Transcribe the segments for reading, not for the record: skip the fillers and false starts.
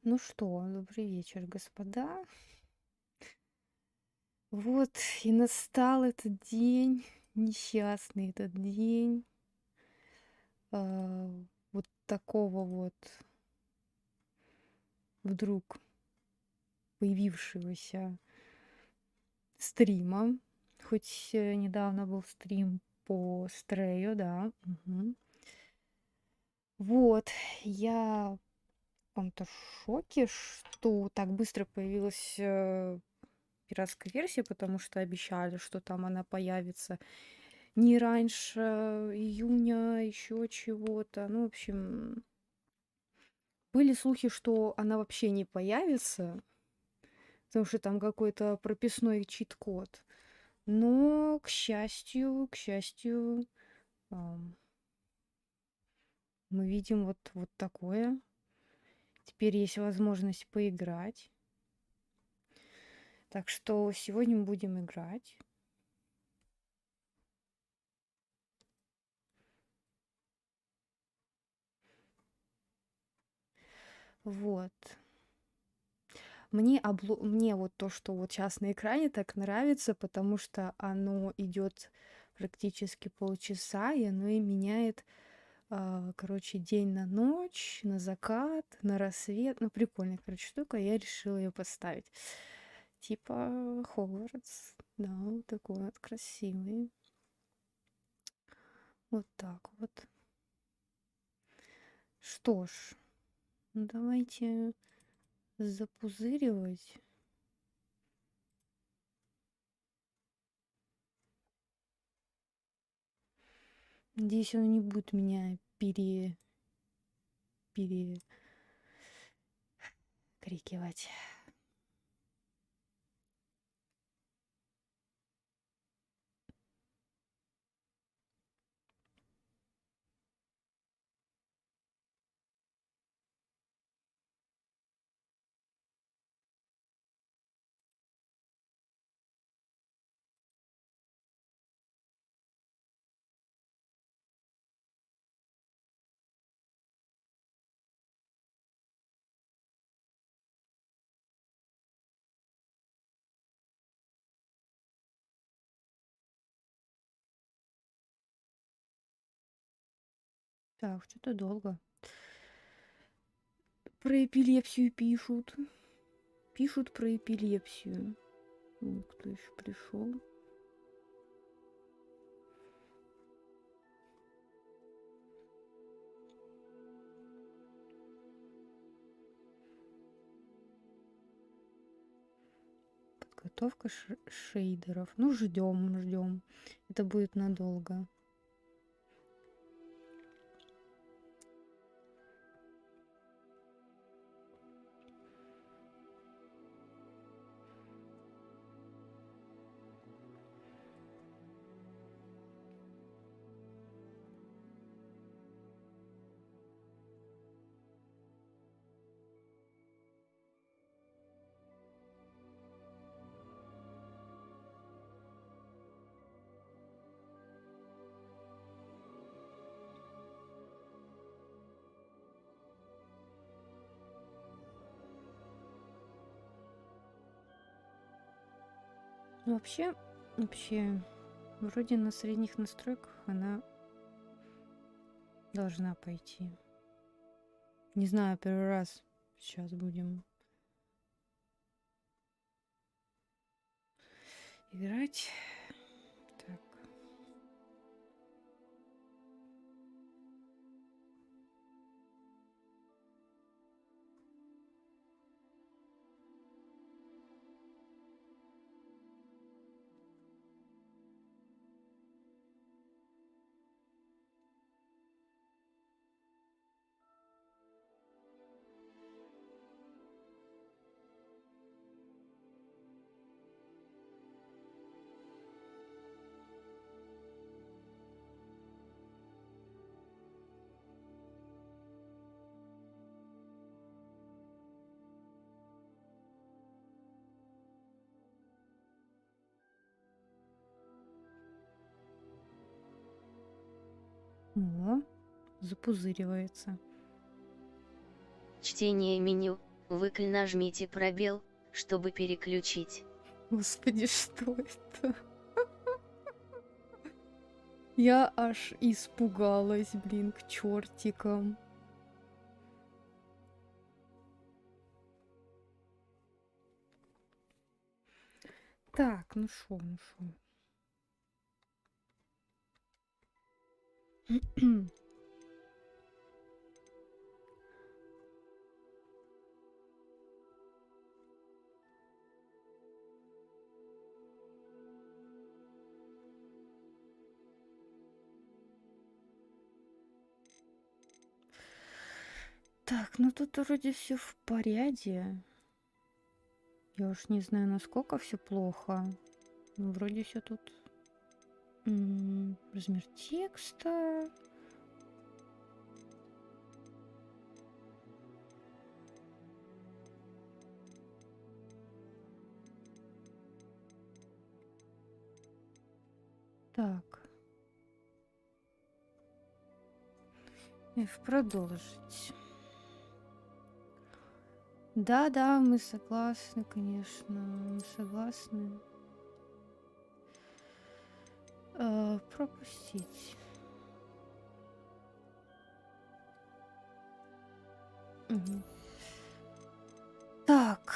Ну что, добрый вечер, господа. Вот и настал этот день, несчастный этот день, а, вот такого вот вдруг появившегося стрима. Хоть недавно был стрим по Стрею, да. Мгм. Вот, я в каком-то шоке, что так быстро появилась пиратская версия, потому что обещали, что там она появится не раньше июня, еще чего-то. Ну, в общем, были слухи, что она вообще не появится, потому что там какой-то прописной чит-код. Но, к счастью, ам, мы видим вот такое. Теперь есть возможность поиграть. Так что сегодня мы будем играть. Вот. Мне вот то, что вот сейчас на экране, так нравится, потому что оно идет практически полчаса, и оно и меняет, короче, день на ночь, на закат, на рассвет. Ну, прикольная, короче, штука, я решила ее поставить. Типа Хогвартс, да, вот такой вот красивый. Вот так вот. Что ж, ну давайте запузыривать. Надеюсь, он не будет меня перекрикивать. Так, что-то долго. Про эпилепсию пишут. Пишут про эпилепсию. Кто еще пришел? Подготовка шейдеров. Ну, ждем. Это будет надолго. Ну, вообще, вроде на средних настройках она должна пойти. Не знаю, первый раз сейчас будем играть. Так. О, запузыривается. Чтение меню. Выкль нажмите пробел, чтобы переключить. Господи, что это? Я аж испугалась, блин, к чертикам. Так, ну шо. Так, ну тут вроде все в порядке. Я уж не знаю, насколько все плохо. Ну, вроде все тут. Размер текста. Так. F продолжить. Да, мы согласны, конечно. Мы согласны. Пропустить. Мгм. Так,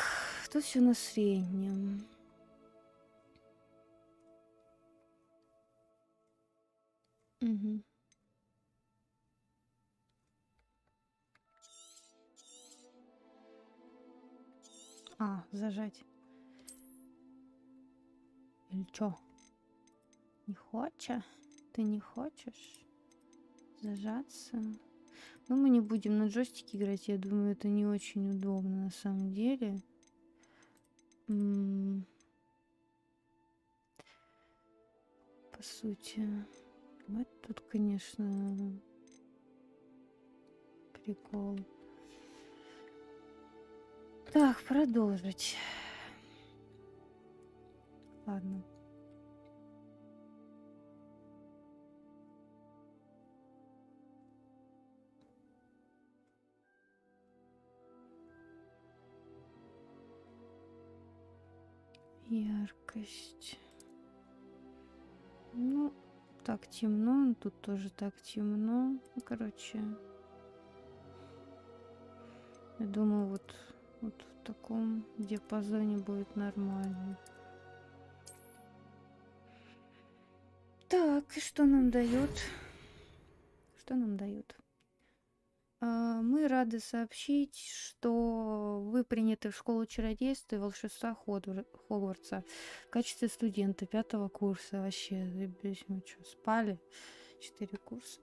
тут все на среднем. Мгм. Зажать. Или чё? Не хочешь? Ты не хочешь зажаться? Ну, мы не будем на джойстике играть. Я думаю, это не очень удобно на самом деле. По сути. Вот тут, конечно, прикол. Так, продолжить. Ладно. Яркость. Ну, так темно. Тут тоже так темно. Ну, короче. Я думаю, вот в таком диапазоне будет нормально. Так, и что нам дает? Что нам дает? Мы рады сообщить, что вы приняты в школу чародейства и волшебства Хогвартса в качестве студента 5-го курса. Вообще, ребят, мы что, спали? 4 курса.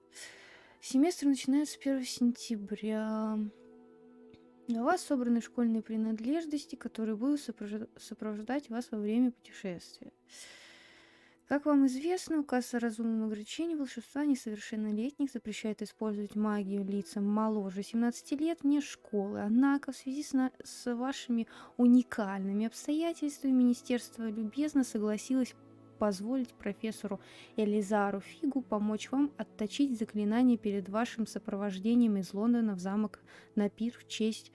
Семестр начинается 1 сентября. У вас собраны школьные принадлежности, которые будут сопровождать вас во время путешествия. Как вам известно, указ о разумном ограничении волшебства несовершеннолетних запрещает использовать магию лицам моложе 17 лет вне школы. Однако в связи с вашими уникальными обстоятельствами Министерство любезно согласилось позволить профессору Элизару Фигу помочь вам отточить заклинание перед вашим сопровождением из Лондона в замок на пир в честь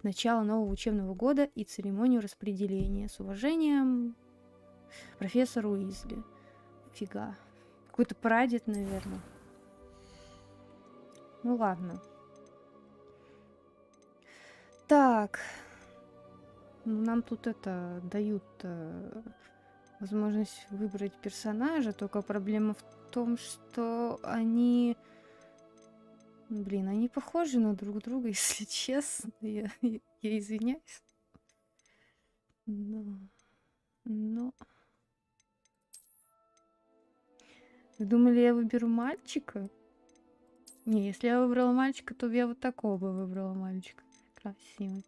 начала нового учебного года и церемонию распределения. С уважением, профессор Уизли. Фига. Какой-то прадед, наверное. Ну ладно. Так. Нам тут дают возможность выбрать персонажа, только проблема в том, что они... Блин, они похожи на друг друга, если честно. Я извиняюсь. Но... Вы думали, я выберу мальчика? Не, если я выбрала мальчика, то я вот такого бы выбрала мальчика. Красивый.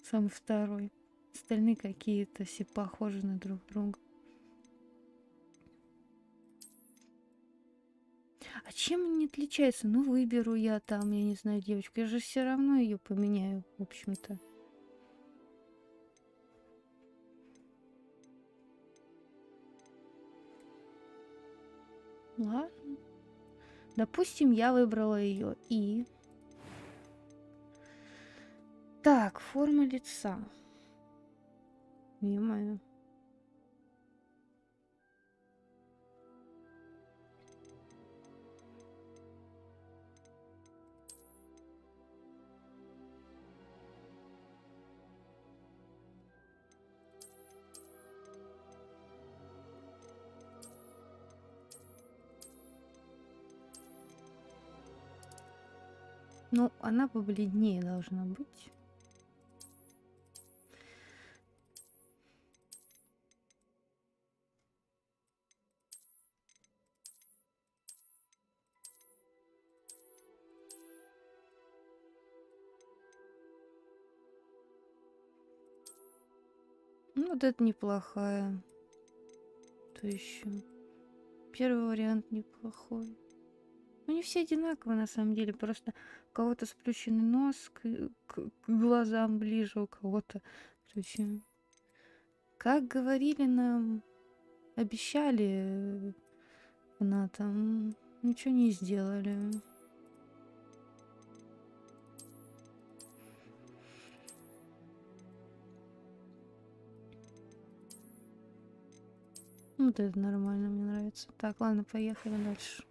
Самый второй. Остальные какие-то все похожи на друг друга. А чем они отличаются? Ну, выберу я там, я не знаю, девочку. Я же все равно ее поменяю, в общем-то. Ладно. Допустим, я выбрала ее и... Так, форма лица. Ё-моё. Ну, она побледнее должна быть. Ну, вот это неплохая. То еще. Первый вариант неплохой. Ну, не все одинаковые, на самом деле. Просто у кого-то сплющенный нос к глазам ближе, у кого-то. Короче, как говорили нам, обещали фанатам, ничего не сделали. Вот это нормально, мне нравится. Так, ладно, поехали дальше.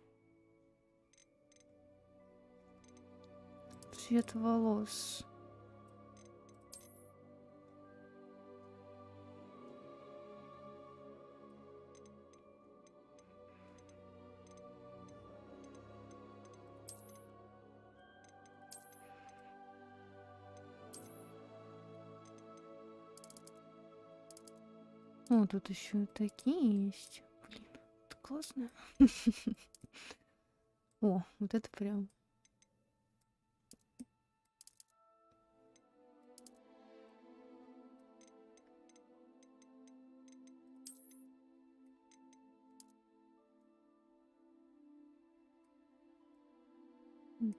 Цвет волос. О, тут еще такие есть. Блин, это классно. О, вот это прям.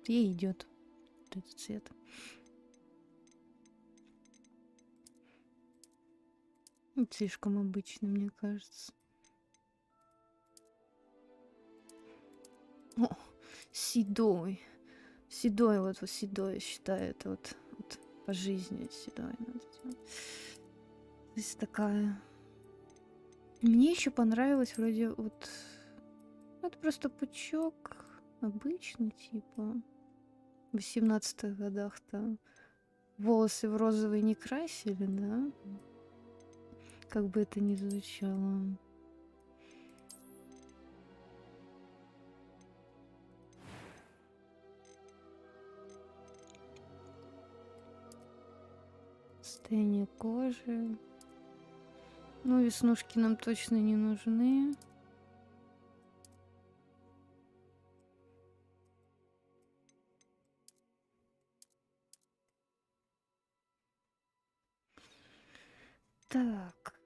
Ей идет вот этот цвет. Слишком обычный, мне кажется. О, седой. Седой, вот седой, считаю, это вот по жизни седой надо делать. Здесь такая. Мне еще понравилось вроде вот. Ну, это просто пучок обычный, типа. В 18-х годах-то волосы в розовый не красили, да? Как бы это ни звучало. Состояние кожи. Ну, веснушки нам точно не нужны. Так.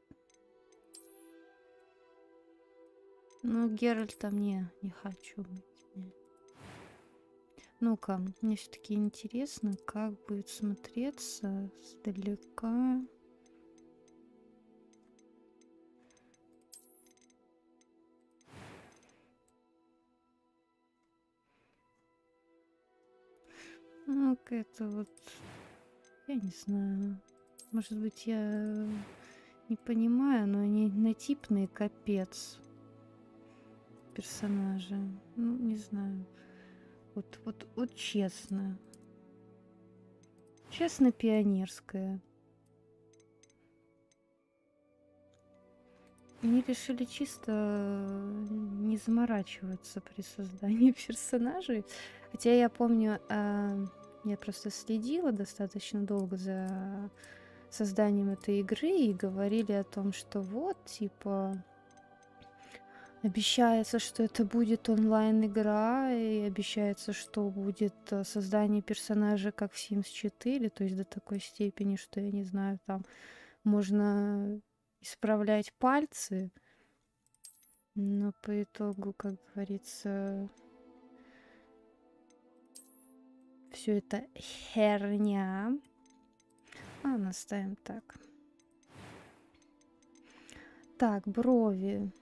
Ну, Геральта мне не хочу быть. Не. Ну-ка, мне все-таки интересно, как будет смотреться сдалека. Ну, это вот, я не знаю. Может быть, я не понимаю, но они однотипные, капец. Персонажи. Ну, не знаю. Вот честно. Честно, пионерская. Они решили чисто не заморачиваться при создании персонажей. Хотя я помню, я просто следила достаточно долго за созданием этой игры и говорили о том, что вот, типа, обещается, что это будет онлайн-игра, и обещается, что будет создание персонажа как в Sims 4, то есть до такой степени, что, я не знаю, там можно исправлять пальцы, но по итогу, как говорится, все это херня. Наставим так. Так, брови.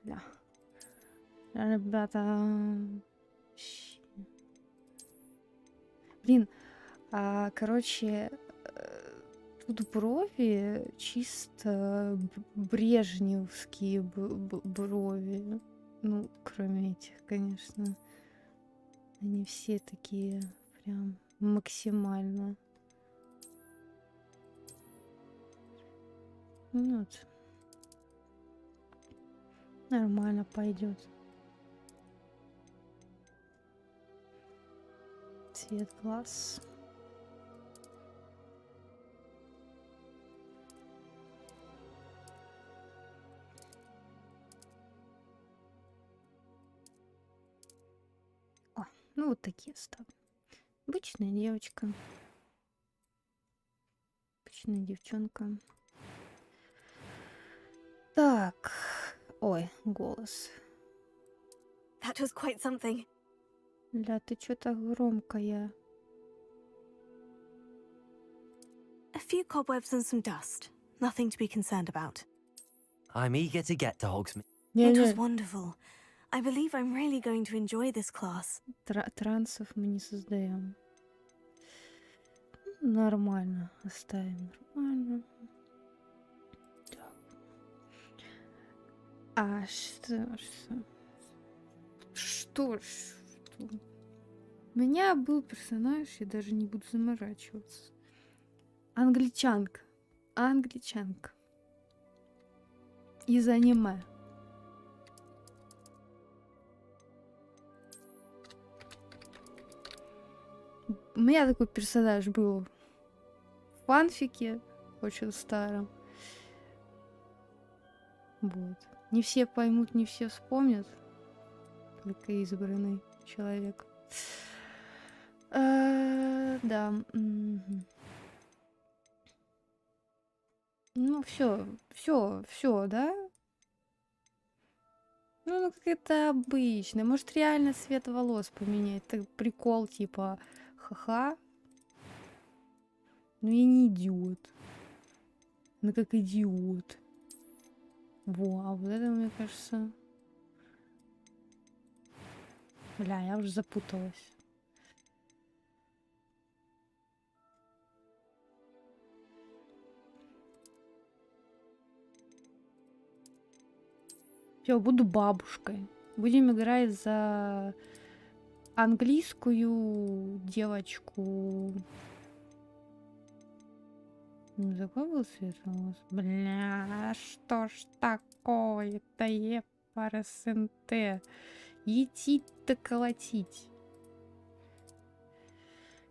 Да. Ребята. Блин, короче, тут брови чисто брежневские брови. Ну, кроме этих, конечно. Они все такие прям максимально. Ну вот. Нормально пойдет. Цвет глаз. О, ну вот такие ставлю. Обычная девочка. Обычная девчонка. Так. Ой, голос. That was quite something. Ля, ты чё так громкая? A few cobwebs and some dust. Nothing to be concerned about. I'm eager to get to Hogsmeade. It was wonderful. I believe I'm really going to enjoy this class. Трансов мы не создаем. Нормально. Оставим. Нормально. Так. Что? У меня был персонаж, я даже не буду заморачиваться. Англичанка. Из аниме. У меня такой персонаж был в фанфике, очень старом. Вот. Не все поймут, не все вспомнят. Только избранный человек. Да. Ну, все, да? Ну, как это обычно. Может, реально цвет волос поменять. Это прикол, типа, ха-ха. Ну, я не идиот. Ну, как идиот. Во, а вот это, мне кажется... Бля, я уже запуталась. Все, буду бабушкой. Будем играть за английскую девочку. За какой был цвет волос? Бля, что ж такое-то, епарасенте. Етить-то колотить.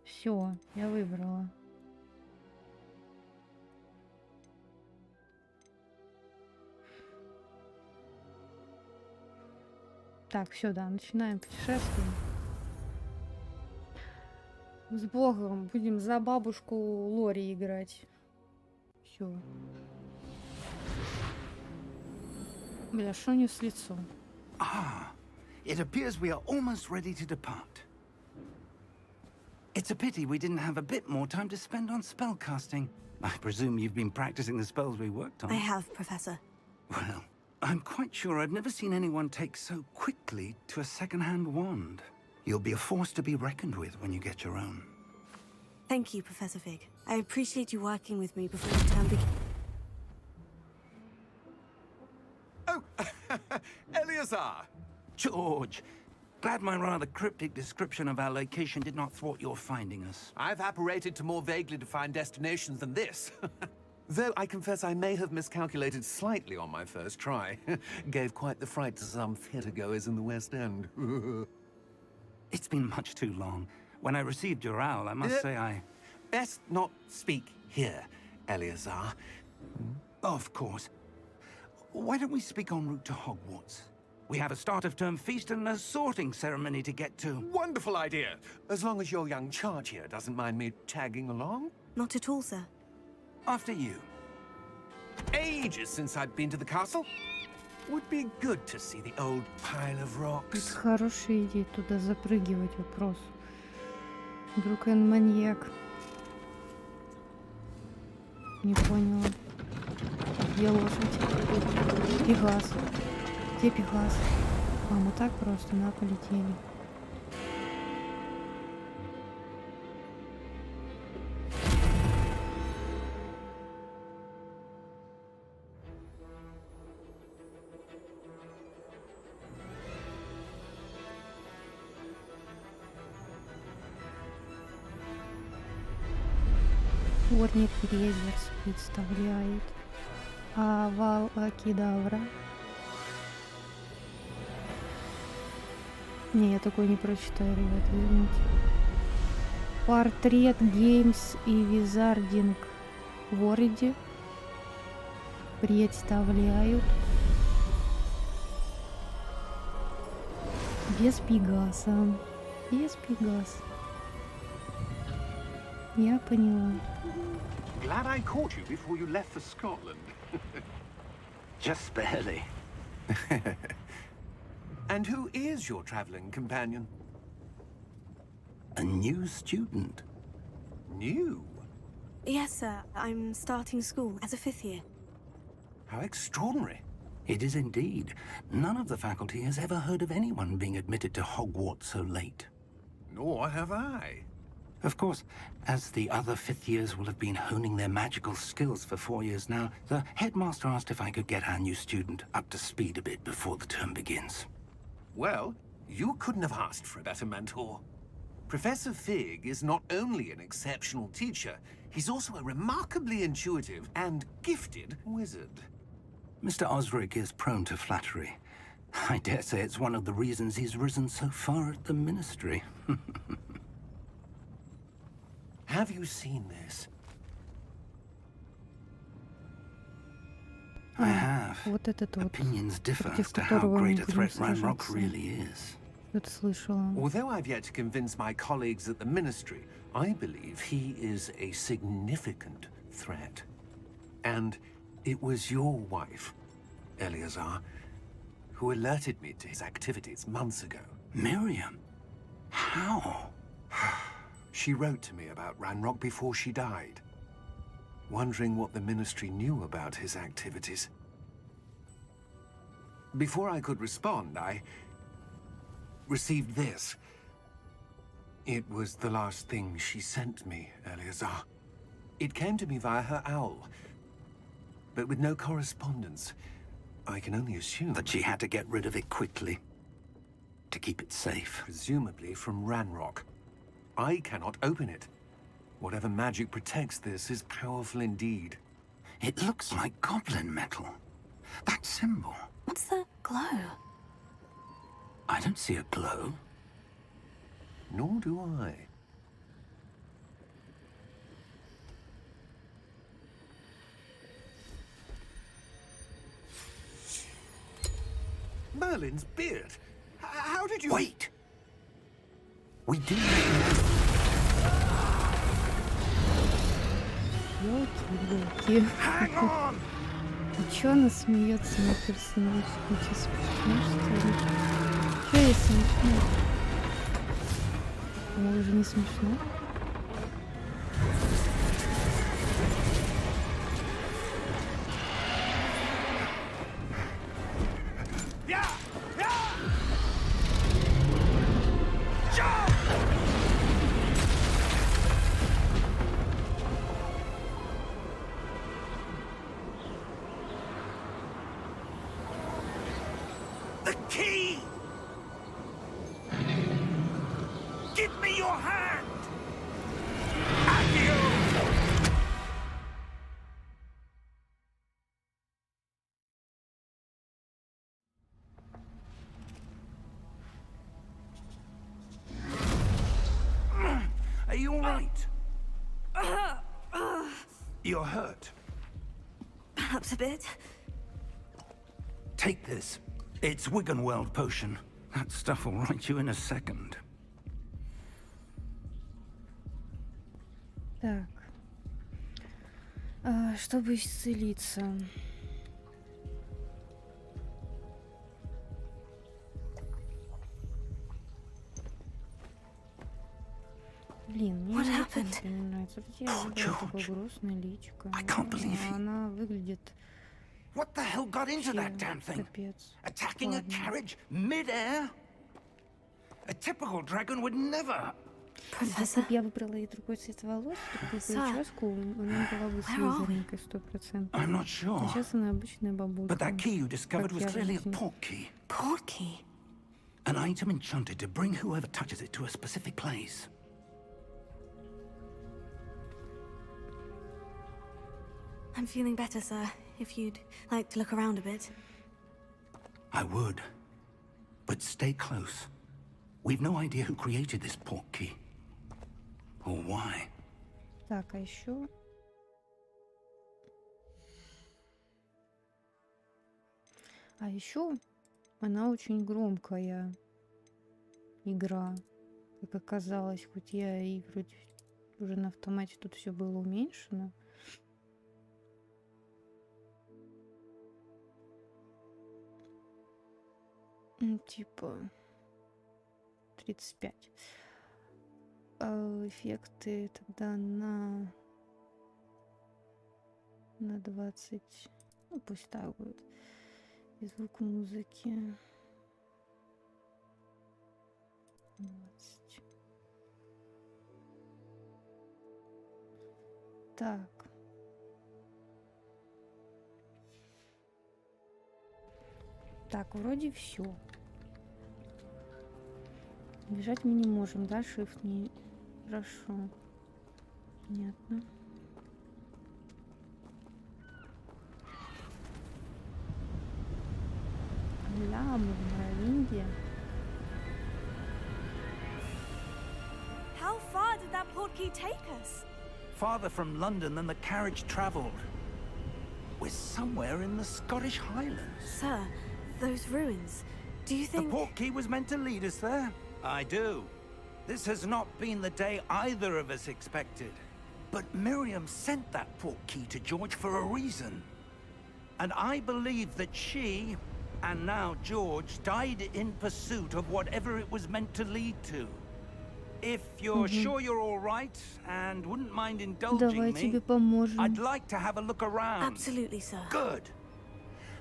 Все, я выбрала. Так, все, да, начинаем путешествие. С Богом, будем за бабушку Лори играть. Все. Бля, что у нее с лицом? It appears we are almost ready to depart. It's a pity we didn't have a bit more time to spend on spellcasting. I presume you've been practicing the spells we worked on. I have, Professor. Well, I'm quite sure I've never seen anyone take so quickly to a second-hand wand. You'll be a force to be reckoned with when you get your own. Thank you, Professor Fig. I appreciate you working with me before the term begins. Oh, Eleazar! George, glad my rather cryptic description of our location did not thwart your finding us. I've apparated to more vaguely defined destinations than this. Though I confess I may have miscalculated slightly on my first try. Gave quite the fright to some theatre-goers in the West End. It's been much too long. When I received your owl, I must say I... Best not speak here, Eleazar. Of course. Why don't we speak en route to Hogwarts? We have a start-of-term feast and a sorting ceremony to get to. Wonderful idea! As long as your young charge here doesn't mind me tagging along. Not at all, sir. After you. Ages since I'd been to the castle. Would be good to see the old pile of Это rocks. хорошая идея туда запрыгивать, вопрос. Вдруг он маньяк. Не поняла. Где лошадь? Пегас. Где Пегас? А, мы так просто, да, полетели. Warner Brothers представляет Авалакидавра. Не, я такой не прочитаю, ребят, извините. Портрет Games и Wizarding World представляют без Пегаса. Без Пегаса. Я поняла. Glad I caught you before you left for Scotland. Just barely. And who is your traveling companion? A new student. New? Yes, sir. I'm starting school as a 5th year. How extraordinary. It is indeed. None of the faculty has ever heard of anyone being admitted to Hogwarts so late. Nor have I. Of course, as the other 5th years will have been honing their magical skills for 4 years now, the headmaster asked if I could get our new student up to speed a bit before the term begins. Well, you couldn't have asked for a better mentor. Professor Fig is not only an exceptional teacher, he's also a remarkably intuitive and gifted wizard. Mr. Osric is prone to flattery. I dare say it's one of the reasons he's risen so far at the ministry. Have you seen this? I have. Вот этот вот, Opinions differ против as to how которого мы great a будем threat Ranrock сражаться. really is. Что-то слышала. Although I've yet to convince my colleagues at the Ministry, I believe he is a significant threat. And it was your wife, Eleazar, who alerted me to his activities months ago. Miriam? How? She wrote to me about Ranrock before she died, wondering what the Ministry knew about his activities. Before I could respond, I received this. It was the last thing she sent me, Eleazar. It came to me via her owl, but with no correspondence. I can only assume That she had to get rid of it quickly. To keep it safe. presumably from Ranrock. I cannot open it. Whatever magic protects this is powerful indeed. It looks like goblin metal. That symbol. What's the glow? I don't see a glow. Nor do I. Merlin's beard. How did you... Wait! We do. Ёлки-ёлки. Hang on! А чё она смеется на персонаж? Ничего смешно, что ли? Чё ей смешно? Ой, уже не смешно. The key! Give me your hand! Accio! Are you all right? You're hurt. Perhaps a bit. Take this. It's Wiggenweld potion. That stuff will right you in a second. Так. Чтобы исцелиться. Блин, мне What не happened? нравится. Где Oh, такое George. грустное личико. I can't believe he- Она выглядит What the hell got into that damn thing? Капец. Attacking a Ладно. carriage mid-air? A typical dragon would never. Если бы я выбрала и другой цвет волос, другую прическу, она была бы слизеринкой 100%. I'm not А sure. сейчас она обычная бабулька. But that key you discovered was Как я clearly a жизнь. portkey. Portkey? An item enchanted to bring whoever touches it to a specific place. I'm feeling better, sir. If you'd like to look around a bit. I would. But stay close. We've no idea who created this portkey. Or why. Так, а еще... А еще она очень громкая игра, как оказалось, хоть я и вроде уже на автомате тут все было уменьшено. Типа 35. А эффекты тогда на 20. Ну, пусть так будет. И звук музыки 20. Так. Так, вроде все. Бежать мы не можем, да? Shift не... Хорошо. Понятно. Ля, мы в Новинде. How far did that portkey take us? Farther from London than the carriage travelled. We're somewhere in the Scottish Highlands. Sir, those ruins. Do you The think... portkey was meant to lead us there? I do. This has not been the day either of us expected. But Miriam sent that portkey to George for a reason. And I believe that she, and now George, died in pursuit of whatever it was meant to lead to. If you're sure you're all right and wouldn't mind indulging Давай me, тебе поможем. I'd like to have a look around. Absolutely, sir. Good.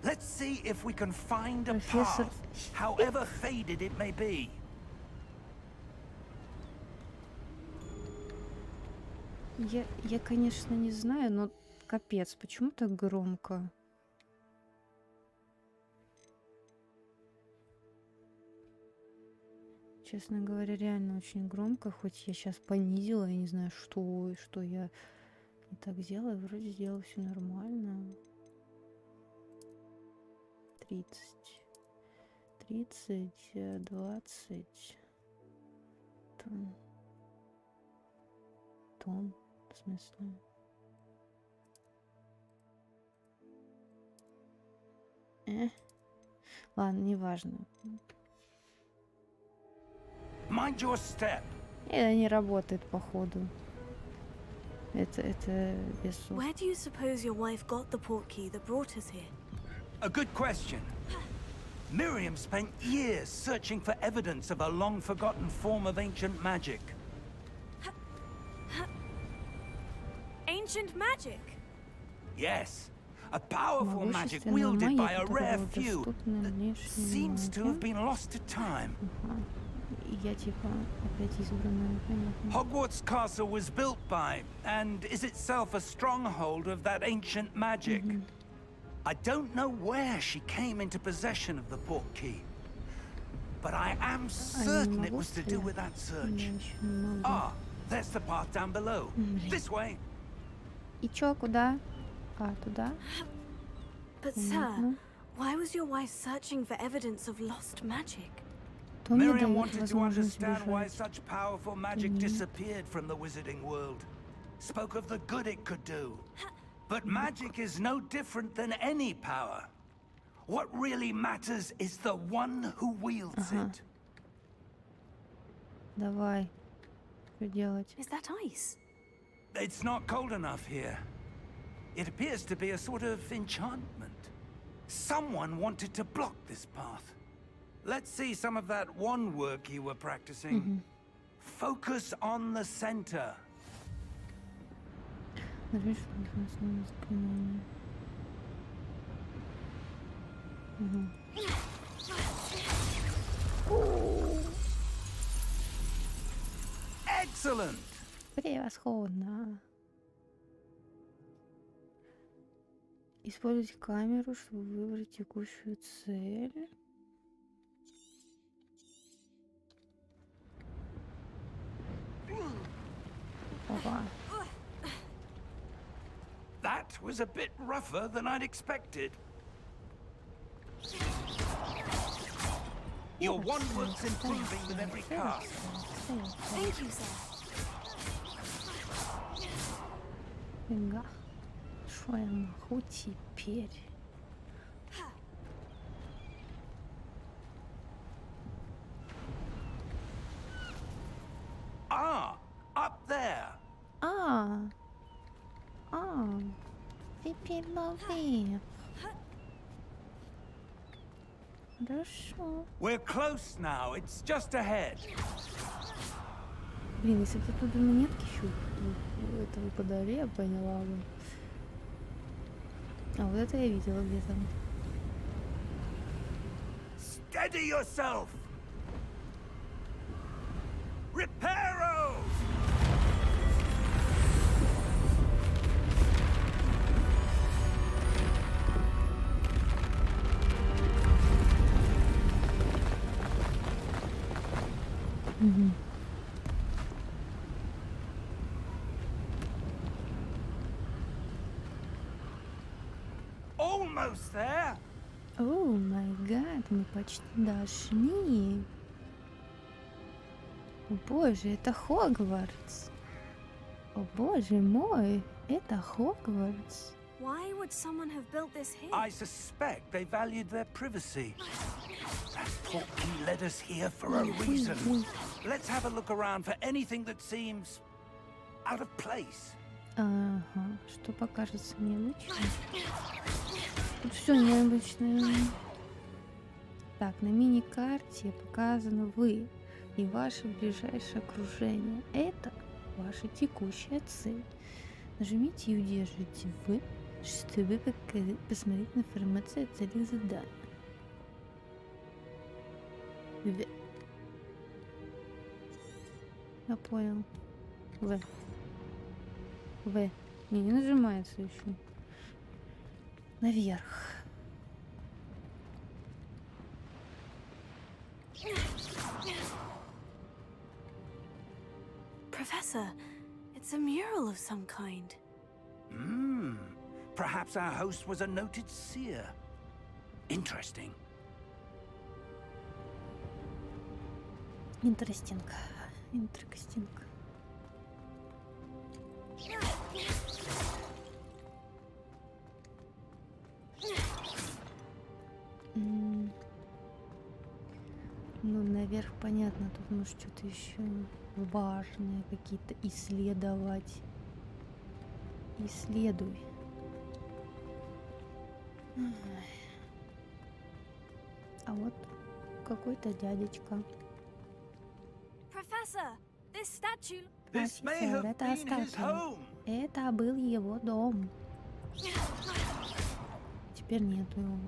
Let's see if we can find a Профессор. path, however faded it may be. Я, конечно, не знаю, но капец, почему так громко? Честно говоря, реально очень громко, хоть я сейчас понизила, я не знаю, что я не так сделала. Вроде сделала все нормально. 30, 20. Тон, в смысле? Ладно, неважно. Mind your step. Это не работает, походу. Это без слов. Where do you suppose your wife got the portkey that brought us here? A good question. Miriam spent years searching for evidence of a long-forgotten form of ancient magic. Ancient magic? Yes, a powerful magic Могущественная wielded by магия, a rare которая few доступна that внешнему seems to have миру. been lost to time. Ага. И я типа опять избранная, понятно. Hogwarts Castle was built by, and is itself a stronghold of that ancient magic. I don't know where she came into possession of the portkey, but I am certain it was to do with that search. Я еще не могу. Ah, there's the path down below. This way. И чё, куда? А, туда? But, sir, Понятно. why was your wife searching for evidence of lost magic? То мне Miriam дает wanted to возможность understand why бежать. such powerful magic disappeared from the wizarding world. Spoke of the good it could do. But magic is no different than any power. What really matters is the one who wields it. Давай. Что делать? Is that ice? It's not cold enough here. It appears to be a sort of enchantment. Someone wanted to block this path. Let's see some of that wand work you were practicing. Focus on the center. Нажми, чтобы не заклинание. Мгм. Excellent! Превосходно. Используйте камеру, чтобы выбрать текущую цель. Опа. That was a bit rougher than I'd expected. Your wand work's improving with every cast. Thank you, sir. Фига. Что я могу теперь? Ah, up there. А, теперь наверх. Хорошо. We're close now. It's just ahead. Блин, если бы тут монетки еще это выпадали, я поняла бы. А вот это я видела где-то. Steady yourself. Reparo! Угу. Almost there. О май гад, мы почти дошли. О боже, это Хогвартс. О боже мой, это Хогвартс. Why would someone have built this here? I suspect they valued their privacy. That portkey led us here for a reason. Let's have a look around for anything that seems out of place. Ага, что покажется необычным? Тут все необычное. Так, на мини-карте показано вы и ваше ближайшее окружение. Это ваша текущая цель. Нажмите и удержите вы, чтобы посмотреть на информацию о цели задания. Я понял. В. Не нажимается еще. Наверх. Professor, it's a mural of some kind. Perhaps our host was a noted seer. Interesting. Интересting. Ну, наверх понятно, тут может что-то еще важное, какие-то исследовать. Исследуй. А вот какой-то дядечка. Professor, this statue. This may Офицер, have это been his статуя. home. Это был его дом. Теперь нету его.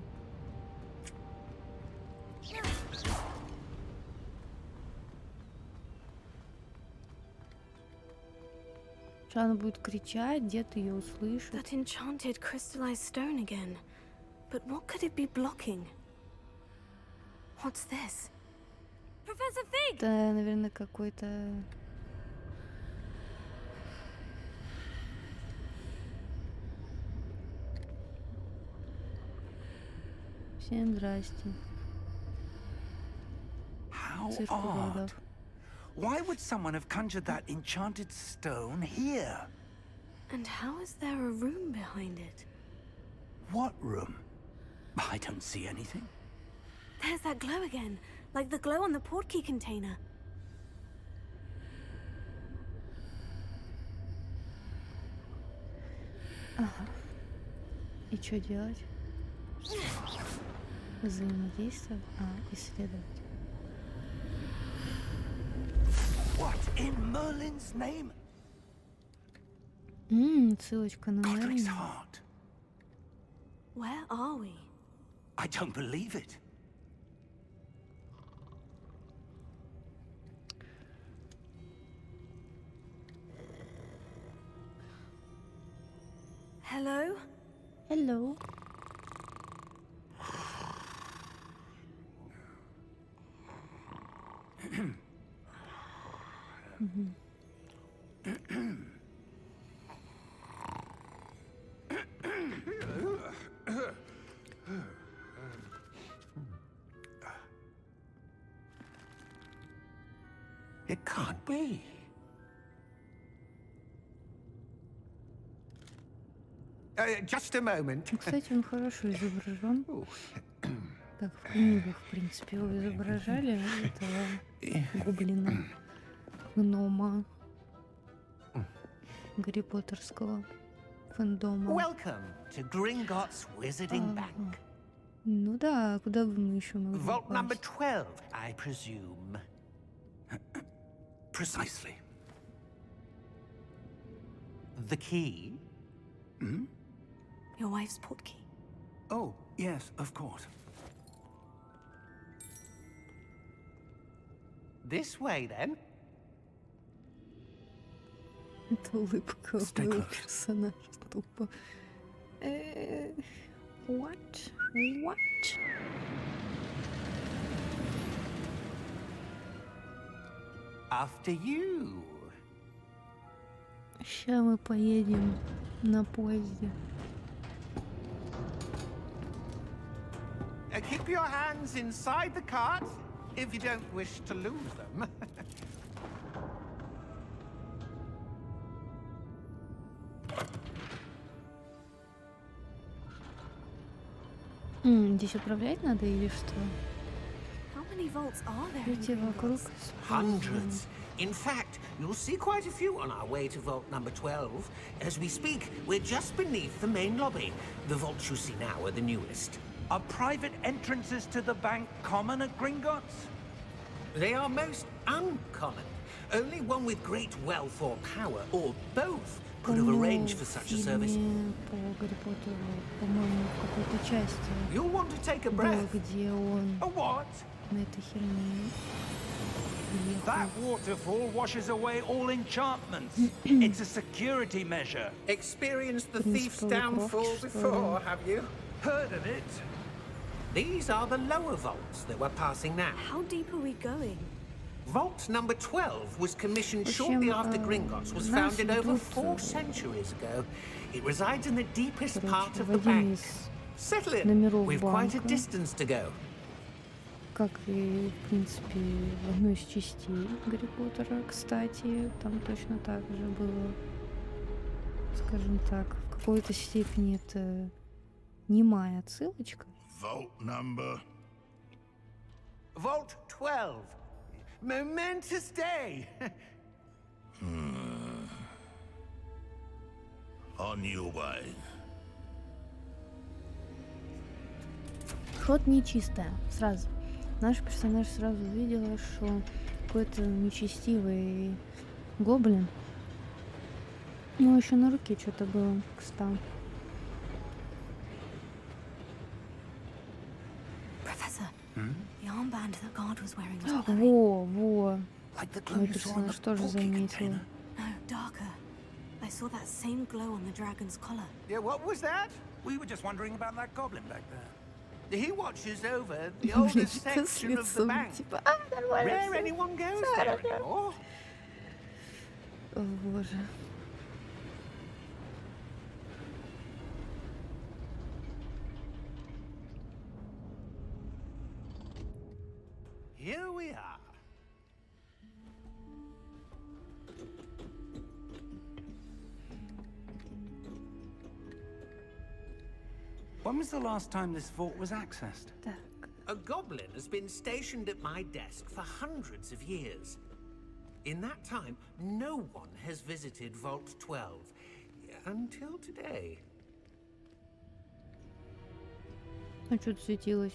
Что она будет кричать, где-то ее услышит. That enchanted crystallized stone again. But what could it be blocking? What's this? Professor Fig! Это, наверное, какой-то... Всем здрасте. How Цирк odd. уродов. Why would someone have conjured that enchanted stone here? And how is there a room behind it? What room? I don't see anything. There's that glow again, like the glow on the portkey container. Ага. И что делать? Взаимодействовать? Исследовать. What in Merlin's name? Ссылочка на Godric's Мэрина. heart. Where are we? I don't believe it. Hello? Hello. It can't be. Just a moment. Кстати, он хорошо изображен. Как в книгах, в принципе, его изображали, этого гоблина, гнома Гарри Поттерского фэндома. Welcome to Gringotts Wizarding Bank. Ну да, куда бы мы еще могли Vault number попасть? 12, I presume. Precisely. The key? Your wife's portkey. Oh, yes, of course. This way, then. Это улыбка у Stay моего close. персонажа тупо. What? What? After you. Сейчас мы поедем на поезде. Keep your hands inside the cart if you don't wish to lose them. Здесь управлять надо или что? How many vaults are there? in Идти вокруг. Gringotts? Hundreds. In fact, you'll see quite a few on our way to vault number 12. As we speak, we're just beneath the main lobby. The vaults you see now are the newest. Are private entrances to the bank common at Gringotts? They are most uncommon. Only one with great wealth or power, or both, could have Помню, arranged for в such a service. фильме по Гарри Поттеру, по-моему, в какой-то части You'll want to take a было, breath. где он A what? на этой херне ехал. That waterfall washes away all enchantments. It's a security measure. Experienced the Принцип thief's полукровки, downfall что ли? before, have you? Heard of it? These are the lower vaults that we're passing now. How deep are we going? Vault number 12 was commissioned В общем, shortly after Gringotts was нас founded over ведут, 4 centuries ago. It resides in the deepest короче, part of в the один bank. из Settle in. номеров We've quite a банка. distance to go. Как и, в принципе, в одной из частей Гарри Поттера, кстати, там точно так же было. Скажем так, в какой-то степени это немая отсылочка. Vault number. Vault 12. Momentous day. On your way. Что-то нечистое. Сразу. Наш персонаж сразу увидела, что какой-то нечестивый гоблин. У него еще на руке что-то было, кстати. Professor, the armband that guard was wearing was blurry. Во. Like the Мой glow you saw on персонаж the тоже portkey заметил. container. No, darker. I saw that same glow on the dragon's collar. Yeah, what was that? We were just wondering about that goblin back there. He watches over the Блин, oldest что с section of the лицом? bank. Типа, Rare нормально. anyone goes there anymore. О, боже. Here we are. When was the last time this vault was accessed? Так. A goblin has been stationed at my desk for hundreds of years. In that time, no one has visited Vault 12 until today. А что-то светилось.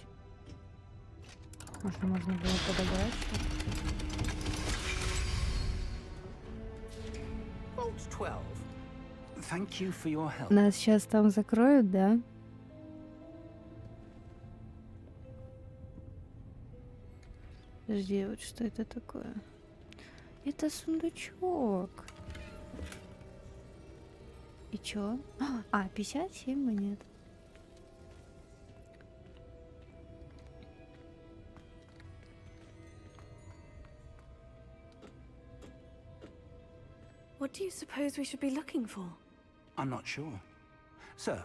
Может, можно было подобрать что-то? Vault 12. Thank you for your help. Нас сейчас там закроют, да? Подожди, вот что это такое? Это сундучок. И чё? 57 монет. What do you suppose we should be looking for? I'm not sure. Sir,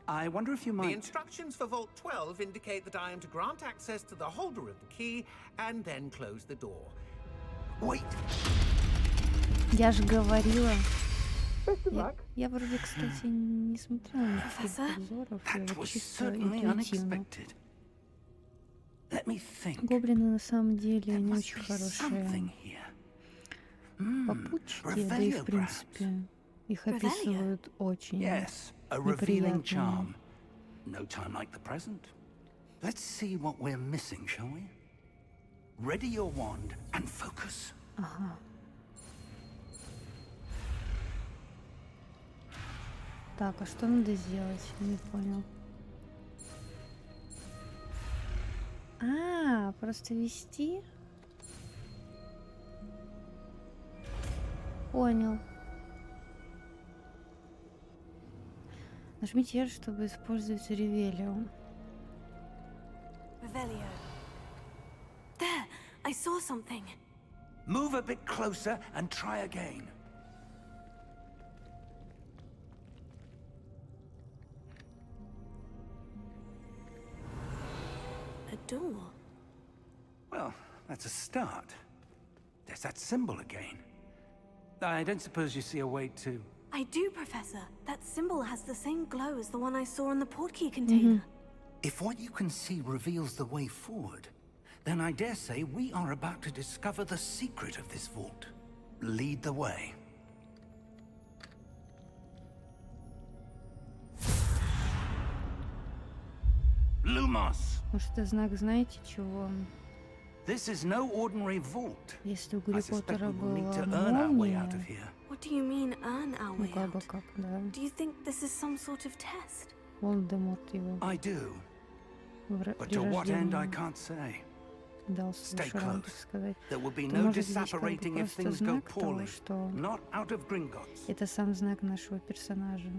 I wonder if you The might... instructions for Vault 12 indicate that I am to grant access to the holder of the key and then close the door. Wait! Я же говорила. Я вроде, кстати, не смотрела никаких Профессор? обзоров. Я That вот was чисто certainly интуитивно. unexpected. Let me think. Гоблины на самом деле There не must очень be something хорошие here. попутчики, да и в Revelio, принципе их Revelio? описывают очень Yes, a revealing неприятными. charm. No time like the present. Let's see what we're missing, shall we? Ready your wand and focus. Ага. Так, а что надо сделать? Не понял. Просто вести? Понял. Нажмите R, чтобы использовать Ревелио. Revelio. There! I saw something. Move a bit closer and try again. A door. Well, that's a start. There's that symbol again. I don't suppose you see a way to... I do, Professor. That symbol has the same glow as the one I saw on the portkey container. If what you can see reveals the way forward, then I dare say we are about to discover the secret of this vault. Lead the way. Lumos! Может, это знак, знаете чего? This is no ordinary vault. Если у I Гарри suspect Поттера we will need была to earn our way out of молния, here. What do you mean, earn our ну way как бы out? как, да, Do you think this is some sort of test? Волан-де-Морт его I do, but to при what end I рождении can't say. дал Stay свой шрам, так close. сказать. There will be То no может быть как бы disapparating if просто things go знак того, poorly. что Not out of Gringotts. это сам знак нашего персонажа.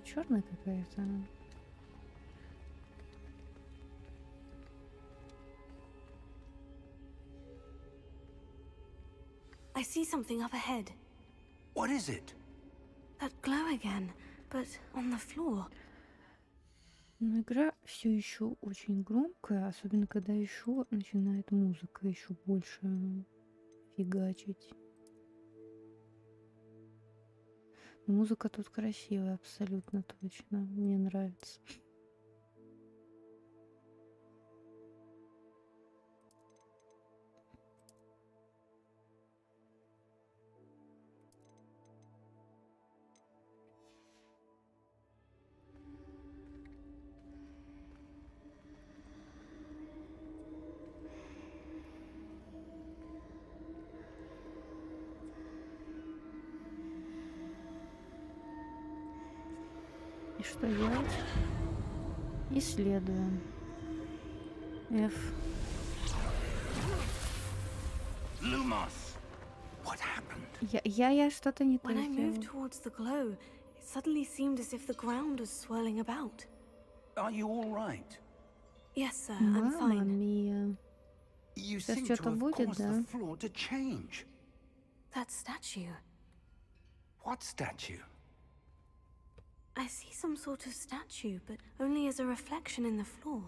Черная какая-то. I see something up ahead. What is it? That glow again, but on the floor. Но игра все еще очень громкая, особенно когда еще начинает музыка еще больше фигачить. Но музыка тут красивая, абсолютно точно. Мне нравится. И что делать? Исследуем. F. Lumos! What happened? Я что-то не то When I moved сделала. towards the glow, it suddenly seemed as if the ground was swirling about. Are you all right? Yes, sir, I'm Мама fine. мия. You Сейчас seem to что-то have будет, caused да? the floor to change. That statue. What statue? I see some sort of statue, but only as a reflection in the floor.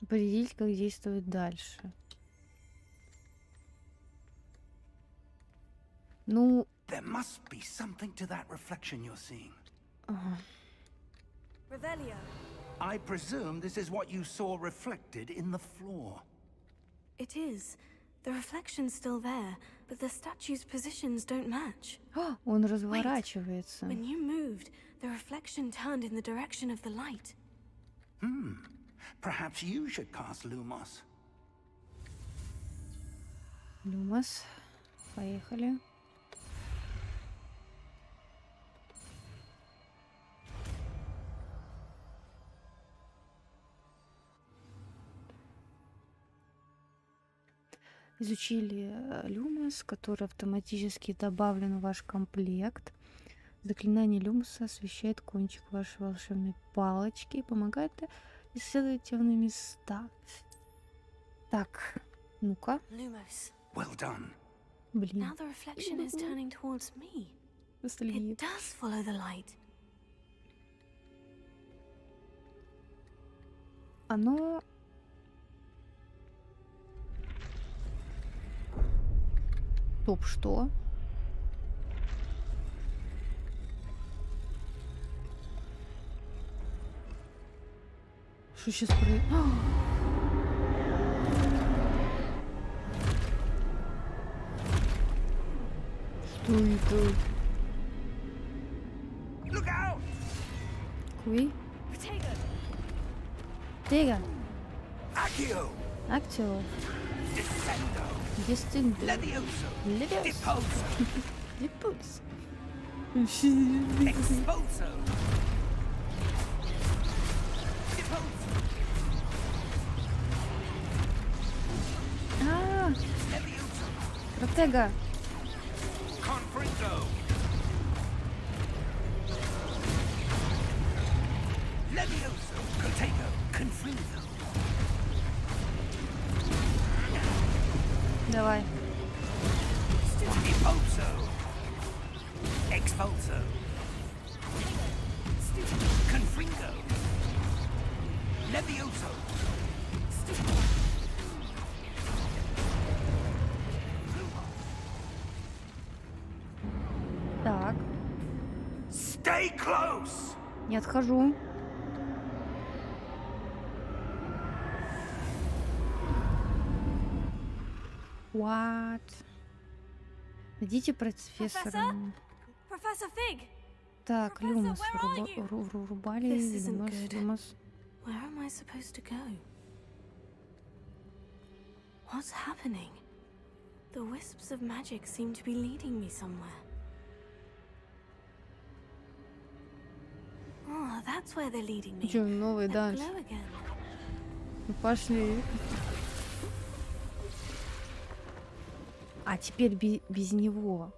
Определить, как действовать дальше. Ну, There must be something to that reflection you're seeing. Revelio. I presume this is what you saw reflected in the floor. It is. The reflection's still there, but the statue's positions don't match. он разворачивается. When you moved, the reflection turned in the direction of the light. Perhaps you should cast Lumos. Люмас. Поехали. Изучили люмос, который автоматически добавлен в ваш комплект. Заклинание люмоса освещает кончик вашей волшебной палочки и помогает исследовать темные места. Так, ну-ка. Lumos. Well done. Блин, Now the reflection is turning towards me. ностальгия. It does follow the light. Оно... Стоп, что? Что сейчас про... Что это? Look out! Куи? Protego. Тега? Accio! Актио? Descendo! Дистинду? Levioso! Левиос? Depulso! Дипульс? Expulso! Depulso! А, Levioso! Протега! Confringo! Levioso! Protego! Confringo! Давай. Depulso! Expulso! Confringo! Levioso! Так, Stay close! не отхожу. What? Найдите профессора. Professor Fig. Так, Professor, люмос. where are you? Врубали. This isn't Люмос, good. люмос. Where am I supposed to go? What's happening? The wisps of magic seem to be leading me somewhere. Oh, that's where they're leading me. Че, новый, That дальше. glow again. Ну, пошли. А теперь без него.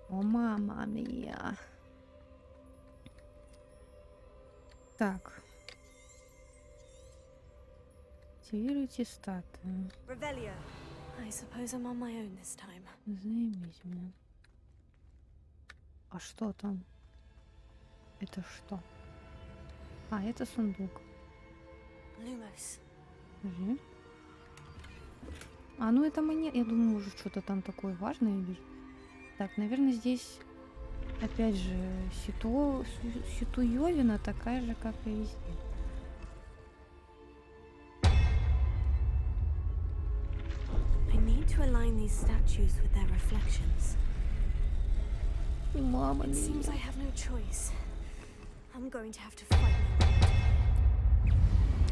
О, мама мия. Так. Активируйте статую. Revelio. I suppose I'm on my own this time. Заебись, блин. А что там? Это что? А, это сундук. Lumos. Подожди. А, ну это мне... Я думаю, уже что-то там такое важное лежит. Так, наверное, здесь... Опять же, ситуевина такая же, как и везде. I need to align these statues with their reflections. Мама It seems I мия. have no choice. I'm going to have to fight my way.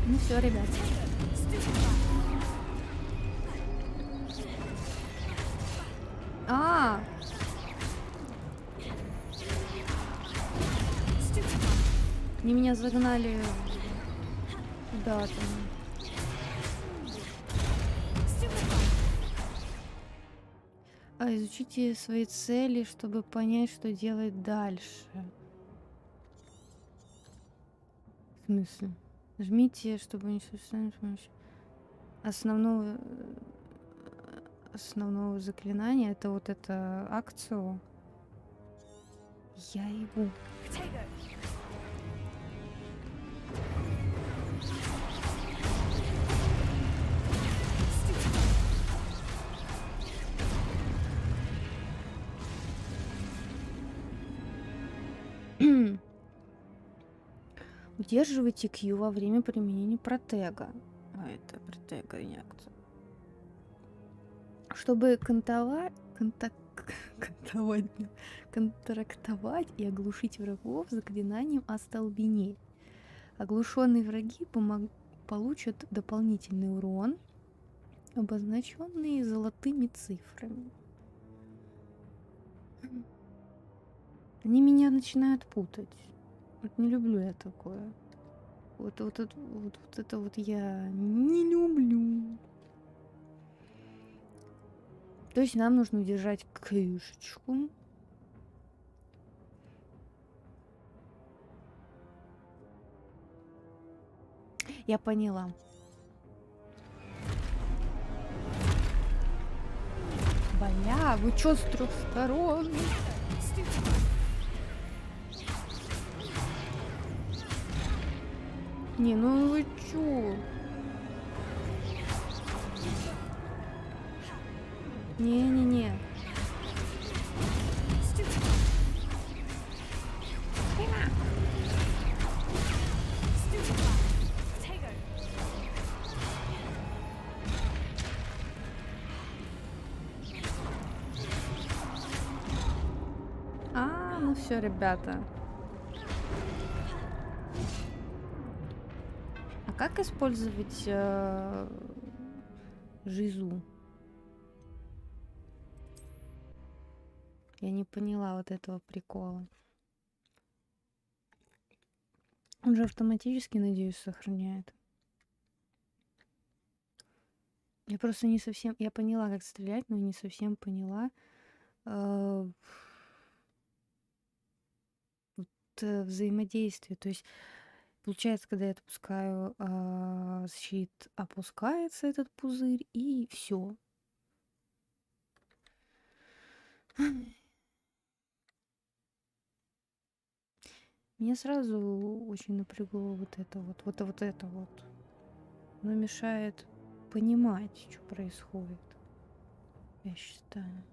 Ну все, ребят. А, они меня загнали куда-то. Изучите свои цели, чтобы понять, что делать дальше. В смысле? Жмите, чтобы не существовало с помощью основного заклинания. Это вот это акцию. Я ебу. Удерживайте Q во время применения протега. А это протега не акция. Чтобы контрактовать и оглушить врагов заклинанием остолбенеть. Оглушенные враги получат дополнительный урон, обозначенный золотыми цифрами. Они меня начинают путать. Вот не люблю я такое. Вот это вот я не люблю. То есть нам нужно удержать крышечку. Я поняла. Бля, вы чё с трех сторон? Не, ну вы чё? Не-не-не. Ну все, ребята. А как использовать жизу? Я не поняла вот этого прикола. Он же автоматически, надеюсь, сохраняет. Я просто не совсем... Я поняла, как стрелять, но не совсем поняла взаимодействие. То есть, получается, когда я отпускаю щит, опускается этот пузырь, и все. Меня сразу очень напрягло вот это вот. Оно мешает понимать, что происходит. Я считаю.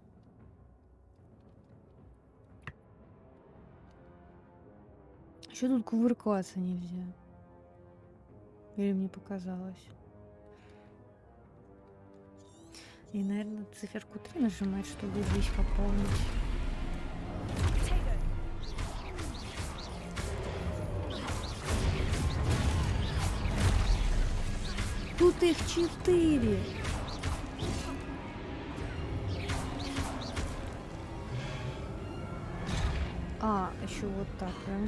Еще тут кувыркаться нельзя. Или мне показалось. И, наверное, циферку 3 нажимать, чтобы здесь пополнить. Тут их 4. Еще вот так, да?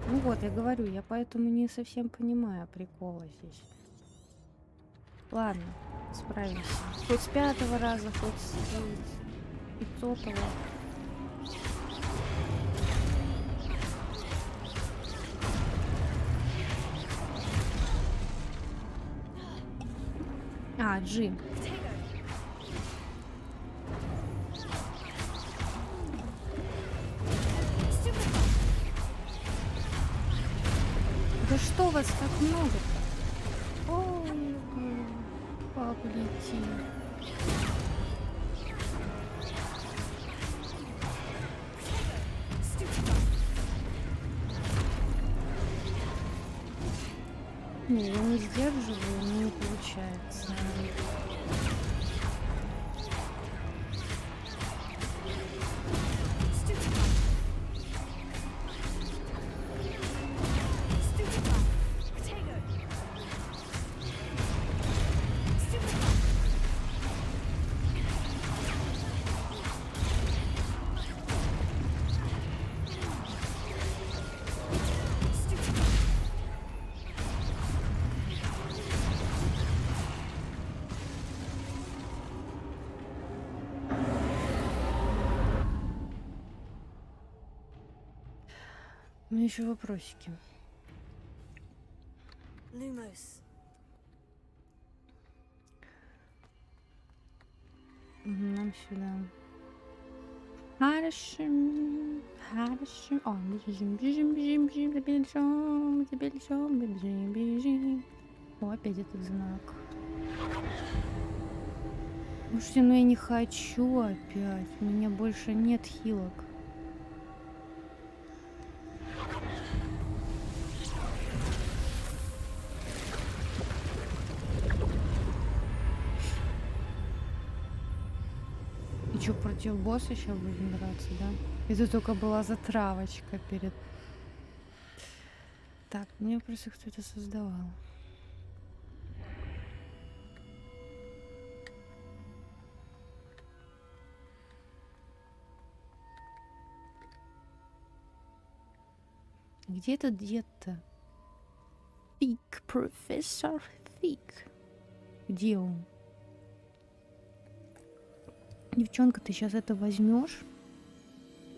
Ну вот, я говорю, я поэтому не совсем понимаю прикола здесь. Ладно, справимся. Хоть с 5-го раза, хоть с 500-го. G. Да что вас так много-то? Ой, полети. Не, я не сдерживаю, не получается. У меня еще вопросики. Lumos. Нам сюда. Хорошо. Бежим. О, опять этот знак. Слушайте, ну я не хочу опять. У меня больше нет хилок. И что, против босса еще будем драться, да? Это только была затравочка перед... Так, мне просто кто-то создавал. Где этот дед-то? Фиг, профессор Фиг. Где он? Девчонка, ты сейчас это возьмешь?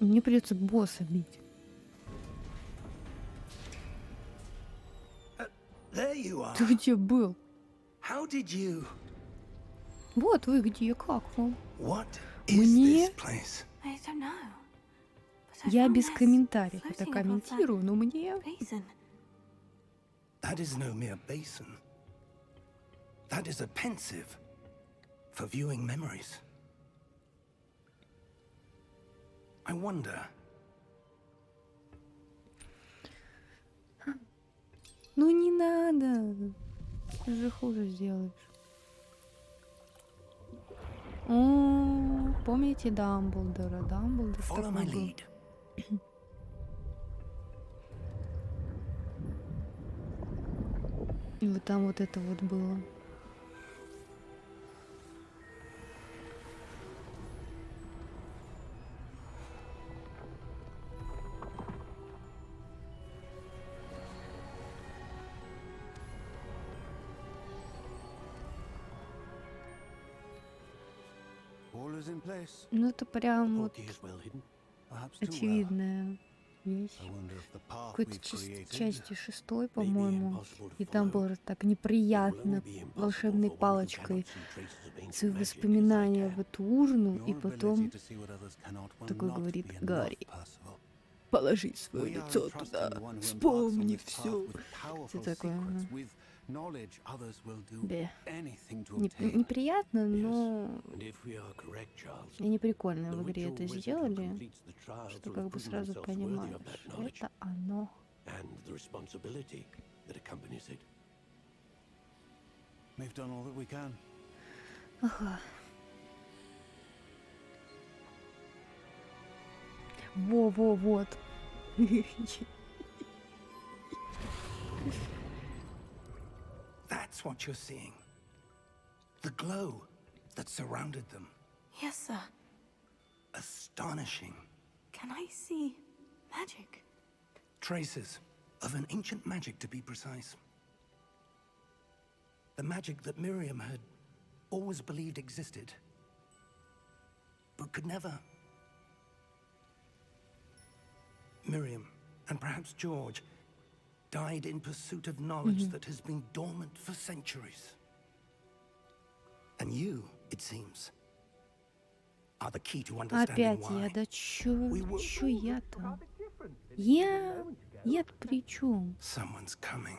Мне придется босса бить. There you are. Ты где был? How did you? Вот вы где, как вам? What is Мне? this place? I don't know. But I Я found без this комментариев это floating above that комментирую, но мне... basin. That is no mere basin. That is a pensive for viewing memories. I wonder. Ну не надо. Ты же хуже сделаешь. О, помните Дамблдора? Дамблдор Follow такой my был. lead. И вот там вот это вот было. All is in place. Ну это прям вот Portkey is well hidden. Perhaps too well. очевидная вещь. I wonder if the path Какой-то we've created части шестой, may be по-моему. impossible to И там follow. было так It will неприятно only be impossible волшебной for one who палочкой cannot see traces of ancient свои magic as I воспоминания can. в эту урну, и Your потом ability to see what others cannot will такой not говорит be enough, Гарри: Percival. положи свое We are лицо entrusting туда, the one who вспомни imparts on this все. path with powerful такое, secrets, ага. with knowledge others will do Бе. anything to Не- obtain. неприятно, но And if we are correct, Charles, и не прикольно the в игре ritual это wizard who сделали, completes the trials что will как have бы proven сразу himself worthy понимаешь, of that knowledge это оно. and the responsibility that accompanies it. We've done all that we can. Ага. Во-во-вот. That's what you're seeing. The glow that surrounded them. Yes, sir. Astonishing. Can I see magic? Traces of an ancient magic, to be precise. The magic that Miriam had always believed existed, but could never. Miriam, and perhaps George, died in pursuit of knowledge that has been dormant for centuries. And you, it seems, are the key to understanding Опять why. я, да чё я-то? Different. Я-то при чем? Someone's coming.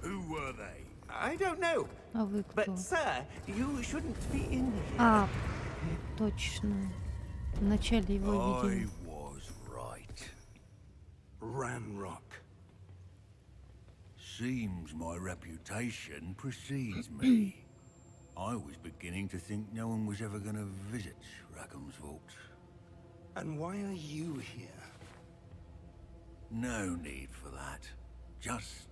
Who were they? I don't know. А вы кто? But, sir, you shouldn't be in here. А, точно. В начале его I видели. was right. Ranrock. Seems my reputation precedes me. I was beginning to think no one was ever going to visit Rackham's vault. And why are you here? No need for that. Just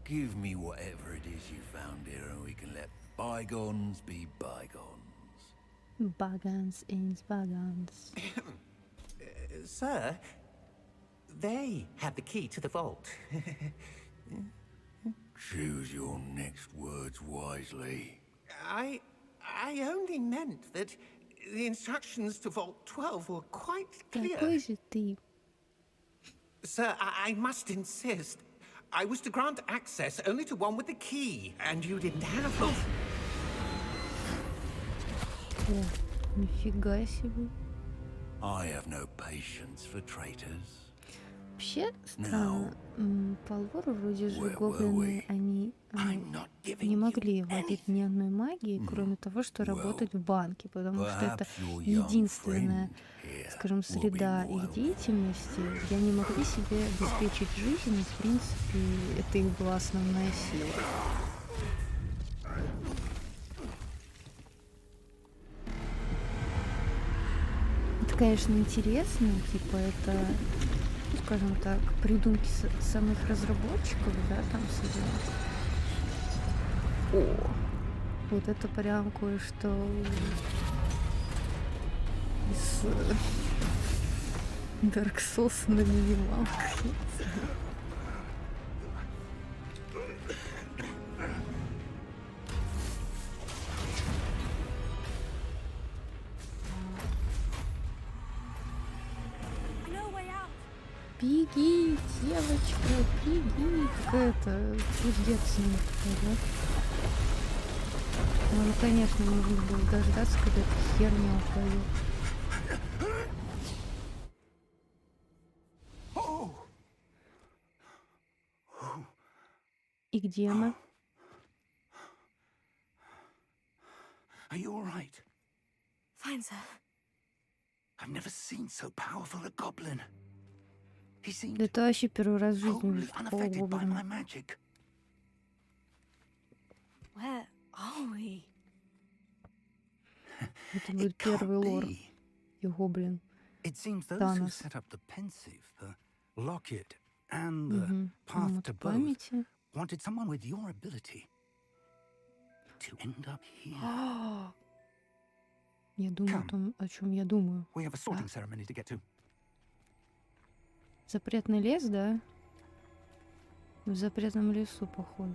give me whatever it is you found here and we can let bygones be bygones. Баганс ins баганс. Sir, they had the key to the vault. Choose your next words wisely. I only meant that the instructions to Vault 12 were quite clear. Какой же ты? Sir, I must insist. I was to grant access only to one with the key, and you didn't have it. О, нифига себе. I have no patience for traitors. Вообще странно. По лору вроде же Where were гоблины, we? они I'm not giving не you могли владеть anything. ни одной магией, кроме того, что работать в банке, потому что это Perhaps your young единственная, friend here скажем, will be среда more их деятельности, где они могли себе обеспечить жизнь, и, в принципе, это их была основная сила. Это, конечно, интересно, типа это, ну, скажем так, придумки самих разработчиков, да, там сидят. О, вот это прям кое-что из Dark Souls на минималках. No way out. Беги, девочка, беги. Какая-то пиздец не да? Ну, конечно, нужно было дождаться, когда эта херня упадет. И где она? Are you all right? Fine, sir. I've never seen so powerful a goblin. He seemed Да это вообще первый раз в жизни wholly вижу такого unaffected by my гоблина. magic. Where are we? Это It будет первый can't лор be. и гоблин. It seems those who Танос. set up the pensive, the locket, and the Угу. path to both памяти. wanted someone with your ability to end up here. Я думаю о Come. том, о чем я думаю. We have a sorting ceremony to get to. Запретный лес, да? В запретном лесу, походу.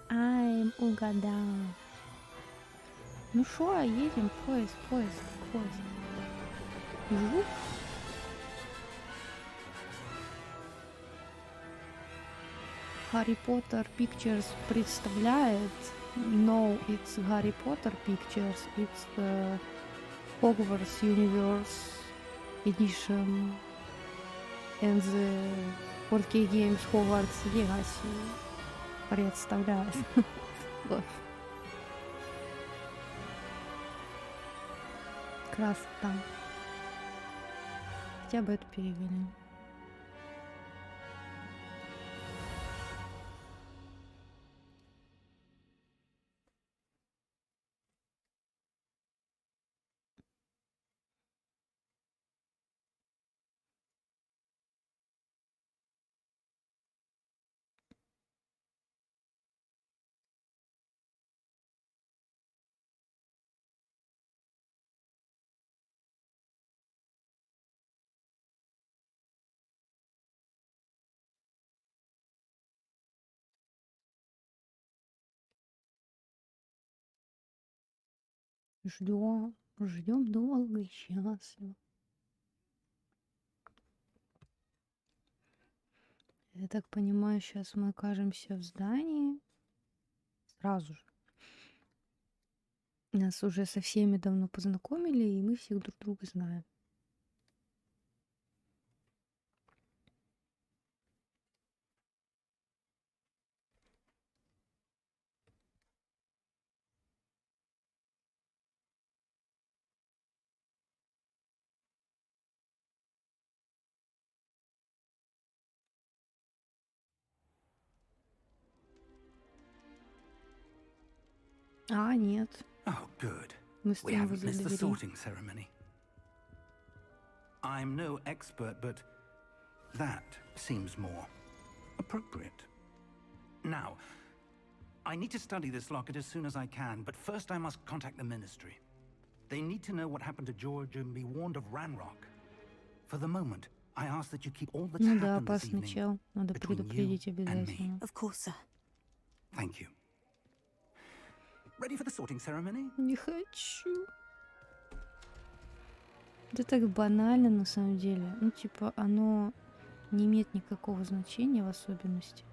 Айм угадал. Ну шо, едем, поезд. Жук. Harry Potter Pictures представляет. No, it's Harry Potter Pictures. It's the Hogwarts Universe Edition and the 4K Games Hogwarts Legaси представляет. Вот. Красота. Хотя бы это перевели. Ждем долго и счастливо. Я так понимаю, сейчас мы окажемся в здании. Сразу же. Нас уже со всеми давно познакомили, и мы всех друг друга знаем. А, нет. Oh, good. Мы с We тобой haven't возле missed the двери. sorting ceremony. I'm no expert, but that seems more appropriate. Now, I need to study this locket as soon as I can, but first I must contact the Ministry. They need to know what happened to George and be warned of Ranrock. For the moment, I ask that you keep all that's Ну да, happened this опасный evening чел. Надо between you предупредить and me. обязательно. Of course, sir. Thank you. Ready for the sorting ceremony? Не хочу. Это так банально на самом деле. Ну, типа, оно не имеет никакого значения в особенности.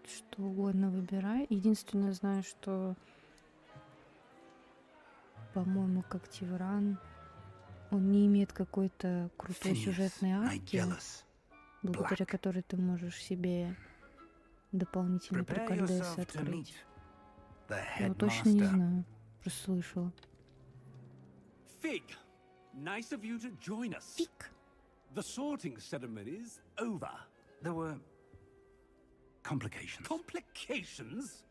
Что угодно выбирай. Единственное, знаю, что, по-моему, как Тивран, он не имеет какой-то крутой Phineas, сюжетной арки, Nigellus, благодаря Black. которой ты можешь себе дополнительные Prepare приколдесы yourself to открыть. meet the Я вот точно не headmaster. знаю. Просто слышала. Fig, nice of you to join us. Пик. The sorting ceremony's over. There were complications. Complications?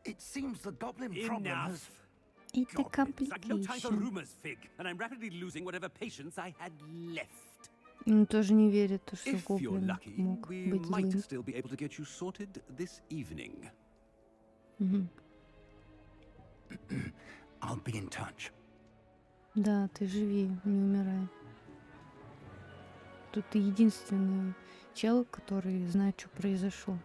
It seems the goblin problem Enough. has... Это Goblins. I've no time for complication. rumors, Fig, and I'm rapidly losing whatever patience I had left. Он тоже не верит, то, что If you're гоблин lucky, мог we быть might злым. still be able to get you sorted this evening. Мгм. I'll be in touch. Да, ты живи, не умирай. Тут ты единственный чел, который знает, что произошло.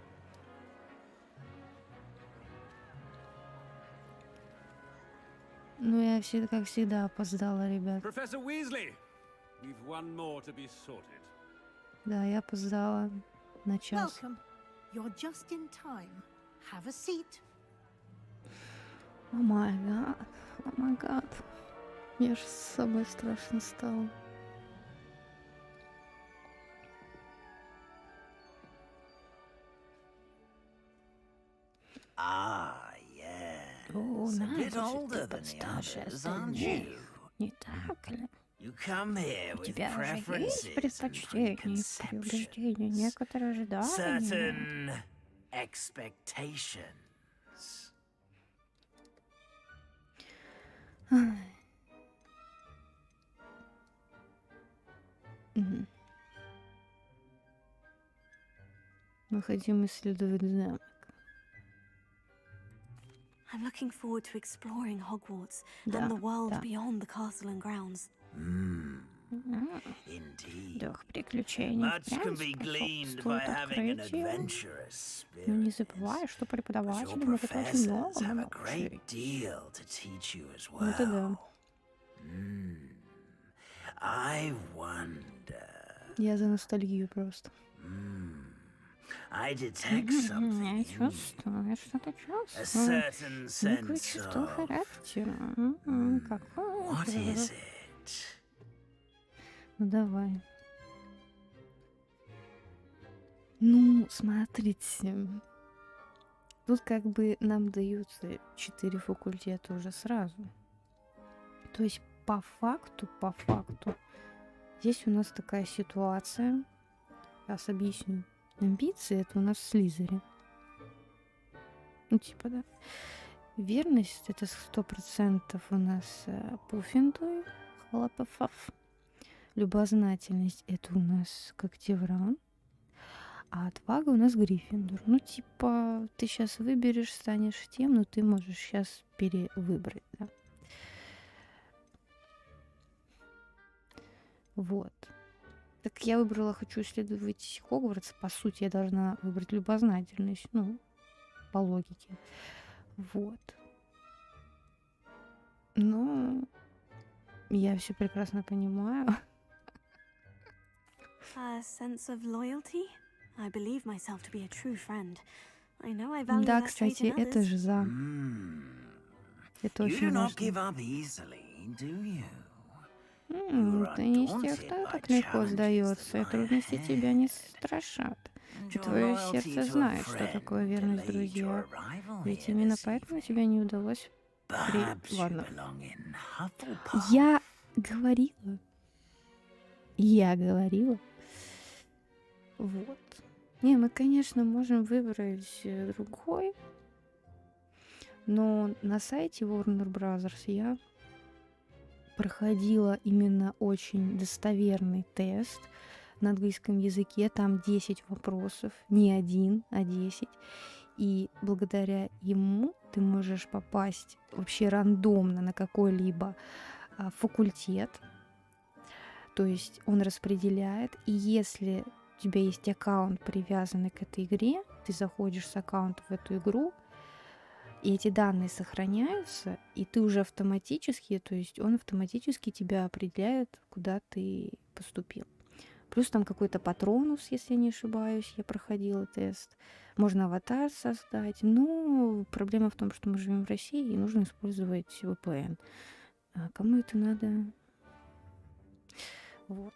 Ну, я всегда, как всегда, опоздала, ребят. Professor Weasley, we've one more to be sorted. Да, я опоздала на час. Welcome. You're just in time. Have a seat. О май гад, о май гад. Мне же с собой страшно стало. Ah, yes. О, A bit Надя, older ты than the подстарше others, aren't you? Не так ли? You come here У with тебя уже есть preferences and предпочтения, preconceptions, предубеждения, некоторые ожидания. certain expectations. Мгм. Мы хотим исследовать замок. I'm looking forward to exploring Hogwarts Да, and the world да. beyond the castle and grounds. Indeed. Дух приключений Much can be впрямь gleaned by способствует having an открытию. adventurous Но не spirit. забывай, что But your преподаватели могут очень professors много have a научить. great deal to teach you as Ну, это да. well. I wonder. Я за ностальгию просто. I detect Я something in you. чувствую, что-то A чувствую. certain Некое sense чувство of характера. what is Какое-то. it? Ну, давай. Ну, смотрите. Тут как бы нам даются 4 факультета уже сразу. То есть по факту, здесь у нас такая ситуация. Сейчас объясню. Амбиции это у нас в Слизере. Ну, типа, да. Верность это 100% у нас Пуффендуй, Хлопофов. Любознательность это у нас Когтевран. А отвага у нас Гриффиндор. Ну, типа, ты сейчас выберешь, станешь тем, но ты можешь сейчас перевыбрать, да. Вот. Так я выбрала, хочу исследовать Хогвартс. По сути, я должна выбрать любознательность. Ну, по логике. Вот. Но я все прекрасно понимаю. A sense of loyalty? I believe myself to be a true friend. I know I value Да, that trait кстати, in это others. же за. Это You do очень not важно. give up easily, do you? You Ты are не из тех, daunted кто by так легко challenges сдается, и that lie трудности тебя не ahead. страшат. And И your твое loyalty сердце to a знает, что friend такое верность, delayed друзья. your arrival Ведь here именно this поэтому evening. тебе не удалось. Perhaps you Ладно. belong in Hufflepuff. Я говорила. Вот. Не, мы, конечно, можем выбрать другой. Но на сайте Warner Brothers я проходила именно очень достоверный тест на английском языке. Там 10 вопросов. Не один, а 10. И благодаря ему ты можешь попасть вообще рандомно на какой-либо факультет. То есть он распределяет. И если у тебя есть аккаунт, привязанный к этой игре, ты заходишь с аккаунта в эту игру, и эти данные сохраняются, и ты уже автоматически, то есть он автоматически тебя определяет, куда ты поступил. Плюс там какой-то патронус, если я не ошибаюсь, я проходила тест. Можно аватар создать. Но проблема в том, что мы живем в России, и нужно использовать VPN. А кому это надо? Вот.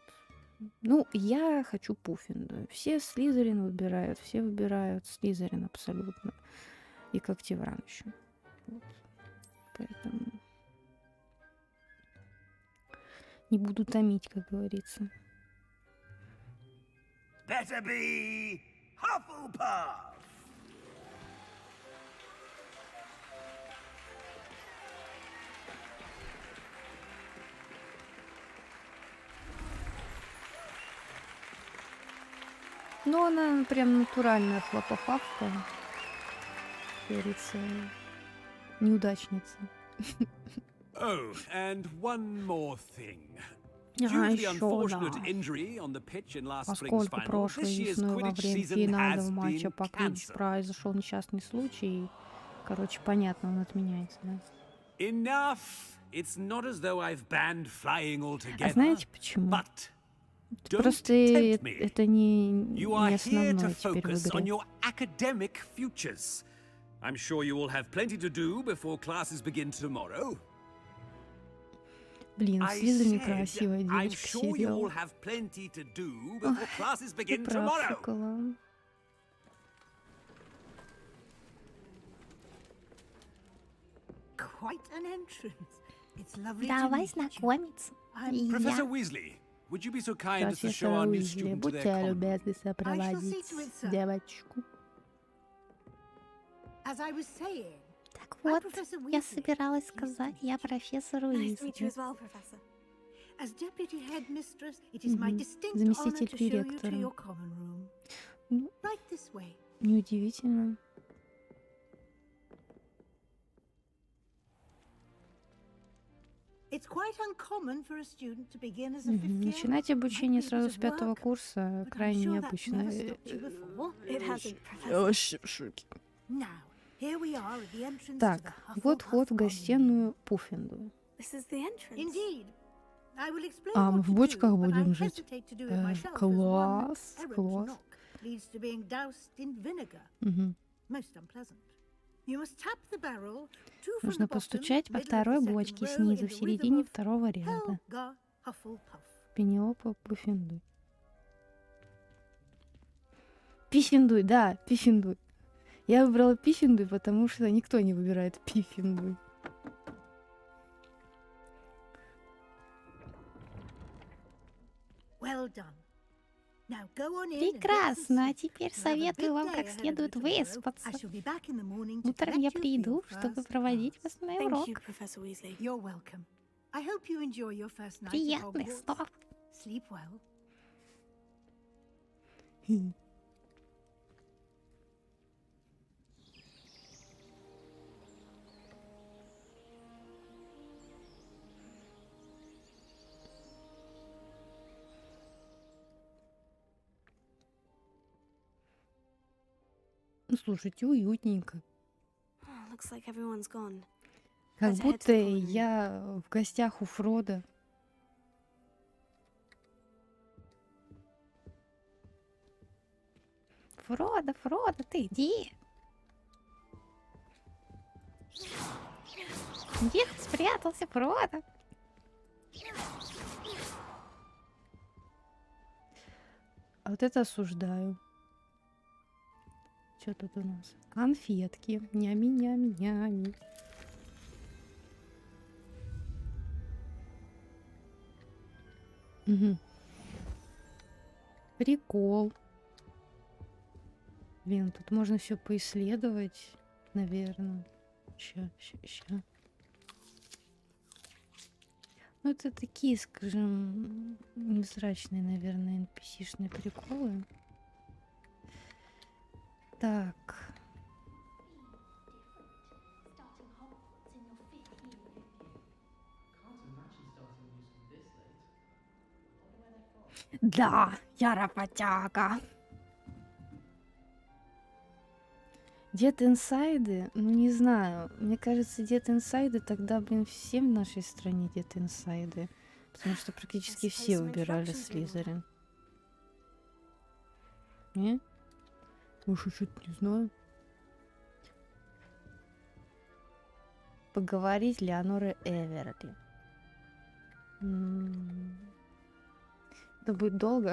Ну, я хочу Пуффендуй. Все Слизерин выбирают, все выбирают Слизерин абсолютно. И Когтевран еще. Вот. Поэтому не буду томить, как говорится. Better be Hufflepuff. Ну, она прям натуральная хлопофавка. Как говорится, неудачница. Oh, and one more thing. Due to А, the еще, unfortunate да. injury on the pitch in last spring's Поскольку final, прошлой this year's весной во Quidditch время season финального has матча been по Quidditch cancelled. произошел несчастный случай. Короче, понятно, он отменяется, да? Enough! It's not as though I've banned flying А altogether. знаете почему? But don't Просто tempt me. это не You are here to основное теперь в focus on игре. your academic futures. I'm sure you will have plenty to do before classes begin tomorrow. Блин, I Слизерин said, красивая I'm девочка sure you will сериал. have plenty to do before classes Ты begin прав, tomorrow. Шоколад. Quite an entrance. It's lovely to Давай meet you. знакомиться. I'm Professor Weasley, would you be so kind as to show Профессор our new Уизли, student to their будьте common room? любезны сопроводить to it, sir. девочку. As I was saying, Так вот, Professor я Weasley. собиралась сказать, я профессор Nice to meet you Уизли. as well, Professor. As deputy headmistress, it is my Мгм. distinct honor Заместитель to show you to директора. your common room. Ну, Right this way. неудивительно. It's quite uncommon for a student to begin as a fifth Мгм. year. Начинать обучение Might be сразу because с of пятого work, курса but I'm крайне sure that's необычно. never stopped you before. It hasn't, Professor. Вообще в шоке. Now, here we are at the entrance to the Так, вот вход в Hufflepuff гостиную Пуффинду. This is the entrance. Indeed. I will explain А, мы what в to бочках do, but I будем жить. hesitate to do it myself, as Класс, one errant класс. knock leads to being doused in vinegar. Мгм. Most unpleasant. You must tap the barrel, two from Нужно the bottom, постучать по middle of the второй second бочке row, снизу, in в the середине rhythm of второго ряда. Helga Hufflepuff. Пенелопа Пуффиндуй. Пиффиндуй, да, Пиффиндуй. Я выбрала Пиффиндуй, потому что никто не выбирает Пиффиндуй. Well done. Now go on in and get some Прекрасно, а sleep. теперь You have a советую big вам day как ahead of следует you tomorrow. выспаться. I shall be back in the morning to Утром я collect you for приду, your чтобы first проводить class. вас на Thank урок. you, Professor Weasley. You're welcome. I hope you enjoy your first night at Приятных Hogwarts. снов. Sleep well. Ну, слушайте, уютненько. Oh, looks like everyone's gone. Как Let's head to будто the common room. я в гостях у Фрода. Фродо, Фродо, ты где? Где ты спрятался, Фродо? А вот это осуждаю. Что тут у нас? Конфетки. Нями-нями-нями. Мгм. Прикол. Блин, тут можно все поисследовать, наверное. Ща. Ну, это такие, скажем, невзрачные, наверное, NPC-шные приколы. Так. Да, я работяга. Дед инсайды? Ну, не знаю. Мне кажется, дед инсайды тогда, блин, все в нашей стране дед инсайды. Потому что практически все выбирали Слизерин. Не? Может, что-то не знаю. Поговорить Леонора Эверли. Это будет долго.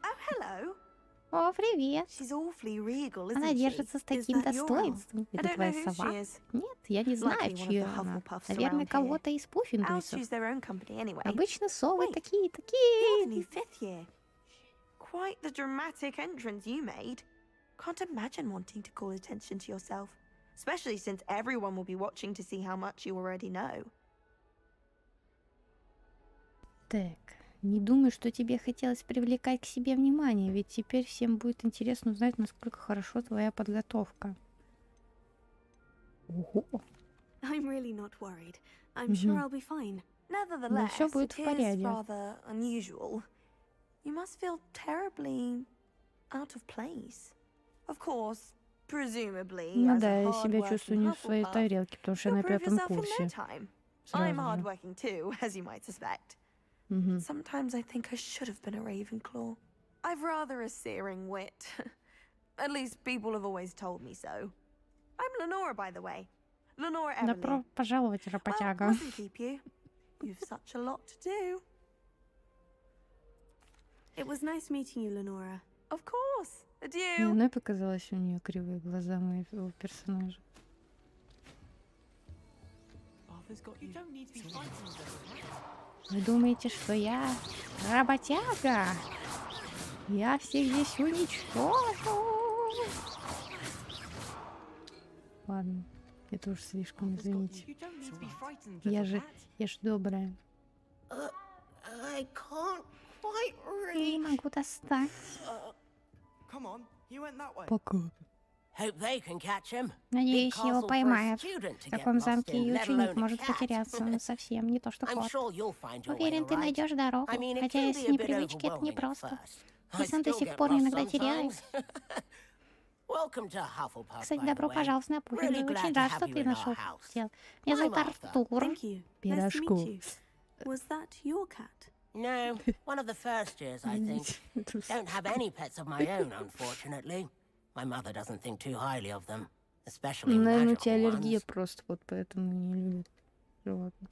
Oh, hello. О, привет. She's awfully regal, isn't Она she? держится с Is таким that your elf? достоинством. I Это don't know твоя who сова? she is. Нет, я не знаю, Likely one of чья the она. Hufflepuffs Наверное, around here. кого-то из Elves пуффиндуйцев. choose their own company anyway. Обычно совы Wait. такие. You're the new fifth year. Quite the dramatic entrance you made. Can't imagine wanting to call attention to yourself, especially since everyone will be watching to see how much you already know. Так, не думаю, что тебе хотелось привлекать к себе внимание, ведь теперь всем будет интересно узнать, насколько хорошо твоя подготовка. Ого! I'm really not worried. I'm sure I'll be fine. Nevertheless, всё будет it в is порядке. rather unusual. You must feel terribly out of place. Of course, presumably, Ну as да, a я себя чувствую не в своей Hufflepuff, тарелке, потому что я you'll на prove 5-м yourself in no курсе. time. Сразу I'm же. hardworking too, as you might suspect. Мгм. Sometimes I think I should have been a Ravenclaw. I've rather a searing wit. At least people have always told me so. I'm Lenora, by the way. Lenora Everly. Добро пожаловать, Well, работяга. mustn't keep you. You've such a lot to do. It was nice meeting you, Lenora. Of course. Не, Adieu. ну и показалось у нее кривые глаза моего персонажа. Вы думаете, что я работяга? Я всех здесь уничтожу. Ладно, это уж слишком, извините. Я же добрая. I can't quite Я не могу достать. Пока. Hope they can catch him. Надеюсь, Big его castle for a поймают. student to В get таком lost замке in, и let ученик alone a может cat. потеряться, но совсем не то, что I'm кот. sure you'll find your way, Уверен, ты all right? найдешь дорогу, I mean, it хотя can с be a bit непривычки это overwhelming at непросто. first. Я I сам до still сих get пор lost иногда теряюсь. sometimes. Welcome to Hufflepuff, Кстати, by the добро way. пожаловать на Путин. Really glad Очень to рад, have что you ты in our нашел house. дел. Меня зовут I'm Arthur. Артур. Thank you. Nice to Пирожков. meet you. Was that your cat? No, one of the first years, I think. Don't have any pets of my own, unfortunately. My mother doesn't think too highly of them, especially Наверное, у тебя magical аллергия ones. просто, вот поэтому не любит животных.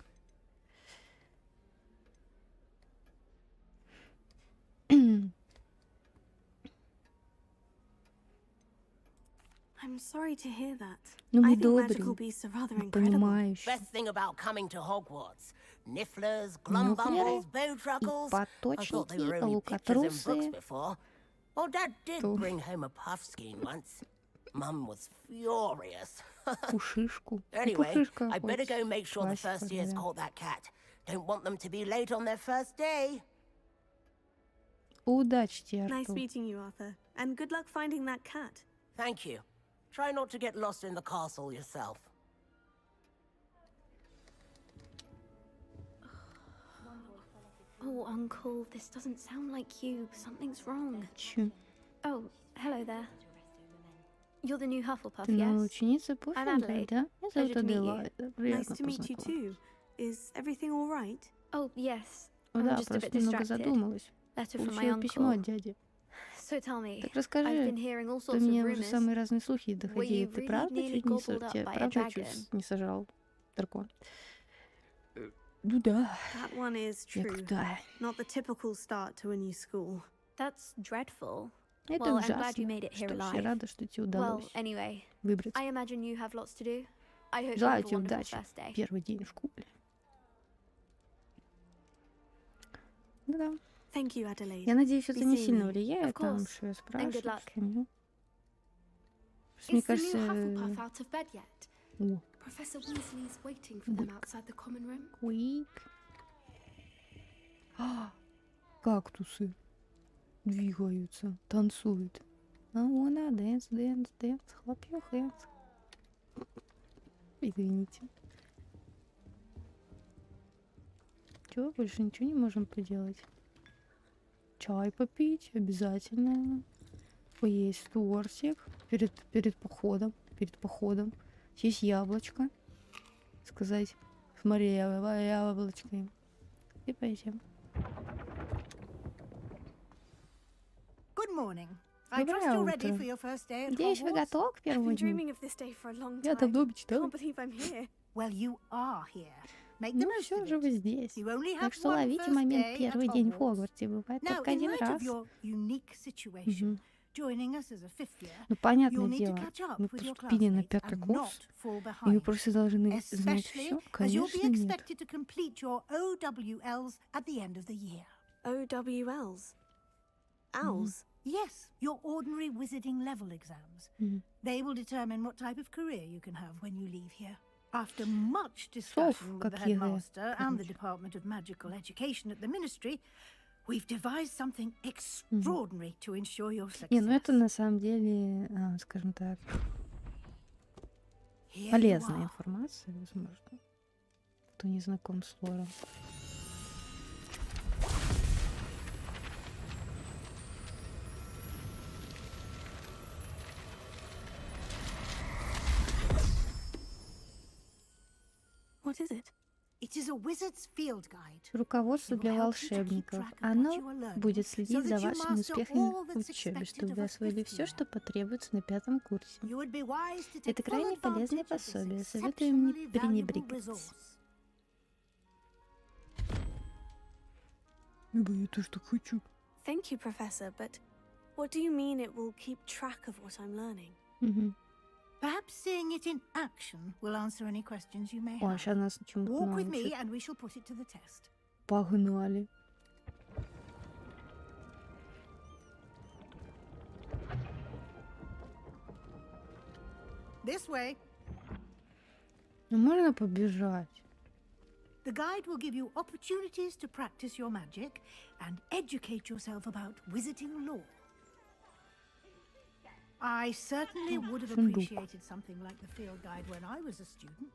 I'm sorry to hear that. Ну, I будь think magical добрый, beasts are rather incredible. понимающий. Best thing about coming to Hogwarts. Nifflers, Нюхлеры Glumbumbles, и Bowtruckles. I thought they поточники, were и only pictures in books лукотрусы. before. Well, Dad did То. bring home a puff skein once. Mum was furious. Пушишку. Ну, Anyway, пушишка I better хоть go make sure the классика, first years да. caught that cat. Don't want them to be late on their first day. Удачи тебе, Nice Артур. meeting you, Arthur. And good luck finding that cat. Thank you. Try not to get lost in the castle yourself. Oh, Uncle, this doesn't sound like you. Something's wrong. Чё? Oh, hello there. You're the new Hufflepuff, Ты новая yes? ученица I'm Пуффингтона, Adelaide. да? Меня зовут Pleasure to meet you. Аделаида. Nice Приятно to meet you познакомиться. too. Is everything all right? Oh, yes. О, I'm да, just a bit просто немного distracted. задумалась. Letter from my Получила письмо uncle. от дяди. So tell me, Так I've расскажи, been hearing all до sorts of меня уже rumors. самые разные слухи Were доходили. you Ты really правда nearly чуть не gobbled up тебя by a правда чуть dragon? не сожрал дракон? Ну да. That one is Я true. крутая. Not the typical start to a new school. That's dreadful. Это Well, I'm glad you ужасно. made it here Что ж, я alive. рада, что тебе Well, удалось anyway, выбраться. I imagine you have lots to do. I hope you Желаю have a тебе wonderful удачи. first day. Первый день в школе. Ну да. Thank you, Adelaide. Я надеюсь, это Be не seeing сильно you. влияет Of на course. что я And good спрашиваю. luck. Конечно. Просто мне Is the new кажется... Hufflepuff out of bed yet? О, Professor Weasley's waiting for them outside the common room. Куик. А, кактусы двигаются, танцуют. I wanna dance, dance, dance, clap your hands. Извините. Чё, больше ничего не можем поделать? Чай попить обязательно. Поесть тортик перед походом. Съесть яблочко. Сказать, смотри, яблочко. И пойдем. Good morning. I trust Доброе you're ready утро. for your first day at Надеюсь, вы Hogwarts? готовы к I've первому been дню? dreaming of this day for a long Я time. давно мечтала. Can't believe I'm here. Well, you are here. Make the Ну most все of же it. вы здесь. You only have Так что one ловите first момент day at первый день в Hogwarts. Хогвартсе. Бывает Now, только in один light раз. of your unique situation, Мгм. joining us as a fifth year, Ну, понятное you'll need to дело, catch up мы with your поступили на classmates 5-й and курс, not fall и вы behind. просто должны знать Especially все. as you'll Конечно, be нет. expected to complete your OWLs at the end of the year. OWLs. Owls. Yes, your ordinary wizarding level exams. Мгм. They will determine what type of career you can have when you leave here. After much discussion with the как ЕГЭ, headmaster and the короче. Department of Magical Education at the Ministry, we've devised something extraordinary to ensure your success. Не, ну это на самом деле, скажем так, Полезная информация, возможно. Кто не знаком с лором. What is it? It is a wizard's field guide. Руководство для волшебников. Оно будет следить за вашими успехами в учебе, чтобы вы освоили все, что потребуется на 5-м курсе. Это крайне полезное пособие. Советую им не пренебрегать. Я тоже так хочу. Thank you, Professor, but what do you mean it will keep track of what I'm learning? Perhaps seeing it in action will answer any questions you may О, have. сейчас нас чему-то Walk with me научат. and we shall put it to the test. Погнали. This way. Ну, можно побежать? The guide will give you opportunities to practice your magic and educate yourself about wizarding lore. I certainly would have appreciated something like the field guide when I was a student.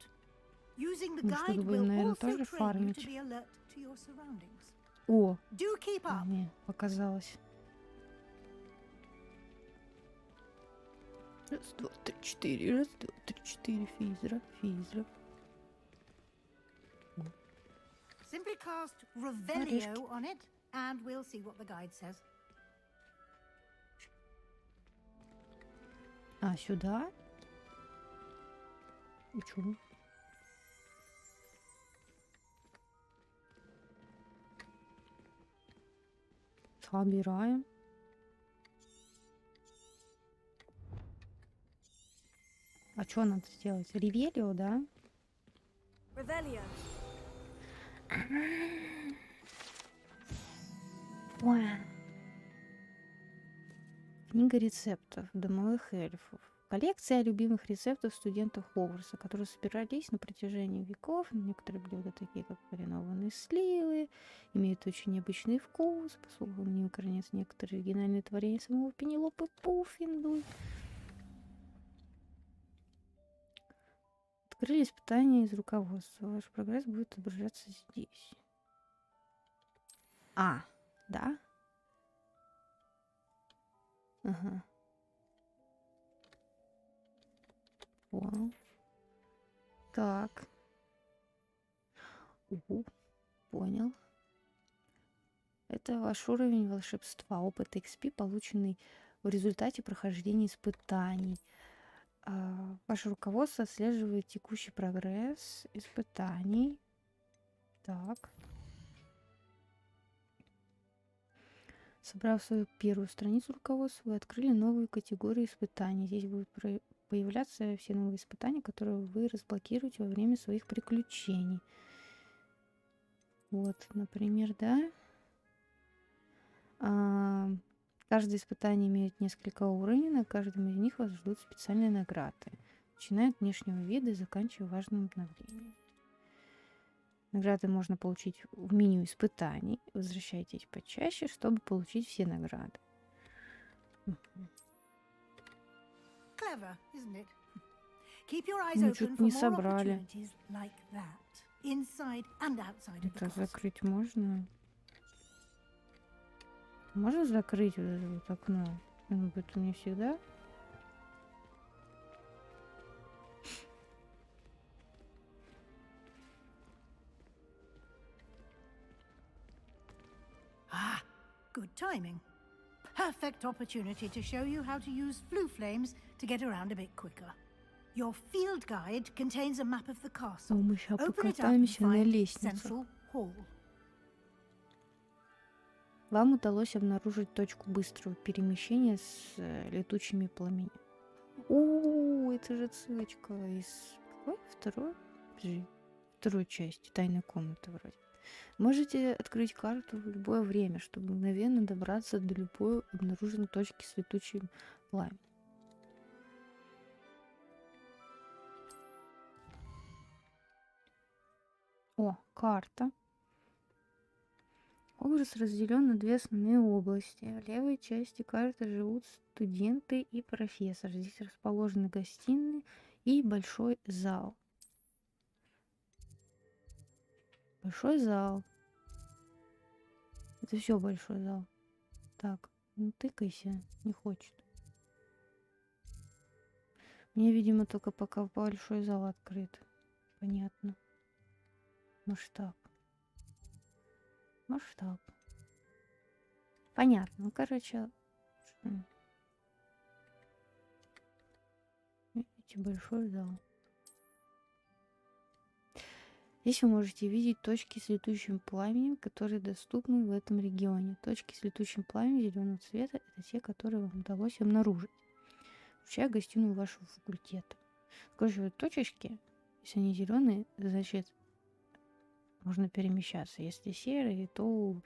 Using the Ну, что-то guide будем, will наверное, also тоже train you фармить. to be alert to your surroundings. О, Do keep up. мне показалось. Раз, два, три, четыре. Раз, два, три, четыре. Физра, физра. Simply cast Revelio on it, and we'll see what the guide says. А, сюда? И чё? Собираем. А что надо сделать? Ревелио, да? Revelio. Книга рецептов домовых эльфов. Коллекция любимых рецептов студентов Хогвартса, которые собирались на протяжении веков. Некоторые блюда, такие как маринованные сливы, имеют очень необычный вкус. По слухам, в ним хранятся некоторые оригинальные творения самого Пенелопы Пуффинду. Открыли испытания из руководства. Ваш прогресс будет отображаться здесь. А, да? Ага. Понял. Так. Понял. Это ваш уровень волшебства. Опыт XP, полученный в результате прохождения испытаний. Ваше руководство отслеживает текущий прогресс испытаний. Так. Собрав свою первую страницу руководства, вы открыли новую категорию испытаний. Здесь будут появляться все новые испытания, которые вы разблокируете во время своих приключений. Вот, например, да. Каждое испытание имеет несколько уровней, на каждом из них вас ждут специальные награды, начиная от внешнего вида и заканчивая важным обновлением. Награды можно получить в меню испытаний. Возвращайтесь почаще, чтобы получить все награды. Clever, isn't it? Keep your eyes Ну, open чуть for не more собрали. opportunities like that, inside and outside of the Это castle. закрыть можно? Можно закрыть вот это вот окно? Оно будет у меня всегда. Ah, good timing. Perfect opportunity to show you how to use flue flames to get around a bit quicker. Your field guide contains a map of the castle. Мы сейчас Open it up and покатаемся на find лестнице. Central Hall. Вам удалось обнаружить точку быстрого перемещения с летучими пламенями. О, это же ссылочка из какой? Второй части тайной комнаты вроде. Можете открыть карту в любое время, чтобы мгновенно добраться до любой обнаруженной точки с летучим пламенем. О, карта. Хогвартс разделен на две основные области. В левой части карты живут студенты и профессор. Здесь расположены гостиные И большой зал. Большой зал. Это все большой зал. Так, ну тыкайся, не хочет. Мне, видимо, только пока большой зал открыт. Понятно. Масштаб. Масштаб. Понятно. Ну, короче... Видите, большой зал. Здесь вы можете видеть точки с летучим пламенем, которые доступны в этом регионе. Точки с летучим пламенем зеленого цвета — это те, которые вам удалось обнаружить, включая гостиную вашего факультета. Короче, вот точечки, если они зеленые, значит, можно перемещаться. Если серые, то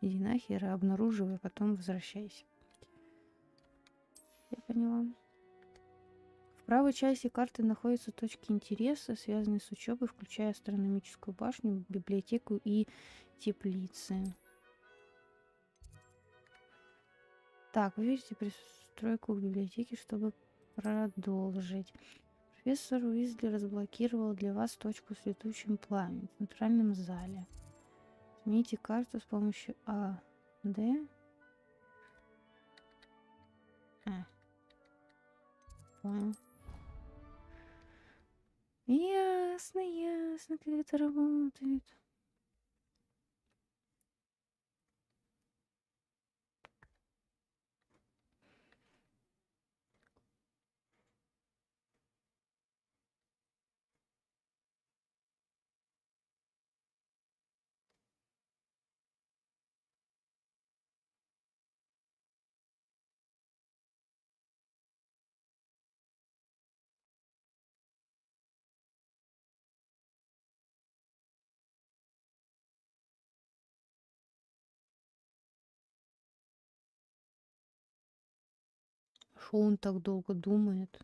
иди нахер, обнаруживай, а потом возвращайся. Я поняла. В правой части карты находятся точки интереса, связанные с учебой, включая астрономическую башню, библиотеку и теплицы. Так, вы видите пристройку в библиотеке, чтобы продолжить. Профессор Уизли разблокировал для вас точку с летучим пламенем в центральном зале. Смените карту с помощью А, Д. Понял. Ясно, ясно, как это работает. Шо он так долго думает?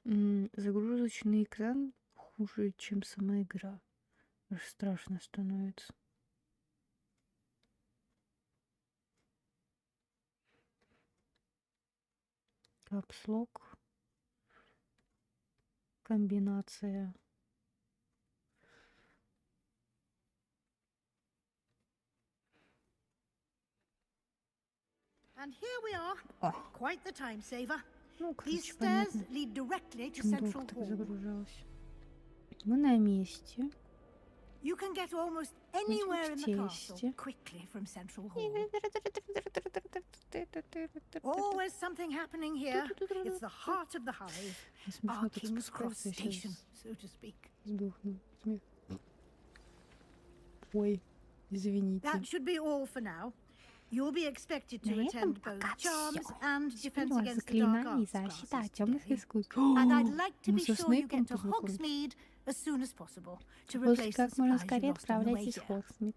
Загрузочный экран хуже, чем сама игра. Аж страшно становится. Капслок. Комбинация. And here we are. Quite the time saver. Ну, These короче, stairs понятно. lead directly to Чем Central долго так Hall. загружалось. Мы на месте. You can get almost anywhere in the castle тесте. quickly from Central Hall. Always something happening here. It's the heart of the hive. Our King's Cross station, so to speak. Сдохну. Смех. Ой, извините. That should be all for now. You'll be expected to На этом attend both пока Charms всё. and Defense Смело Against the Dark заклинание и Arts защита classes от темных today. искусств. And I'd like to Мы be со sure you Снейпом get to познакомились. Hogsmeade as soon as possible to После replace the как можно supplies you скорее lost on the way отправляйтесь в here. Хогсмит.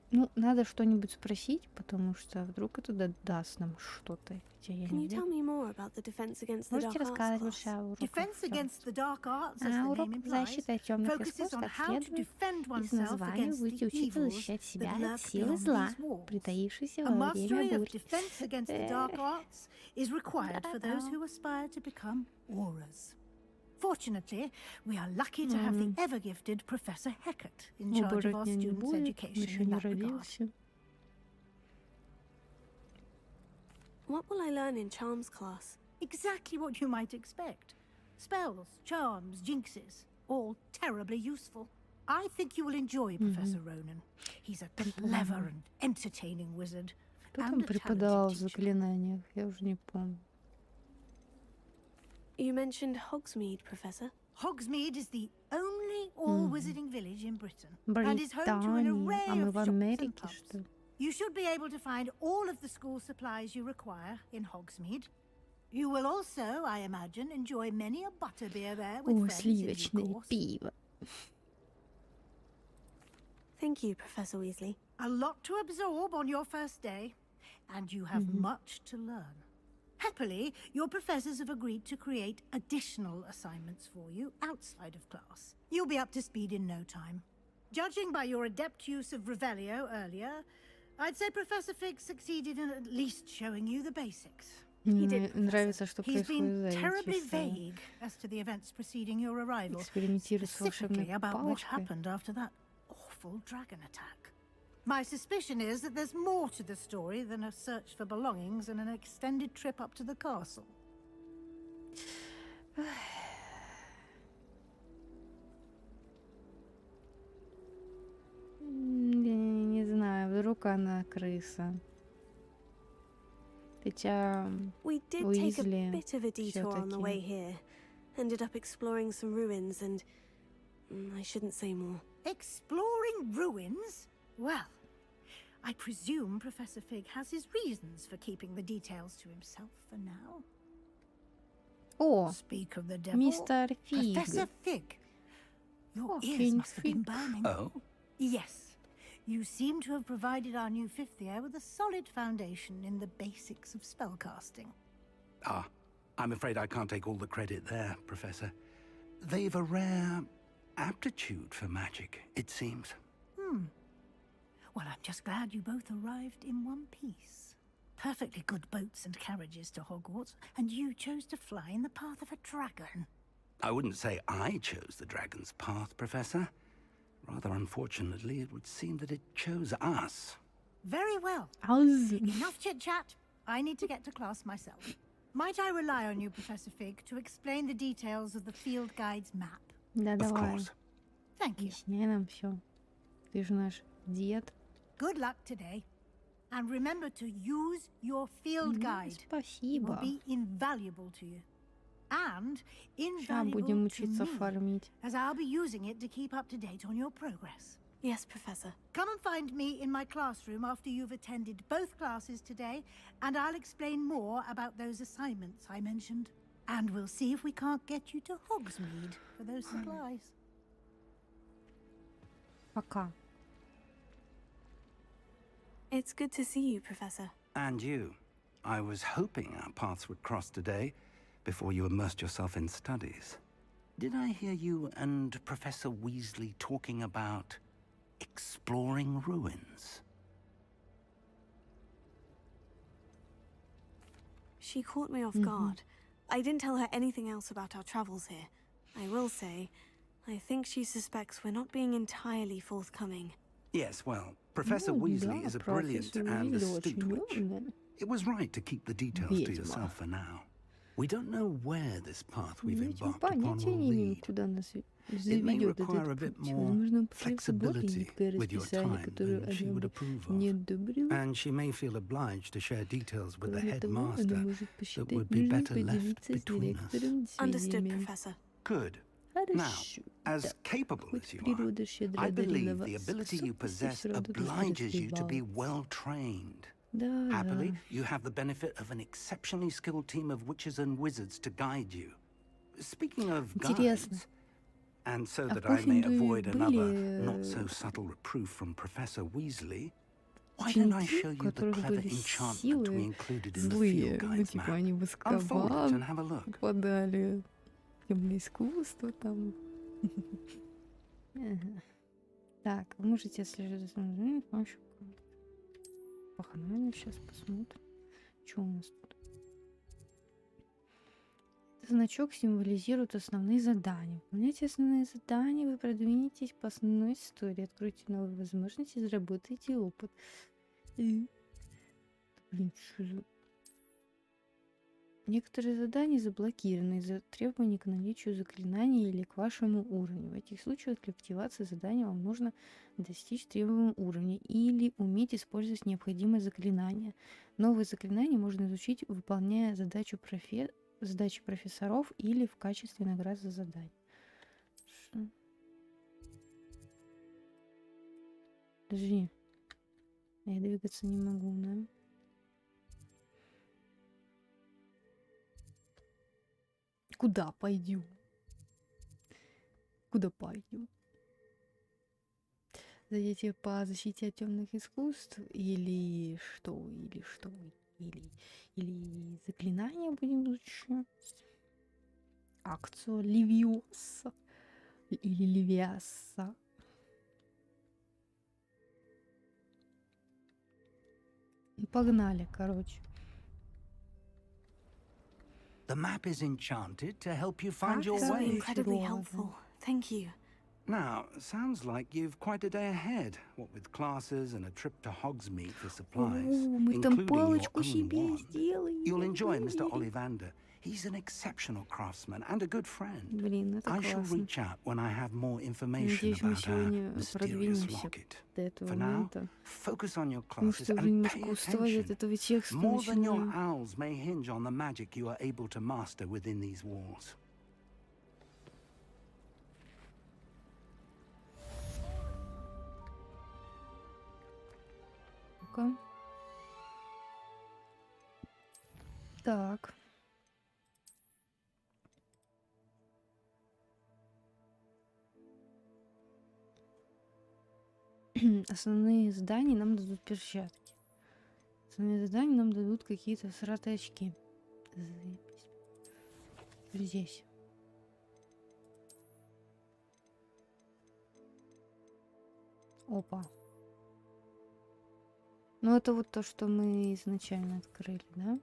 Ну, надо что-нибудь спросить, потому что вдруг это даст нам что-то, хотя я Can не you tell верю. me more about the Defense Against the Можете Dark Arts рассказать class? больше о уроках? Defense Against the Dark Arts, as А the урок name implies, защиты от темных focuses искусств, on как how to следует defend из oneself названия, against будете the учиться evils защищать себя that от lurk силы beyond зла, these walls. притаившейся A во время mastery of бурь. Defense Against the Dark Arts is required for those who aspire to become auras. Fortunately, we are lucky to have the ever-gifted Professor Heckert in charge of our Оборотня не students' будет, он education еще in не that regard. родился. What will I learn in Charms class? Exactly what you might expect. Spells, charms, jinxes, all terribly useful. I think you will enjoy Professor Ronan. He's a clever and entertaining wizard. Кто and там a преподавал в talented teacher. заклинаниях? Я уже не помню. You mentioned Hogsmeade, Professor. Hogsmeade is the only all-wizarding village in Britain and is home to an Британия. array А мы of в shops and Америке, pubs. что ли? You should be able to find all of the school supplies you require in Hogsmeade. You will also, I imagine, enjoy many a butterbeer there with О, friends in due сливочное course. пиво. Thank you, Professor Weasley. A lot to absorb on your first day, and you have much to learn. Happily, your professors have agreed to create additional assignments for you outside of class. You'll be up to speed in no time. Judging by your adept use of Revelio earlier, I'd say Professor Fig succeeded in at least showing you the basics. Мне нравится, что He's происходит been за terribly этим. vague as to the events preceding your arrival, Экспериментирует с волшебной specifically about what палочкой. happened after that awful dragon attack. My suspicion is that there's more to the story than a search for belongings and an extended trip up to the castle. Не знаю, вдруг она крыса. Хотя We did take a Уизли bit of a detour on the way here. Ended up exploring some ruins and... I shouldn't say more. Exploring ruins? Well, I presume Professor Fig has his reasons for keeping the details to himself for now. О, Speak of the devil. мистер Professor Фиг. Fig. Your Oh, ears King must have been Fig. burning. Oh? Yes. You seem to have provided our new fifth year with a solid foundation in the basics of spellcasting. Ah, I'm afraid I can't take all the credit there, Professor. They've a rare aptitude for magic, it seems. Well, I'm just glad you both arrived in one piece. Perfectly good boats and carriages to Hogwarts, and you chose to fly in the path of a dragon. I wouldn't say I chose the dragon's path, Professor. Rather unfortunately, it would seem that it chose us. Very well. Ауз. Enough chit-chat. I need to get to class myself. Might I rely on you, Professor Fig, to explain the details of the field guide's map? Да, Of давай. course. Thank you. Объясняй нам все. Ты же наш дед. Good luck today. And remember to use your field guide. It will Спасибо. be invaluable to you. And Сейчас будем invaluable to учиться me, фармить. as I'll be using it to keep up to date on your progress. Yes, Professor. Come and find me in my classroom after you've attended both classes today, and I'll explain more about those assignments I mentioned. And we'll see if we can't get you to Hogsmeade for those supplies. Пока. It's good to see you, Professor. And you. I was hoping our paths would cross today, before you immersed yourself in studies. Did I hear you and Professor Weasley talking about exploring ruins? She caught me off guard. I didn't tell her anything else about our travels here. I will say, I think she suspects we're not being entirely forthcoming. Yes, well, Professor Ну, Weasley да, is a brilliant профессор and Уизли astute очень witch. умный. It was right to keep the details to Ведьма. yourself for now. We don't know where this path we've Ведь мы embarked upon понятия will не имеем, lead. куда нас It may заведет require a этот bit путь. more Возможно, появится более flexibility гибкое with your расписание, time которое than she она would бы approve не of. одобрила. And she may feel obliged to share details with the Кроме того, она headmaster может that посчитать would be нужным better left поделиться с between us. директором Understood, сведениями. Professor. Good. Now, Хорошо. as Так, capable хоть as you are, природа щедро I одарила believe the вас ability you способностью, possess всё равно должна obliges you to be развиваться. well trained. Да, Happily, да. you have the benefit of an exceptionally skilled team of witches and wizards to guide you. Speaking of Интересно. guides, and so А that в I may профиле avoid another были not-so-subtle reproof from Professor Weasley, why don't I ученики, show у you the которых clever были enchantment we силы included in the злые, field ну guide's типа map? они в Unfold it Азкабан and have a look. попадали, темное искусство там. Ага. Так, вы можете отслеживать с помощью поханания. Сейчас посмотрим, что у нас тут. Этот значок символизирует основные задания. Выполняйте основные задания, вы продвинетесь по основной истории, откройте новые возможности, заработайте опыт. Блин, что за... Некоторые задания заблокированы из-за требований к наличию заклинаний или к вашему уровню. В этих случаях для активации задания вам нужно достичь требуемого уровня или уметь использовать необходимое заклинание. Новые заклинания можно изучить, выполняя задачи профессоров или в качестве наград за задание. Подожди. Я двигаться не могу, да? Куда пойдем? Куда пойдем? Занятие по защите от темных искусств или что? Или заклинания будем изучать? Акцию Левиоса или Левиаса? Погнали, короче. The map is enchanted to help you find your This will be way. incredibly helpful. Thank you. Now, sounds like you've quite a day ahead, what with classes and a trip to Hogsmeade for supplies, Мы там including your палочку own себе wand. сделаем. You'll enjoy Mr. Ollivander. He's an exceptional craftsman and a good friend. Блин, это I shall классно. reach out when I have more information Надеюсь, мы about our сегодня mysterious продвинемся locket. до этого For now, момента. focus on your Потому classes что уже and немножко pay устали от attention. этого текста More than your начинаю. owls may hinge on the magic you are able to master within these walls. Ну-ка. Так. Основные задания нам дадут перчатки. Основные задания нам дадут какие-то сратые очки. Заебись. Здесь. Опа. Ну, это вот то, что мы изначально открыли, да?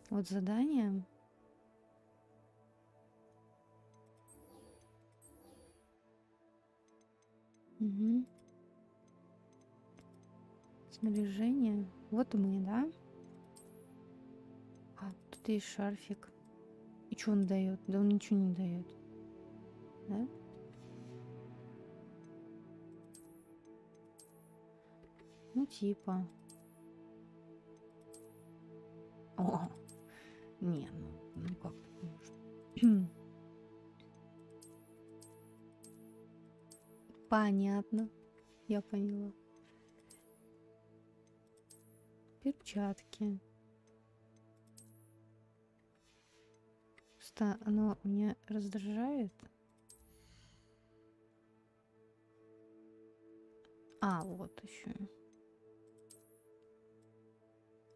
Вот задание. Угу. Снаряжение. Вот мы, да? А, тут есть шарфик. И что он дает? Да он ничего не дает. Да? Ну, типа. О, не, ну как так можно? Понятно. Я поняла. Перчатки. Просто оно меня раздражает. А, вот еще.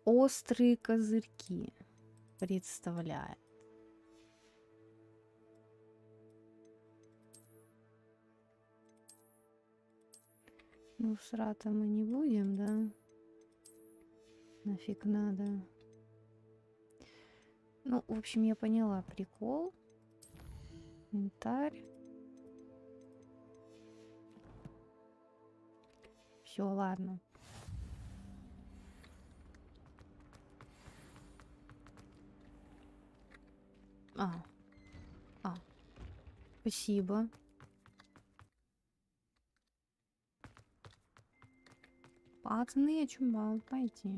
Острые козырьки представляет. Ну, срата мы не будем, да? Нафиг надо. Ну, в общем, я поняла прикол. Инвентарь. Все, ладно. Спасибо. Пацаны, о чем болтайте?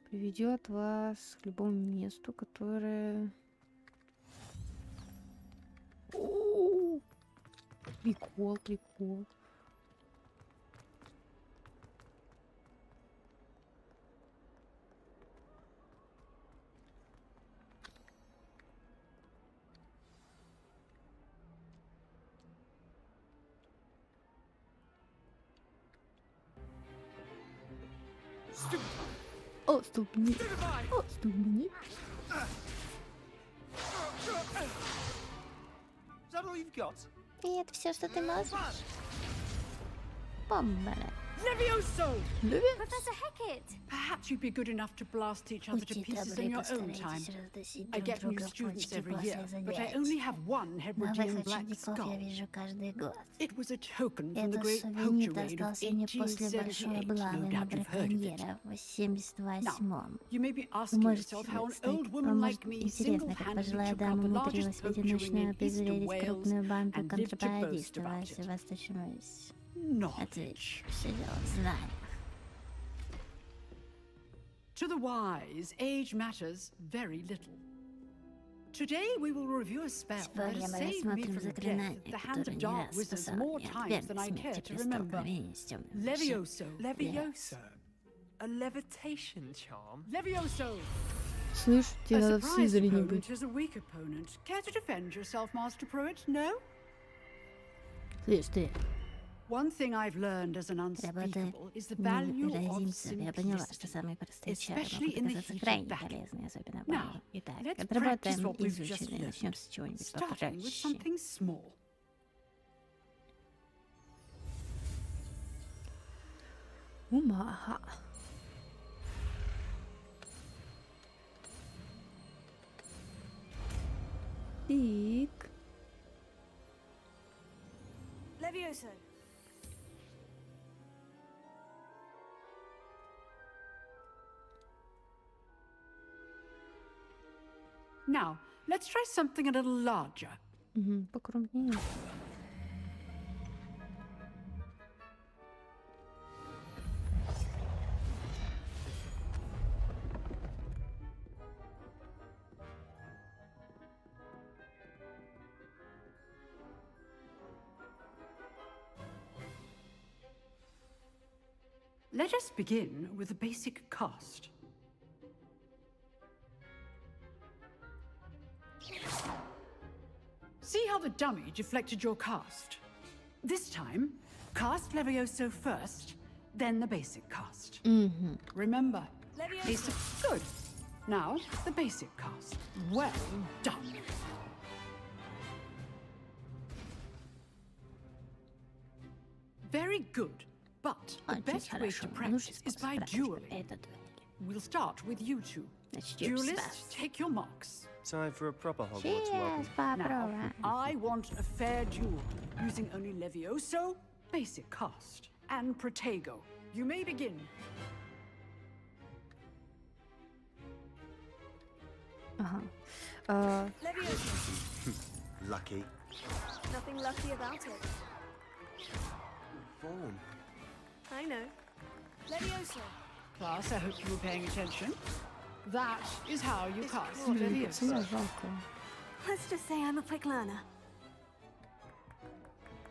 Приведет вас к любому месту, которое... О-о-о! Прикол, прикол. Отступни. Отступни. И это все, что ты можешь? Помбара. Levioso! Professor Hecat! Perhaps you'd be good enough to blast each other to Будьте pieces добры, in your own time. постарайтесь разносить I друг get new друга в students почки every year, после but I занятий. only have one Новых Hebridean black учеников я skull. вижу каждый год. It was a token from the Этот great сувенир poacher raid of достался мне после большой 1878. No облавы на doubt you've heard of it. браконьеров в 88-м. You may be Вы asking можете yourself how an стать, old вам woman может like me интересно, как single-handedly пожилая took out дама the умудрилась largest в poacher ring одиночную in East обезвредить Wales крупную банду and live to boast контрабандистов about во it. Севастопольском. Knowledge. Все дело в знаниях. To the wise, age matters very little. Today we will review a spell that Сегодня has мы saved me рассмотрим from death заклинание, at the hands которое of не dark раз wizards спасало more меня от times than I верной care смерти to remember. престолкновения с темным Levioso. Levioso? A levitation charm? Levioso! Слышь, тебе A надо в surprise Слизерине opponent быть. is a weak opponent. Care to defend yourself, Master Pruitt? No? Слышь, ты. One thing I've learned as an unspeakable is the value of выразимцев, я поняла, что simplicity, самые простые чары especially могут in the оказаться heat of крайне battle. полезны, особенно в Now, бою. Итак, let's отработаем practice what we've just изученное. Начнем learned, с чего-нибудь starting with попроще. something small. Так. Levioso. Now, let's try something a little larger. Угу, покрупнее. Let us begin with the basic cast. See how the dummy deflected your cast? This time, cast Levioso first, then the basic cast. Угу. Remember, basic good. Now, the basic cast. Well done. Very good. But the best way to practice is by dueling. We'll start with you two. Duelists, take your marks. Time for a proper Hogwarts welcome. Now, I want a fair duel, using only Levioso, basic cast, and Protego. You may begin. Ага. Levioso. Lucky. Nothing lucky about it. Form. I know. Levioso. Class, I hope you were paying attention. That is how you cast Блин, пацана Levioso. жалко. Let's just say I'm a quick learner.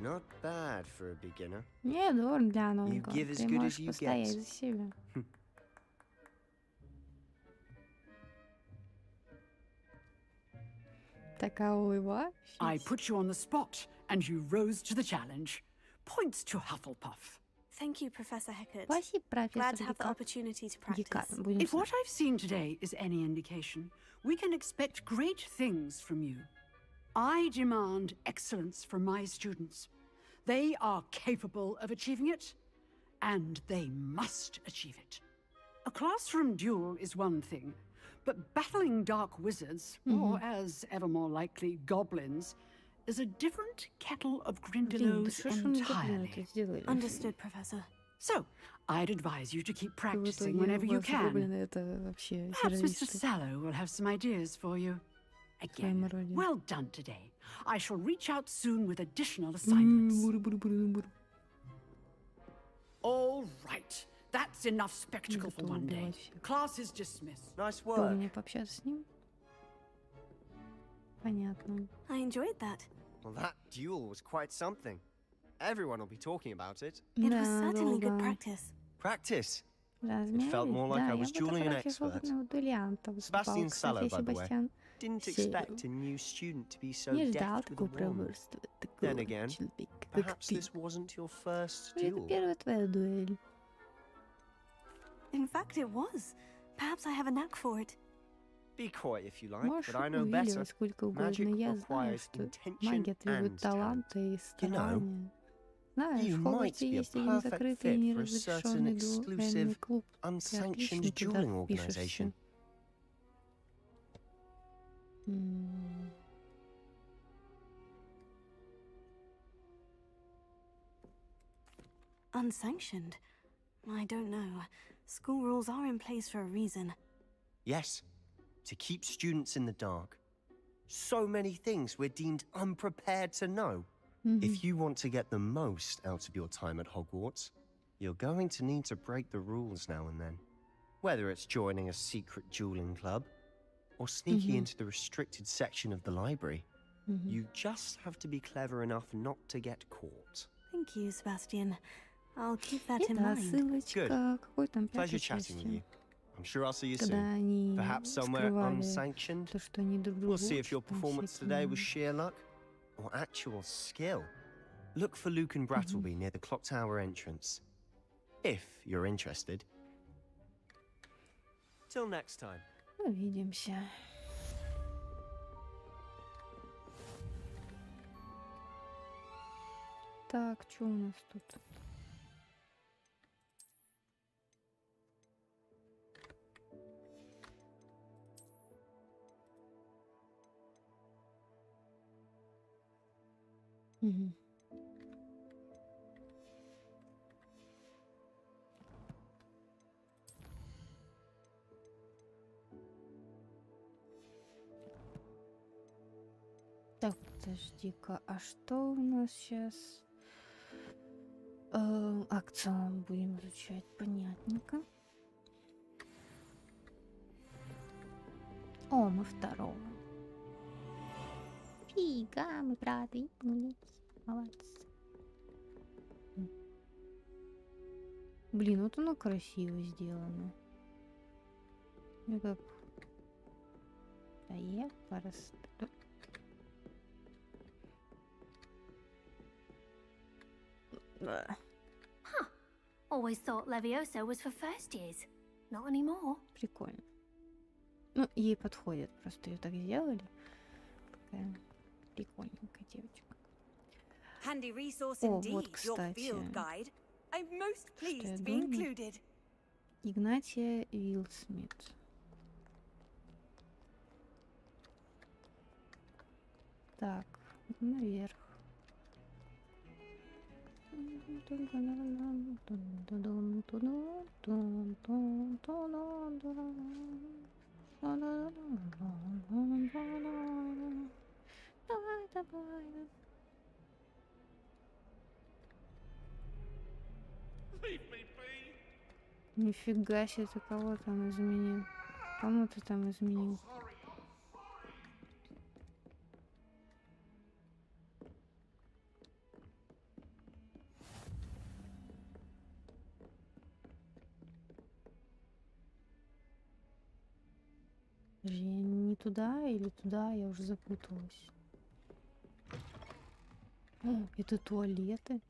Not bad for a beginner. Не, норм для новенького. give as Ты good as можешь you постоять get. за себя. Такая улыбка. I put you on the spot, and you rose to the challenge. Points to Hufflepuff. Thank you, Professor Hecat. Спасибо, Glad профессор to have the Гекат. opportunity to Гекат, practice. будем If знать. what I've seen today is any indication, we can expect great things from you. I demand excellence from my students. They are capable of achieving it, and they must achieve it. A classroom duel is one thing, but battling dark wizards, or as ever more likely, goblins, is a different kettle of Блин, да grindelows что ж они гоблины entirely. это сделали? Understood, Professor. So, I'd advise you to keep И в practicing итоге whenever у you вас can. гоблины это вообще Perhaps Mr. террористы. Sallow will have some ideas for you. Своим Again, роде. well done today. I shall reach out soon with additional assignments. Бур-бур-бур-бур. All right. That's enough spectacle for готова one day. убивать всех. Class is dismissed. Nice Что, work. мне пообщаться с ним? Понятно. I enjoyed that. Well, that duel was quite something. Everyone will be talking about it. It Да, was certainly good долго. practice. Practice. Размялись? felt more like Да, I я was бы dueling an против expert. опытного дуэлянта выступал. Sebastian Sallow, Кстати, by the way. Себастьян Didn't Sallow. expect a new student to be so Не ждал deft with a такого wand. проворства, Then такого again, человека, как perhaps ты. this wasn't your first Это duel. первая твоя дуэль. In fact, it was. Perhaps I have a knack for it. Be quiet if you like, Можешь but I know better. увиливать сколько угодно. Magic Я знаю, requires что intention магия требует and talent. таланта и старания. Знаешь, You в might Хогвартсе be a есть один perfect закрытый и fit for a certain неразрешенный дуэльный exclusive, клуб. Ты unsanctioned отлично туда dueling впишешься. organization. М. Unsanctioned? I don't know. School rules are in place for a reason. Yes, to keep students in the dark. So many things we're deemed unprepared to know. If you want to get the most out of your time at Hogwarts, you're going to need to break the rules now and then. Whether it's joining a secret dueling club, or sneaking into the restricted section of the library, you just have to be clever enough not to get caught. Thank you, Sebastian. I'll keep that in Это mind. ссылочка, какой там Pleasure пятой chatting with части, you. I'm sure I'll see you когда soon. они Perhaps somewhere скрывали unsanctioned. то, что они друг другу We'll see if your учат, там performance today was всякие- sheer luck or actual skill. Look for Luke and Brattleby near the clock tower entrance. If you're interested. Till next time. Увидимся. Так, что у нас тут? Мгм. Так, подожди-ка, а что у нас сейчас? Акцию будем изучать, понятненько. О, мы второго. Фига, мы продвинулись. Молодцы. Блин, вот оно красиво сделано. Я как... Да я просто... Huh. Always thought Levioso was for first years. Not anymore. Прикольно. Ну, ей подходит, просто ее так сделали. Такая прикольненькая девочка. Handy resource О, вот, indeed, your кстати. field guide. I'm most Что я pleased to be думаю? included. Игнатия Уилл-Смит. Так, наверх. Давай, давай. Нифига себе, ты кого там изменил? Кому ты там изменил? Я не туда или туда, я уже запуталась. О, это туалеты.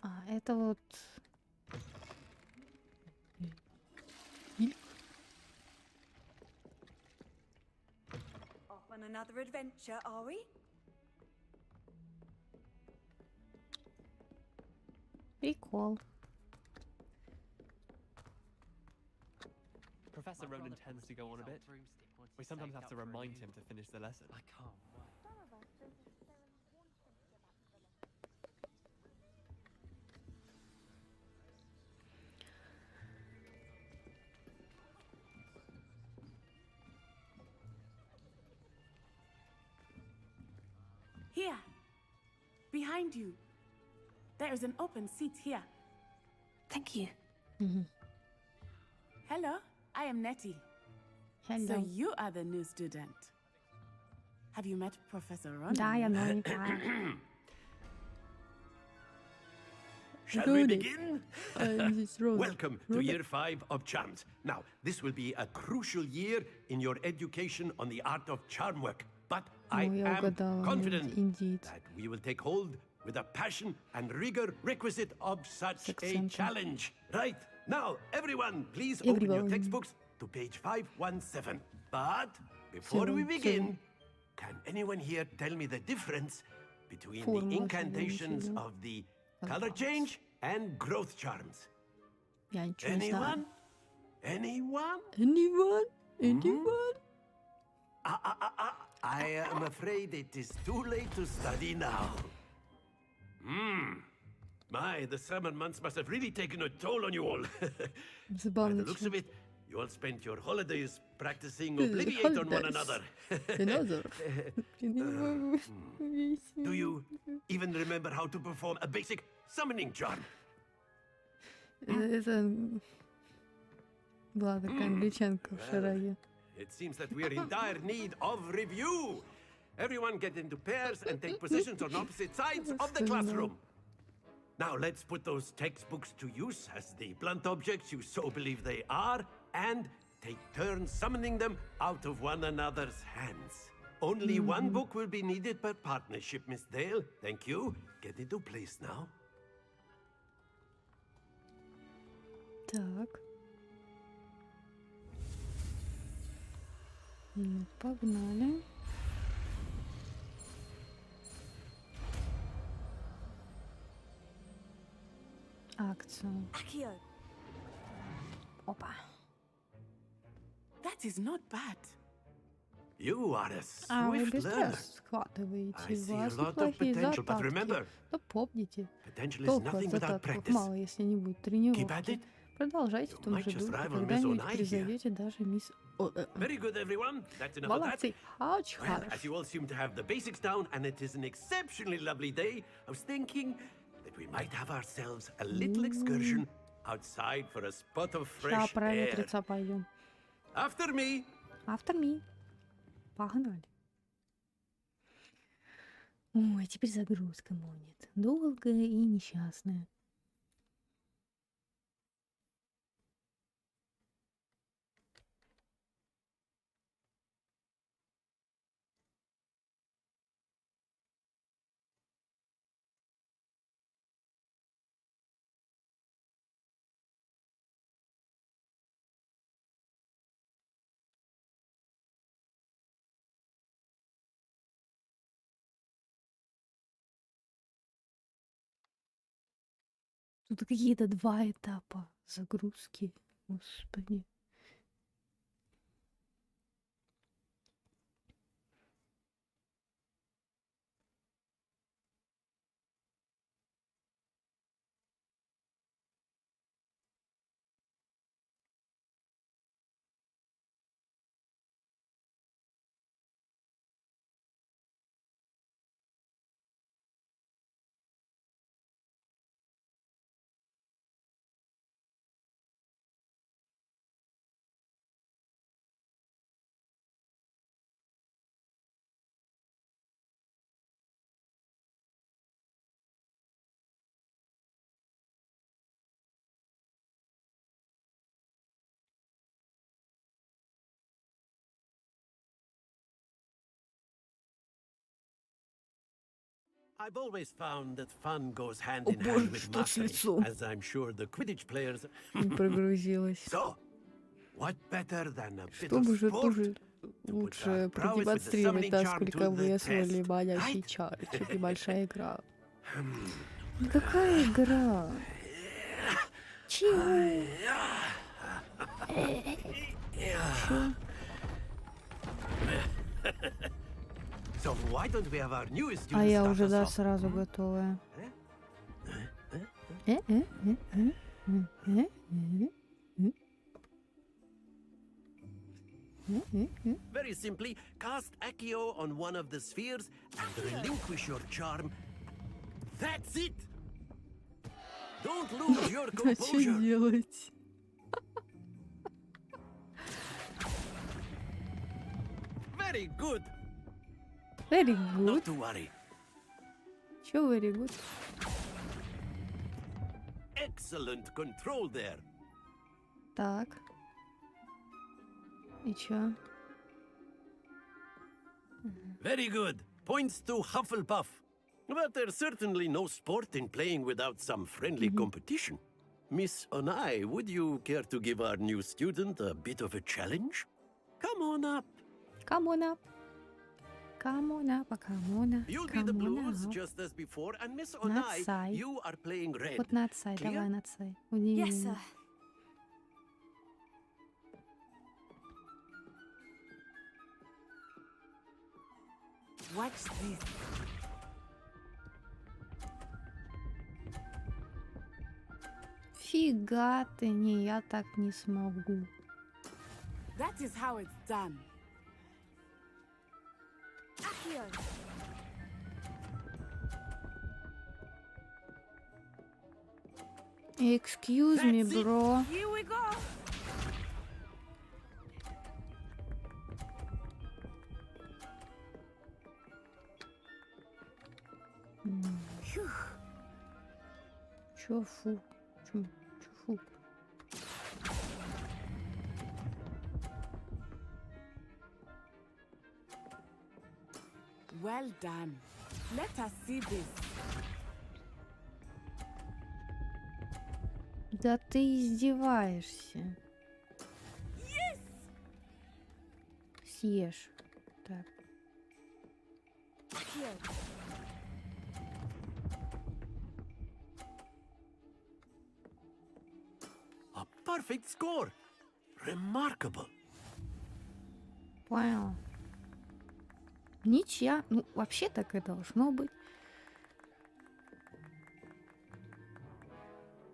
А, это вот... Off on another adventure, are we? Прикол. Professor Ronan tends to go on a bit. We sometimes have to remind him to finish the lesson. I can't. Here, behind you. There is an open seat here. Thank you. Hello, I am Nettie. Hello. So you are the new student. Have you met Professor Ronan? Да, я новенькая. Shall we begin? This road. Welcome to year 5 of charms. Now, this will be a crucial year in your education on the art of charm work. But I Ну, я am угадала, confident indeed. that we will take hold with the passion and rigor requisite of such a акцентом. challenge. Right, now, everyone, please open your Everyone. textbooks to page 517. But before we begin, can anyone here tell me the difference between the Формула incantations челленджа. of the color change and growth charms? Я ничего не Anyone? знаю. Anyone? Anyone? Anyone? I am afraid it is too late to study now. My, the summer months must have really taken a toll on you all. By the Забавно. looks of it, you all spent your holidays practicing Holidays. Obliviate on one another. Another. Блин, я не могу. Do you even remember how to perform a basic summoning charm? Это была такая англичанка в шараге. It seems that we are in dire need of review. Everyone get into pairs and take positions on opposite sides of the classroom. Now let's put those textbooks to use as the blunt objects you so believe they are, and take turns summoning them out of one another's hands. Only one book will be needed per partnership, Miss Dale. Thank you. Get into place now. Так. Ну, погнали. Акцию. Accio. Опа. That is not bad. You are a А вы swift быстро learner. схватываете, I у see a вас lot of неплохие potential, but задатки. remember, Но помните, potential is толку от nothing without задатков practice. мало, если не будет Keep at тренировки. it. Продолжайте в том might же just духе, rival Miss когда-нибудь Onai here. призовете даже мисс... Very good, everyone. That's enough of that. Молодцы. Очень Well, хорошо. as you all seem to have the basics down, and it is an exceptionally lovely day, I was thinking that we might have ourselves a little excursion outside for a spot of Сейчас fresh air. проветриться пойдем. After me. After me. Погнали. Ой, теперь загрузка будет. Долгая и несчастная. Тут какие-то 2 этапа загрузки. Господи. I've always found that fun goes hand О in боже, hand with что с mastery, лицом? as I'm sure the Quidditch players. Не прогрузилась. So, what better than a bit Что of же sport тоже лучше продемонстрировать, насколько вы освоили манящие чары, чем небольшая игра. Да какая игра? Чего? Чё? So why don't we have our newest А students я start уже, us да, off? сразу готовая. Very simply, cast Accio on one of the spheres and relinquish your charm. That's it! Don't lose your А что composure. делать? Very good. Very Not good. to worry. Чё very good? Excellent control there. Так. И чё? Very good. Points to Hufflepuff. But there's certainly no sport in playing without some friendly competition. Miss Onai, would you care to give our new student a bit of a challenge? Come on up. Come on up. Come on up, come on up, You'll be the come on blues up. just as before, and Miss Нацай. Onai, you are playing red. Вот нацай, Clear? давай нацай. Удиви Yes, меня. sir. Watch this. Фига ты, не, я так не смогу. That is how it's done. Accio. Excuse me, That's it. bro. Here we go. Чё фу? Чё фу? Well done. Let us see this. Да ты издеваешься. Yes! Съешь. Так. Accio. A perfect score. Remarkable. Понял. Ничья. Ну, вообще так и должно быть.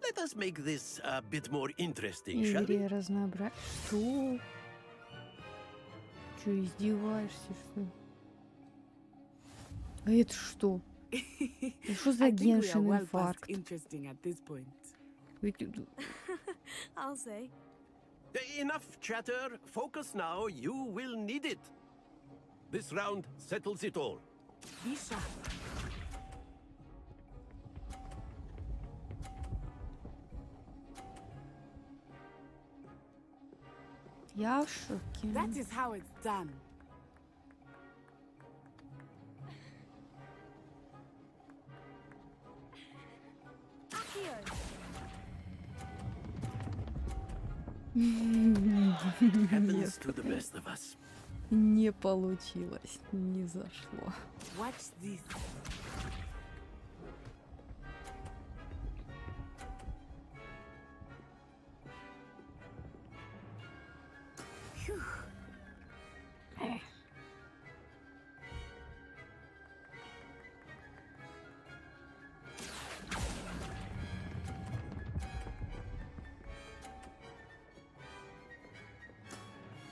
Let us make this a bit more interesting, shall we? Игре разнообразие. Что? Чё, издеваешься, что ли? А это что? Это что за I think we are Геншин well past инфаркт? interesting at this point. I'll say. Enough chatter. Focus now. You will need it. This round settles it all. Be sharp. Я в шоке. That is how it's done. Happens to the best of us. Не получилось, не зашло. Watch this. Phew.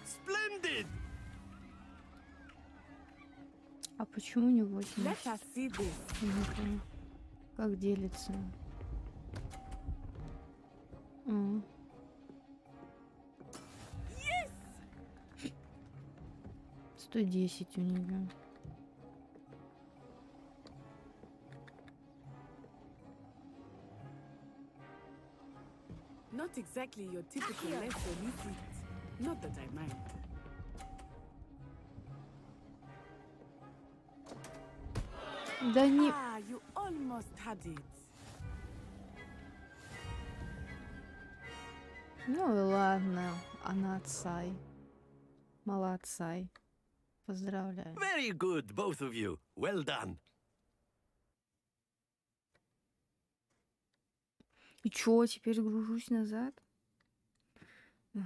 Splendid! А почему не 80? Let us see this. Не понял. Как делится? А. 110 у нее. Not exactly your typical lesson, is it? Not that I mind. Да не... Ah, you almost had it. Ну и ладно, она отцай. Молодцай. Поздравляю. Very good, both of you. Well done. И чё, теперь гружусь назад? Ой.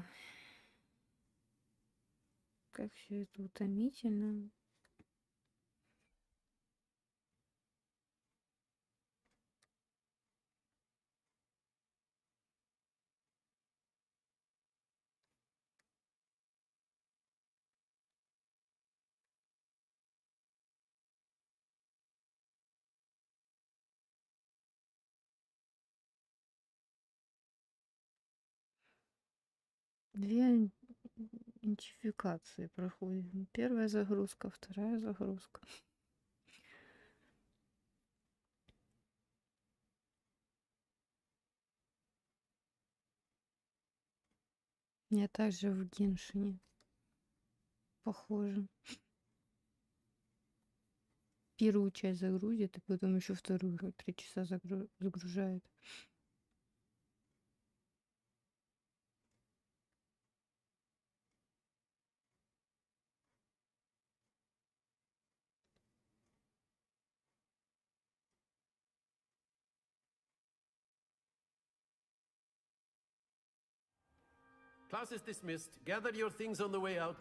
Как все это утомительно. Две идентификации проходит. Первая загрузка, вторая загрузка. Я также в Геншине. Похоже. Первую часть загрузит, и потом еще вторую 3 часа загружает. Class is dismissed. Gather your things on the way out.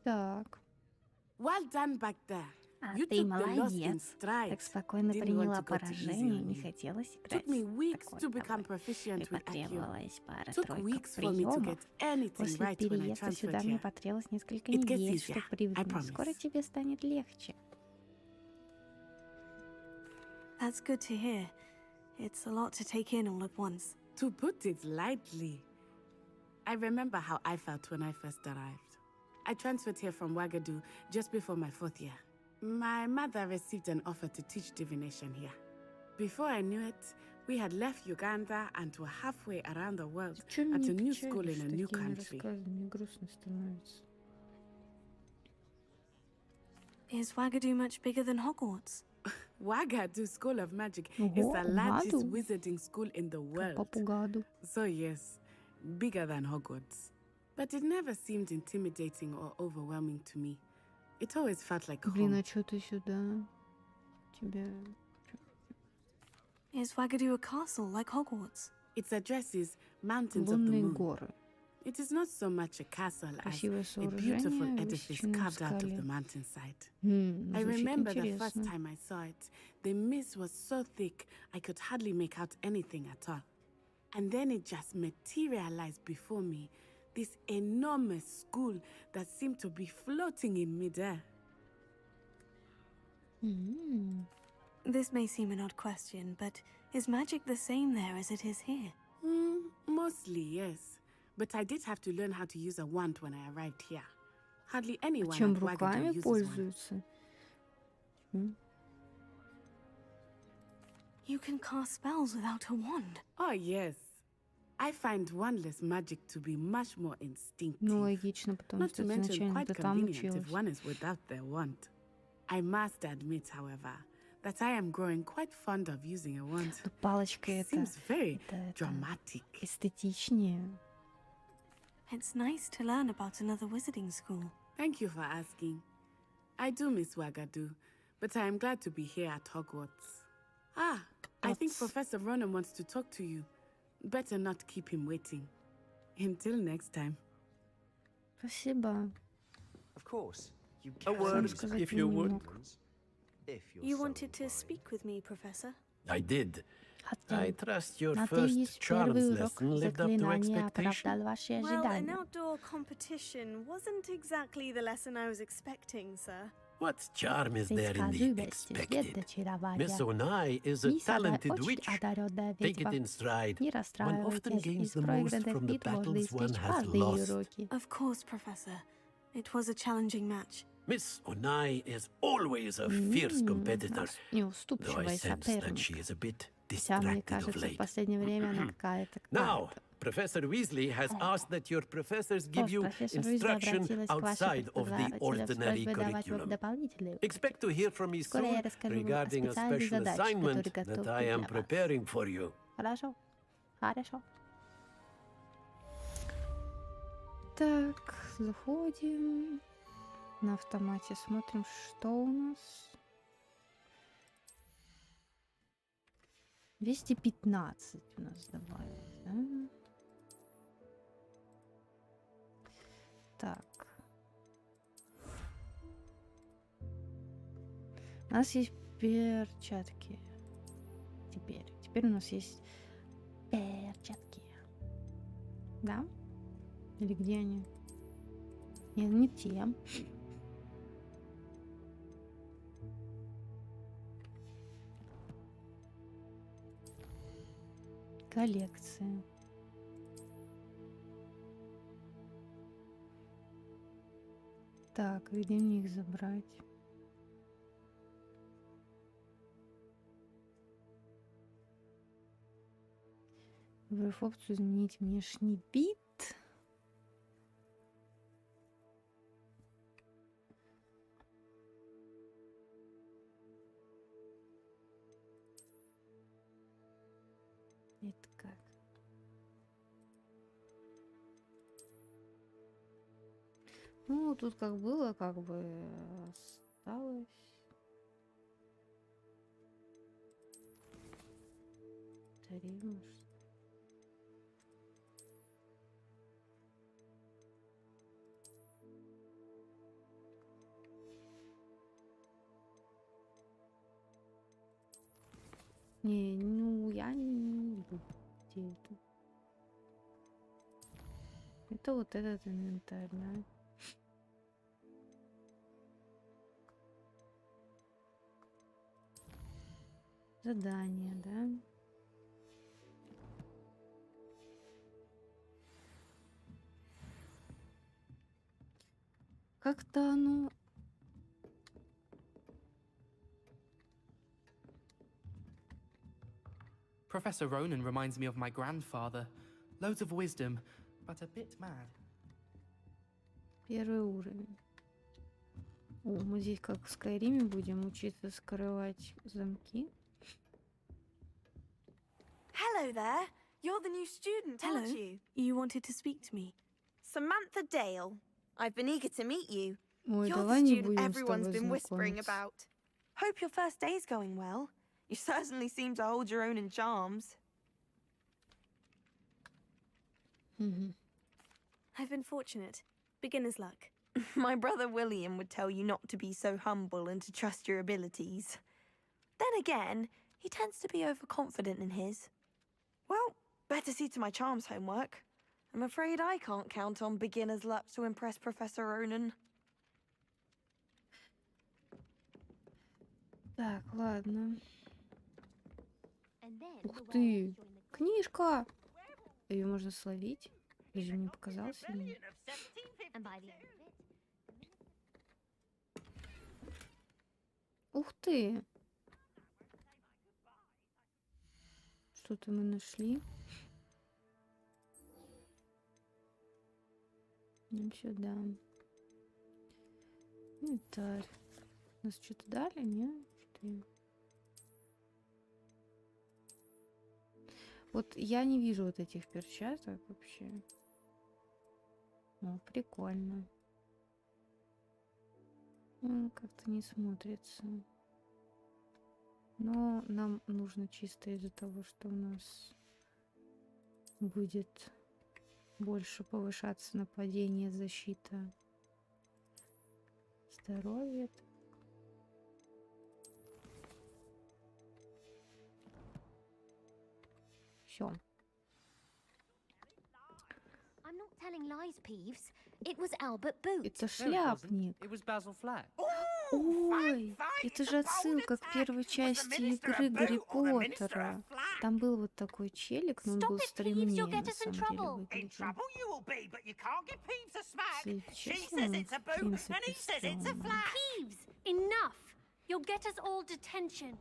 Так. Well done back there. А You ты took the loss in молодец. stride. Так спокойно Didn't want приняла to go too easy поражение, on не me. хотелось играть Took me weeks такой to become тобой. proficient И with Accio. потребовалось Took пара-тройка weeks for me to приемов. get anything После right when I переезда transferred сюда мне here. потребовалось несколько It gets недель, easier, чтобы I привыкнуть. promise. Скоро тебе станет легче. That's good to hear. It's a lot to take in all at once. To put it lightly, I remember how I felt when I first arrived. I transferred here from Wagadu just before my 4th year. My mother received an offer to teach divination here. Before I knew it, we had left Uganda and were halfway around the world Чё at меня a new печалишь school in a new такими country. рассказами? Мне грустно становится. Is Wagadu much bigger than Hogwarts? Wagadu School of Magic is Ого, the largest Вагаду? wizarding school in the world. Попугаду. So yes, bigger than Hogwarts. But it never seemed intimidating or overwhelming to me. It always felt like Блин, home. а чё ты сюда? Тебя... Is Wagadu a castle like Hogwarts? Its address is Mountains of the Лунные Moon. горы. It is not so much a castle as Красивое a beautiful сооружение, edifice высеченное в carved out of скале. the mountainside. I Звучит remember the first интересно. time I saw it, the mist was so thick I could hardly make out anything at all. And then it just materialized before me, this enormous school that seemed to be floating in midair. This may seem an odd question, but is magic the same there as it is here? Mostly, yes. But I did have to learn how to use a wand when I arrived here. Hardly anyone Чем at Wagadu руками uses one. пользуются? You can cast spells without a wand. Oh, yes. I find wandless magic to be much more instinctive. Ну, логично, потому Not что to ты mention изначально quite ты там convenient if училась. one is without their wand. I must admit, however, that I am growing quite fond of using a wand. Ну, палочка It это seems very это dramatic. эстетичнее. It's nice to learn about another wizarding school. Thank you for asking. I do miss Wagadu, but I am glad to be here at Hogwarts. Ah, I think Professor Ronan wants to talk to you. Better not keep him waiting. Until next time. Спасибо. Of course, you A can word, use if you would. Romans, if you're You so wanted to inclined. speak with me, Professor? I did. I trust your Надеюсь, first charms первый урок lesson lived up to заклинания оправдал expectation. ваши Well, an ожидания. outdoor competition wasn't exactly the lesson I was expecting, sir. What charm is there in the Предсказуемость, свет expected? очарования. Miss Onai is a Мисс Ада talented очень witch. одаренная Take it ведьма. in stride. Не One often расстраивайтесь, gains из the most проигранных from the битв можно battles one извлечь has важные lost. уроки. Of course, Professor. It was a challenging match. Miss Onai is always a fierce competitor, though I Неуступчивый sense that соперник. she is a bit Хотя, мне distracted of кажется, в late. последнее время она какая-то... Now, Professor Weasley has asked that your professors give you Профессор Уизли instruction обратилась к вашим outside of the преподавателям с ordinary просьбой давать вам curriculum. дополнительные. Expect to hear from me Скоро soon я расскажу о regarding a специальной special задаче, assignment которую готовлю that I am для вас. preparing for you. Хорошо. Хорошо. Так, заходим. На автомате смотрим, что у нас. 215 у нас добавилось, да? Так. У нас есть перчатки. Теперь у нас есть перчатки. Да? Или где они? Нет, не те. Коллекция. Так, где мне их забрать? Выбрав опцию изменить внешний вид. Это как? Ну, тут как было, как бы осталось. Тарелка. Не, ну я не люблю. Где это? Это вот этот инвентарь, да? Задание, да? Как-то оно... Professor Ronan reminds me of my grandfather. Loads of wisdom, but a bit mad. Первый уровень. О, мы здесь как в Скайриме будем учиться скрывать замки. Hello there. You're the new student, Hello. aren't you? You wanted to speak to me. Samantha Dale. I've been eager to meet you. Ой, You're давай the не student будем с everyone's тобой been whispering знакомиться. about. Hope your first day's going well. You certainly seem to hold your own in charms. I've been fortunate. Beginner's luck. My brother William would tell you not to be so humble and to trust your abilities. Then again, he tends to be overconfident in his. Well, better see to my charms homework. I'm afraid I can't count on beginner's luck to impress Professor Ronan. Так, ладно. Ух ты! Книжка! Ее можно словить? Или же мне показалось? Или... Ух ты! Что-то мы нашли. Идем сюда. Инвентарь. Нас что-то дали, не? Что? Вот я не вижу вот этих перчаток вообще. О, прикольно. Как-то не смотрится. Но нам нужно чисто из-за того, что у нас будет больше повышаться нападение, защита, здоровье. Все. I'm not telling lies, Peeves. It was Albert Boot. Это шляпник. It was Basil Flack. Ой, это же отсылка к первой части игры Гарри Поттера. Там был вот такой челик, но он был стремнее, на самом деле, выглядел. Если честно, он, в принципе, стрёмный. Peeves, enough! You'll get us all detention.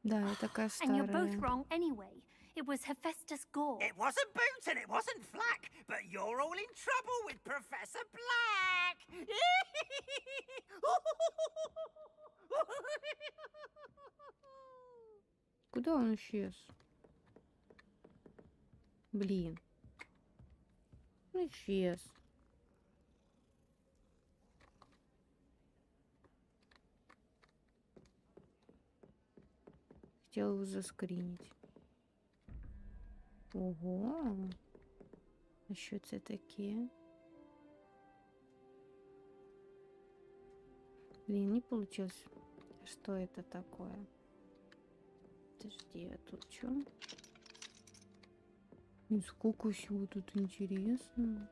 Да, я такая And you're both старая. wrong anyway. It was Hephaestus Gore. It wasn't Boot and it wasn't Flack, but you're all in trouble with Professor Black. Куда он исчез? Блин. Он исчез. Хотела его заскринить. Ого. А що це таке? Блин, не получилось. Что это такое? Подожди, а тут что? Сколько всего тут интересно.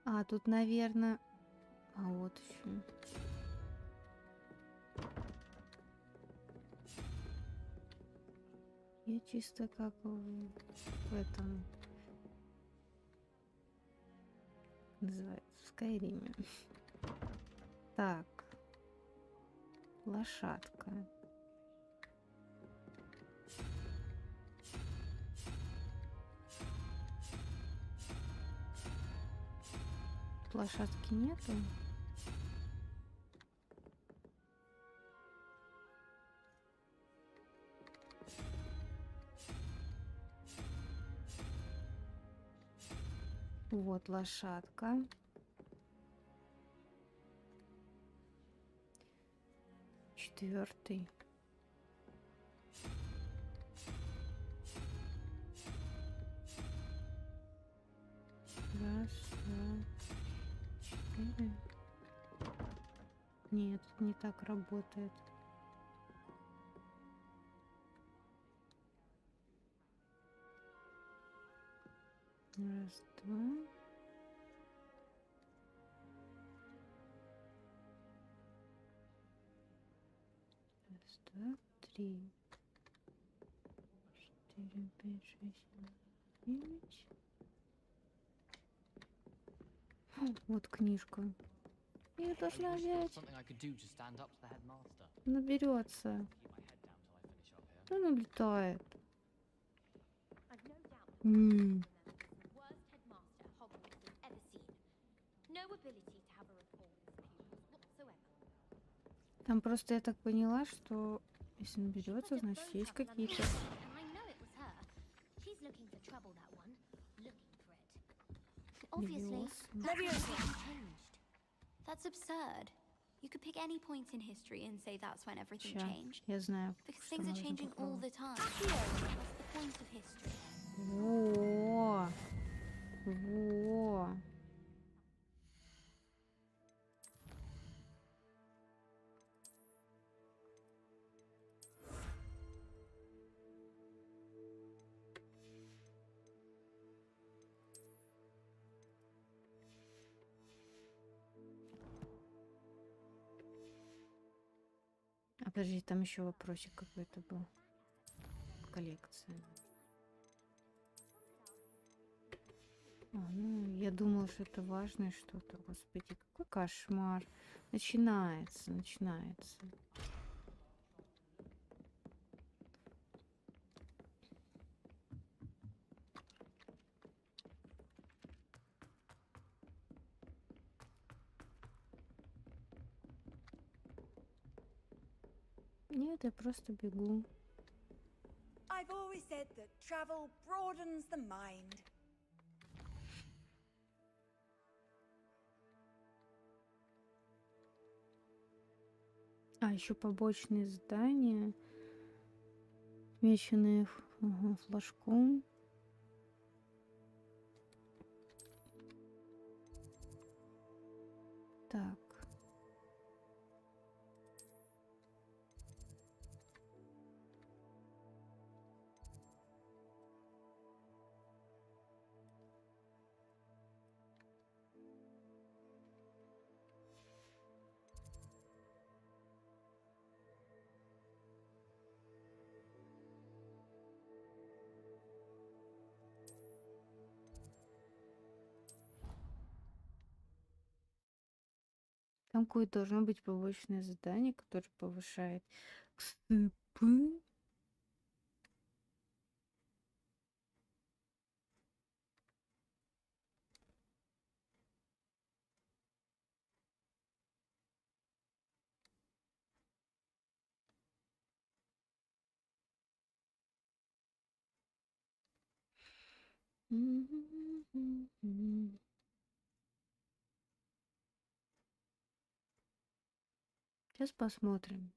А, тут, наверное... А вот еще. Я чисто как в этом... Называется, в Скайриме. Так. Лошадка. Лошадки нету. Вот лошадка. Четвертый. Раз, два, четыре. Нет, не так работает. Раз, два. Раз, два, три. 4, 5, 6, 7, 9. Вот книжка. Я должна взять. Наберется. Он улетает. Там просто я так поняла, что если наберется, значит есть какие-то. That's absurd. You could pick any point in history and say that's when everything Ща, changed. я знаю, Because что things are можно changing all попробовать. the time. That's the point of history. Во! Во! А подожди, там еще вопросик какой-то был. Коллекция. Ну, я думала, что это важное что-то. Господи, какой кошмар. Начинается. Нет, я просто бегу. I've always said that travel broadens the mind. А, еще побочные здания, отмеченные флажком. Так. Там какое-то должно быть побочное задание, которое повышает КСП. Сейчас посмотрим.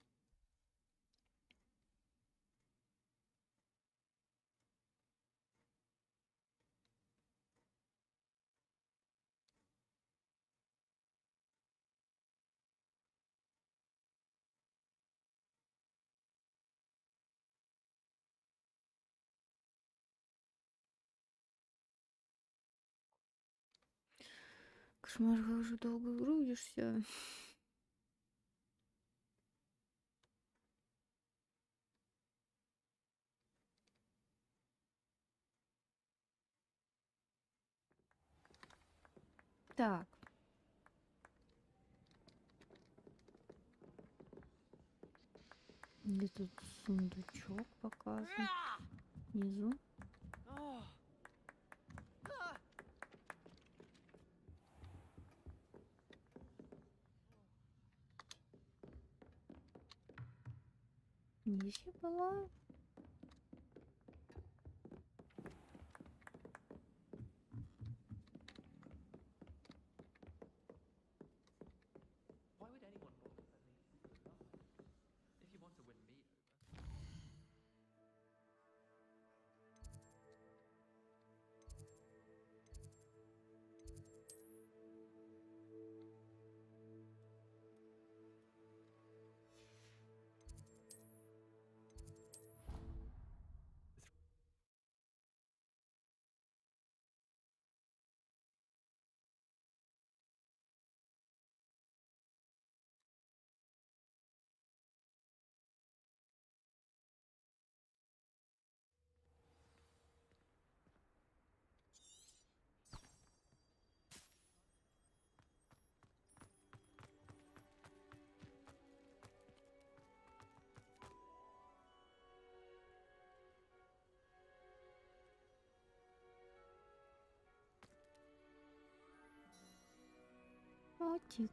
Кошмар, как уже долго грузишься. Так. Где тут сундучок показан? Внизу. Здесь я была. Why would anyone want to leave if you want to win me over?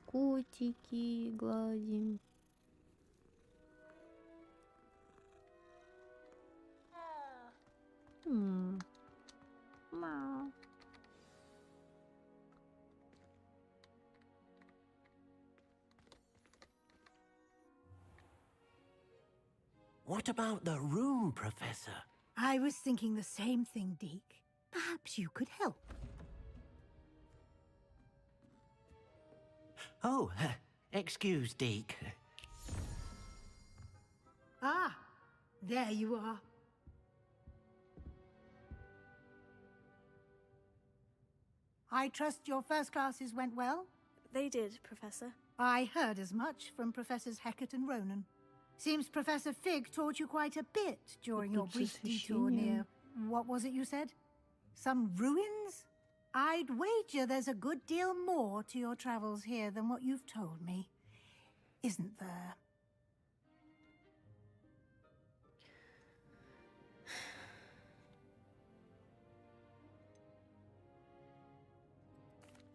Котики гладим. Мяу. What about the room, Professor? I was thinking the same thing, Deke. Perhaps you could help. Oh, excuse, Deke. Ah, there you are. I trust your first classes went well? They did, Professor. I heard as much from Professors Hecat and Ronan. Seems Professor Fig taught you quite a bit during your brief detour near... What was it you said? Some ruins? I'd wager there's a good deal more to your travels here than what you've told me. Isn't there?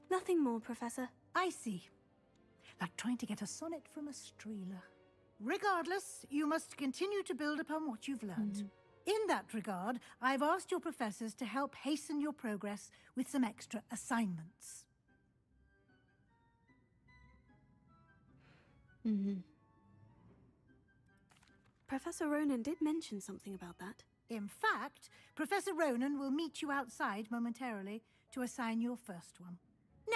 Nothing more, Professor. I see. Like trying to get a sonnet from a streeler. Regardless, you must continue to build upon what you've learned. In that regard, I've asked your professors to help hasten your progress with some extra assignments. Professor Ronan did mention something about that. In fact, Professor Ronan will meet you outside momentarily to assign your first one.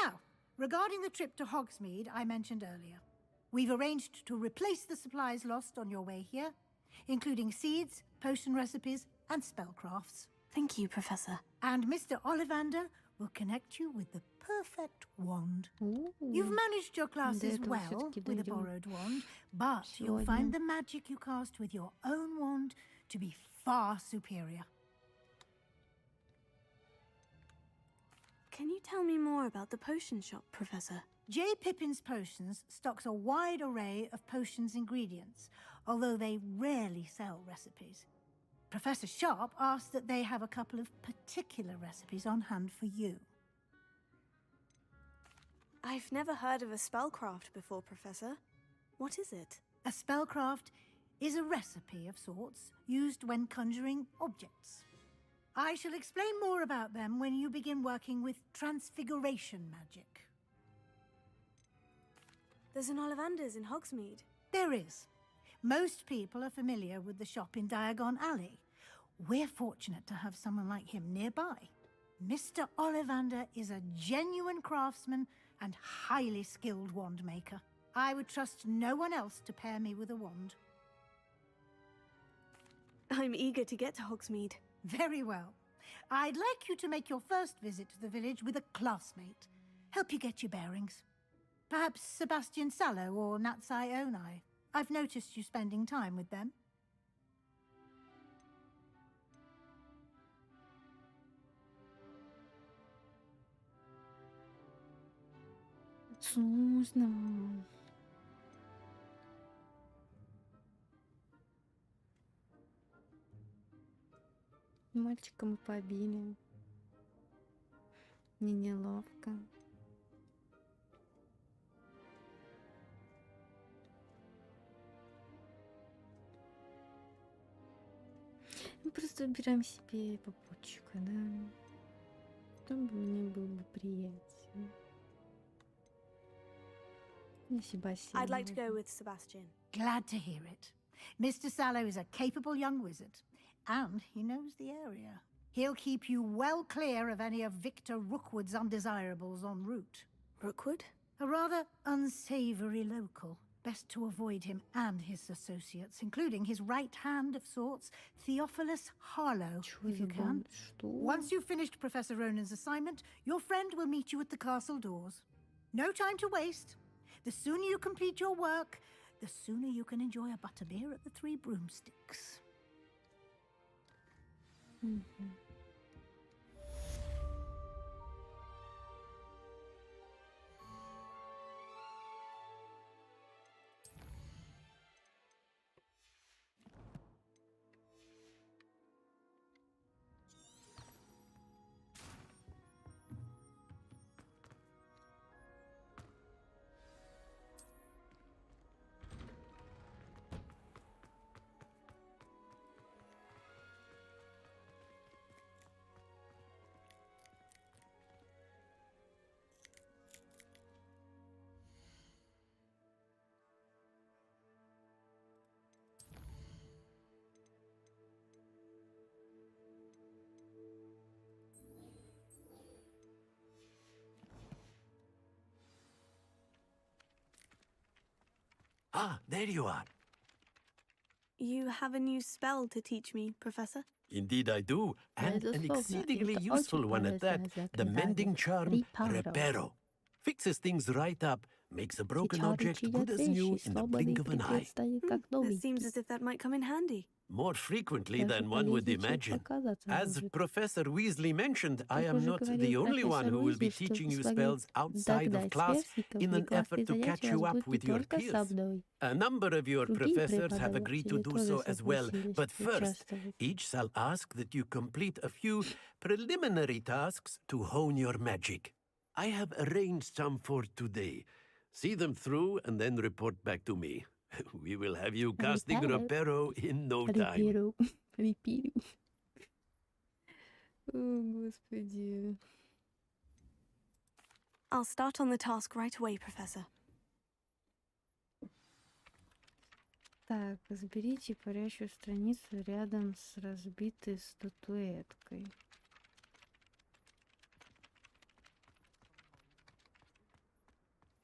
Now, regarding the trip to Hogsmeade I mentioned earlier, we've arranged to replace the supplies lost on your way here, including seeds, potion recipes, and spellcrafts. Thank you, Professor. And Mr. Ollivander will connect you with the perfect wand. You've managed your classes well with a borrowed wand, but you'll find the magic you cast with your own wand to be far superior. Can you tell me more about the potion shop, Professor? J. Pippin's Potions stocks a wide array of potions ingredients, although they rarely sell recipes. Professor Sharp asked that they have a couple of particular recipes on hand for you. I've never heard of a spellcraft before, Professor. What is it? A spellcraft is a recipe of sorts used when conjuring objects. I shall explain more about them when you begin working with transfiguration magic. There's an Ollivander's in Hogsmeade. There is. Most people are familiar with the shop in Diagon Alley. We're fortunate to have someone like him nearby. Mr. Ollivander is a genuine craftsman and highly skilled wand maker. I would trust no one else to pair me with a wand. I'm eager to get to Hogsmeade. Very well. I'd like you to make your first visit to the village with a classmate. Help you get your bearings. Perhaps Sebastian Sallow or Natsai Onai. I've noticed you spending time with them. Сложно. Мальчика мы побили. Мне неловко. Мы просто выбираем себе попутчика, да? Чтобы мне было бы приятнее. I'd like to go with Sebastian. Glad to hear it. Mr. Sallow is a capable young wizard, and he knows the area. He'll keep you well clear of any of Victor Rookwood's undesirables en route. Rookwood? A rather unsavory local. Best to avoid him and his associates, including his right hand of sorts, Theophilus Harlow, if you can. Once you've finished Professor Ronan's assignment, your friend will meet you at the castle doors. No time to waste. The sooner you complete your work, the sooner you can enjoy a butterbeer at the Three Broomsticks. Ah, there you are. You have a new spell to teach me, Professor? Indeed I do, and an Безусловно, exceedingly это useful очень one at that. полезное The mending заклинание. charm, reparo. Fixes things right up, makes a broken Чары object чинят good as new вещи, in the сломанный blink of an eye. предмет станет как It новенький. seems as if that might come in handy. More frequently Даже than one would полезнее, чем imagine. показаться As может. Professor Weasley mentioned, I Как am уже not the говорил only one профессор who will be Уизли, что teaching you смогли spells outside of догнать class сверстников, in и an effort классные to catch занятия у you нас up будут with не your только со peers. мной. A number of your Другие professors have agreed to преподаватели do тоже so as well, согласились but first, участвовать. each shall ask that you complete a few preliminary tasks to hone your magic. I have arranged some for today. See them through and then report back to me. We will have you casting reparo in no time. Репиру. Репиру. О, Господи. I'll start on the task right away, Professor. Так, разберите парящую страницу рядом с разбитой статуэткой.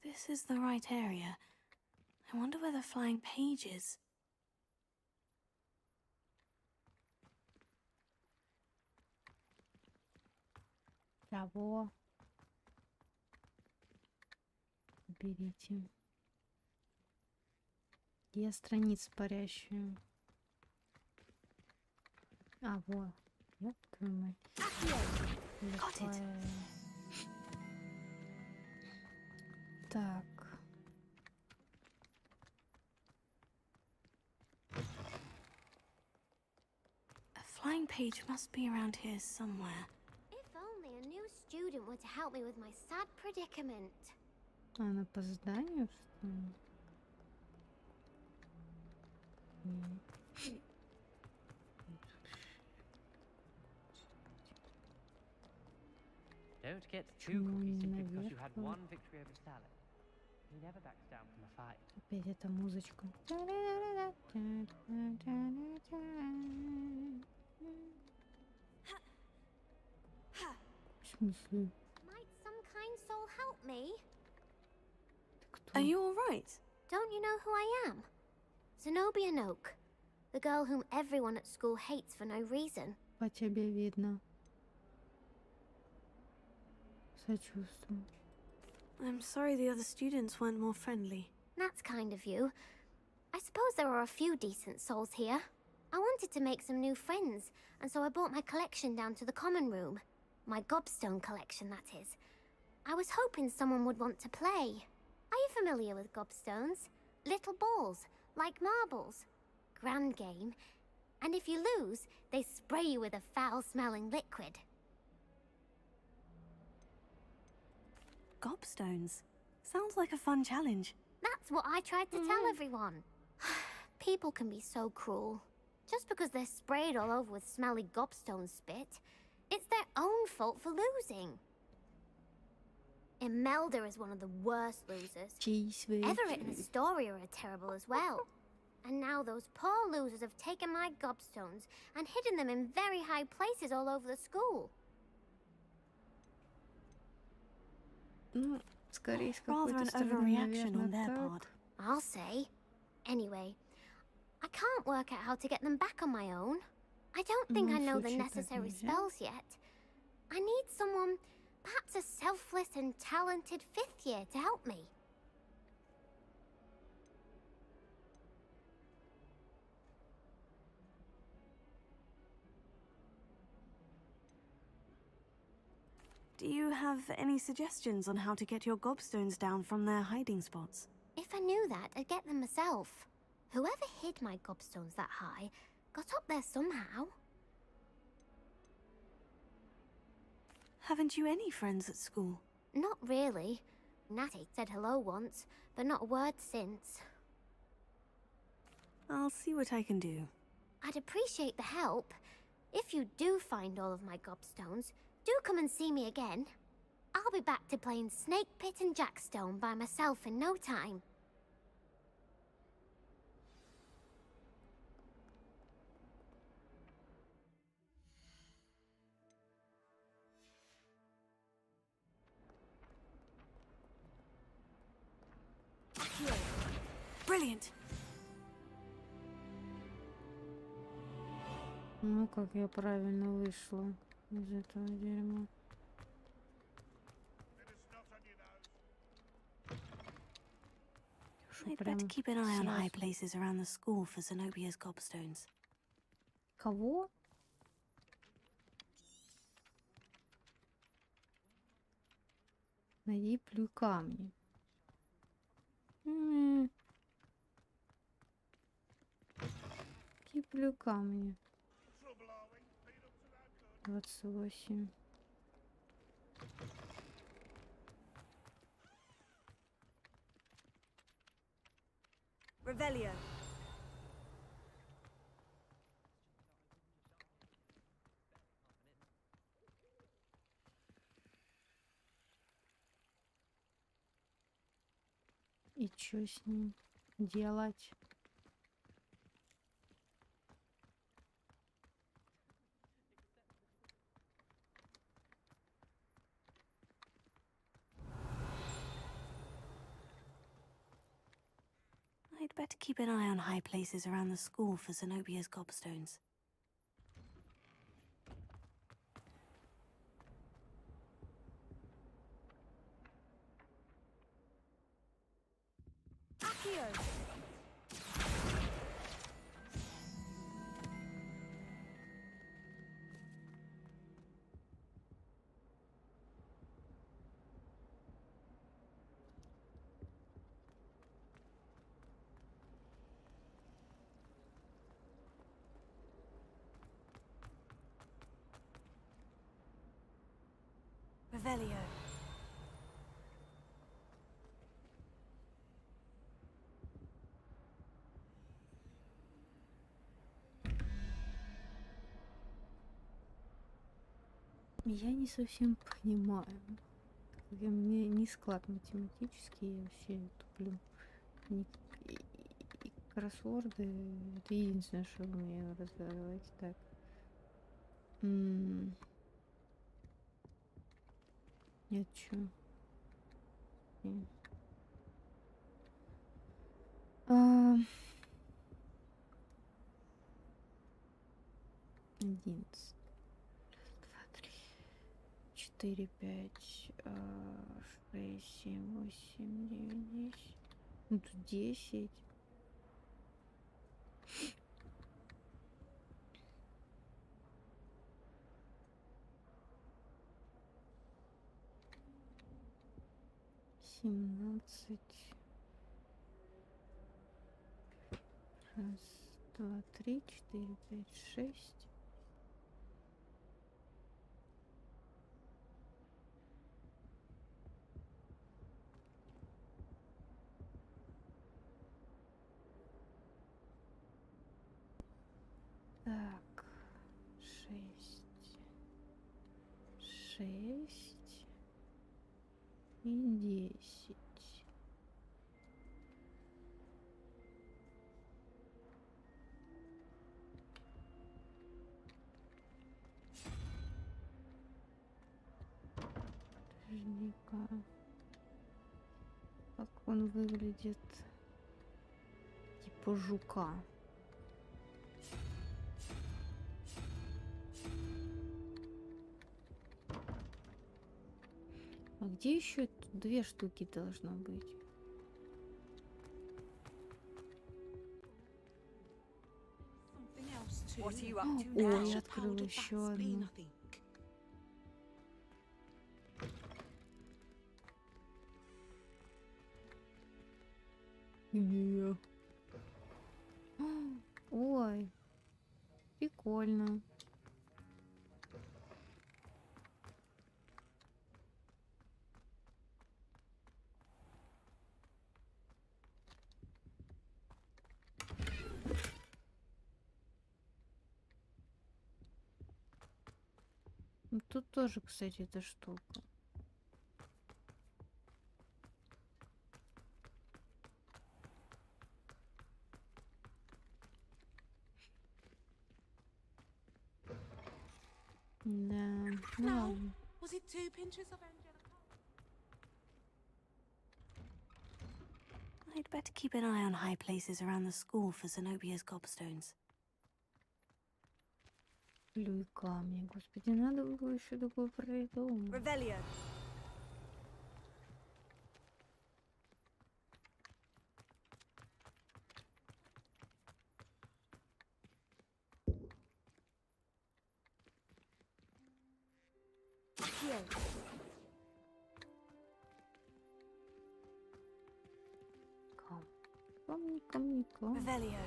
This is the right area. I wonder where the flying page is. Того. Берите. Я страницу парящую. А, вот. Ёб твою мать. Лихая. Так. A flying page must be around here somewhere. If only a new student were to help me with my sad predicament. Она по зданию, что ли? Нет. Don't get too cocky simply because you had one victory over Salad. He never backs down from a fight. Опять эта музычка. В смысле? Might some kind soul help me? Are you all right? Don't you know who I am? Zenobia Noak, the girl whom everyone at school hates for no reason. По тебе видно. Сочувствую. I'm sorry the other students weren't more friendly. That's kind of you. I suppose there are a few decent souls here. I wanted to make some new friends, and so I brought my collection down to the common room. My gobstone collection, that is. I was hoping someone would want to play. Are you familiar with gobstones? Little balls, like marbles. Grand game. And if you lose, they spray you with a foul-smelling liquid. Gobstones. Sounds like a fun challenge. That's what I tried to tell everyone. People can be so cruel. Just because they're sprayed all over with smelly gobstone spit, it's their own fault for losing. Imelda is one of the worst losers. Everett and Astoria are terrible as well. And now those poor losers have taken my gobstones and hidden them in very high places all over the school. Ну, скорее с Rather какой-то an стороны, overreaction on наверное, their так. part. I'll say. Anyway, I can't work out how to get them back on my own. I don't think I know the случае так necessary нельзя. spells yet. I need someone, perhaps a selfless and talented fifth year to help me. Do you have any suggestions on how to get your gobstones down from their hiding spots? If I knew that, I'd get them myself. Whoever hid my gobstones that high got up there somehow. Haven't you any friends at school? Not really. Natty said hello once, but not a word since. I'll see what I can do. I'd appreciate the help. If you do find all of my gobstones, do come and see me again. I'll be back to playing Snake Pit and Jackstone by myself in no time. Brilliant. Ну, как я правильно вышла из этого дерьма. I'd better keep an eye on high places around the school for Zenobia's gobstones. Кого? Найди плюй камни. Какие плюй камни? 28. Revelio. И чё с ним делать? I'd better keep an eye on high places around the school for Zenobia's gobstones. Accio. Revelio. Я не совсем понимаю. Мне не склад математический, я вообще туплю. И кроссворды — это единственное, что умею разгадывать. Так. Нет, чё? 11. 2, 3, 4, 5, 6, 7, 8, 9, 10. Ну, тут 10. Семнадцать. Раз, два, три, 4, 5, 6. Так, 6 и 10. Подожди-ка. Как он выглядит? Типа жука. А где еще две штуки должно быть? Ой, я открыла еще одну. Где? Ой, прикольно. Тут тоже, кстати, эта штука. Да, ну ладно. Was it 2 pinches of Angelica? I'd better keep an eye on high places around the school for Zenobia's gobstones. Люй камни. Господи, надо было еще такое придумать. Revelio. Камни, камни, камни. Revelio.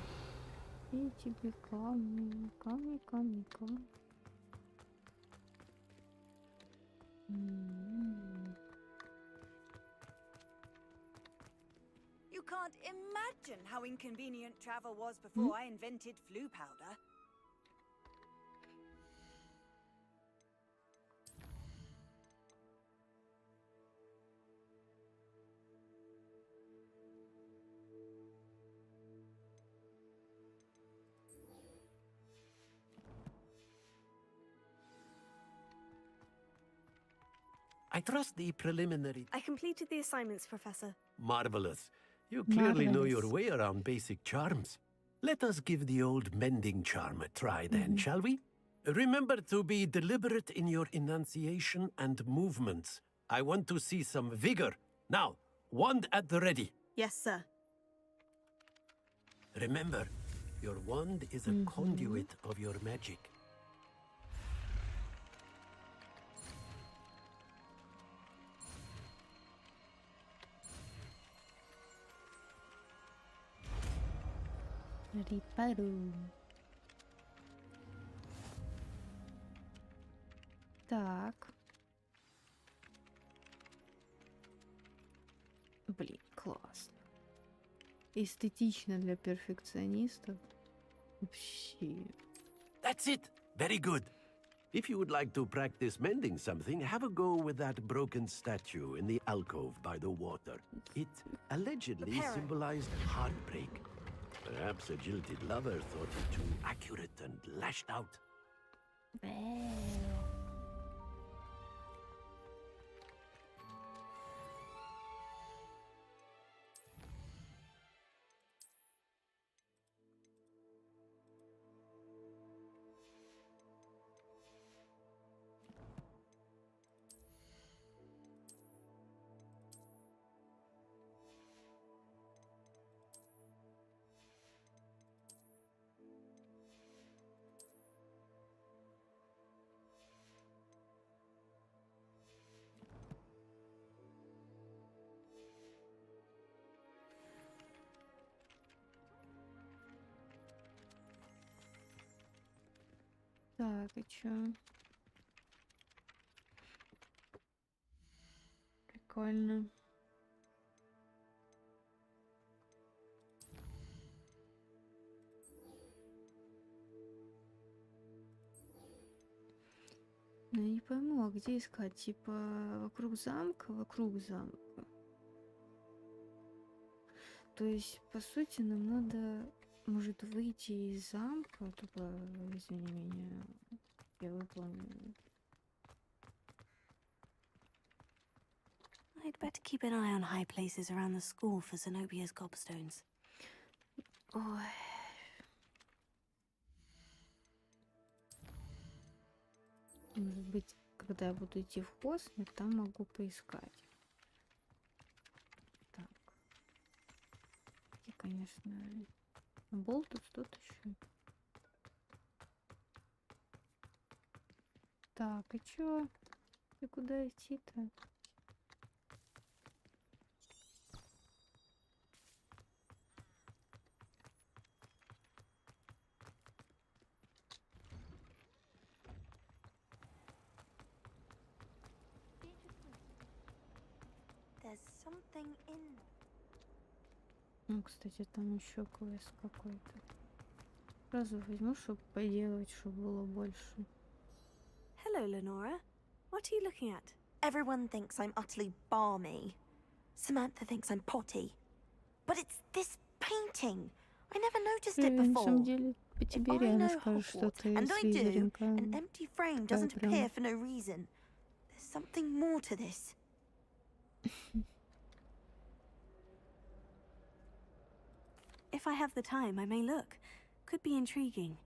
И тебе камни, камни, камни, камни. You can't imagine how inconvenient travel was before I invented flu powder. I trust the preliminary. I completed the assignments, Professor. Marvelous. You clearly know your Marvelous. way around basic charms. Let us give the old mending charm a try then, shall we? Remember to be deliberate in your enunciation and movements. I want to see some vigor. Now, wand at the ready. Yes, sir. Remember, your wand is a conduit of your magic. Рипару. Так. Блин, классно. Эстетично для перфекционистов. Вообще. That's it. Very good. If you would like to practice mending something, have a go with that broken statue in the alcove by the water. It allegedly Reparo. symbolized heartbreak. Perhaps a jilted lover thought it too accurate and lashed out. Так, и чё? Прикольно. Ну, я не пойму, а где искать? Типа вокруг замка? Вокруг замка. То есть, по сути, нам надо, может, выйти из замка, только, извини меня, я выполню. I'd better keep an eye on high places around the school for Zenobia's gobstones. Ой. Может быть, когда я буду идти в космос, там могу поискать. Так. И, конечно, болтус тут еще. Так, и чё? И куда идти-то? There's something in Ну, кстати, там еще квест какой-то. Сразу возьму, чтобы поделать, чтобы было больше. Hello, Lenora. What are you looking at? Everyone thinks I'm utterly balmy. Samantha thinks I'm potty. But it's this painting. I never noticed it На before. самом деле, по тебе I реально know скажешь, что Hogwarts, ты and I do. слизеринка. An empty frame Такая doesn't прям. appear for no reason. There's something more to this. If I have the time, I may look. Could be intriguing.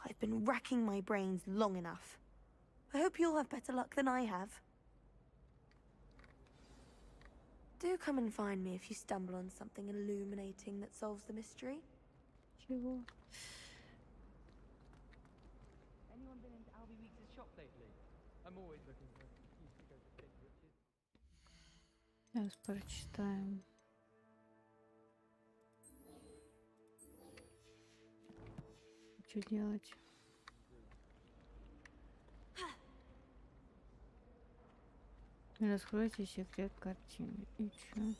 I've been racking my brains long enough. I hope you'll have better luck than I have. Do come and find me if you stumble on something illuminating that solves the mystery. Чего? Anyone been into Albie Weeks' shop lately? I'm always looking for an excuse to go to Big Rich's. Сейчас прочитаем. Что делать? Раскройте секрет картины. И чё?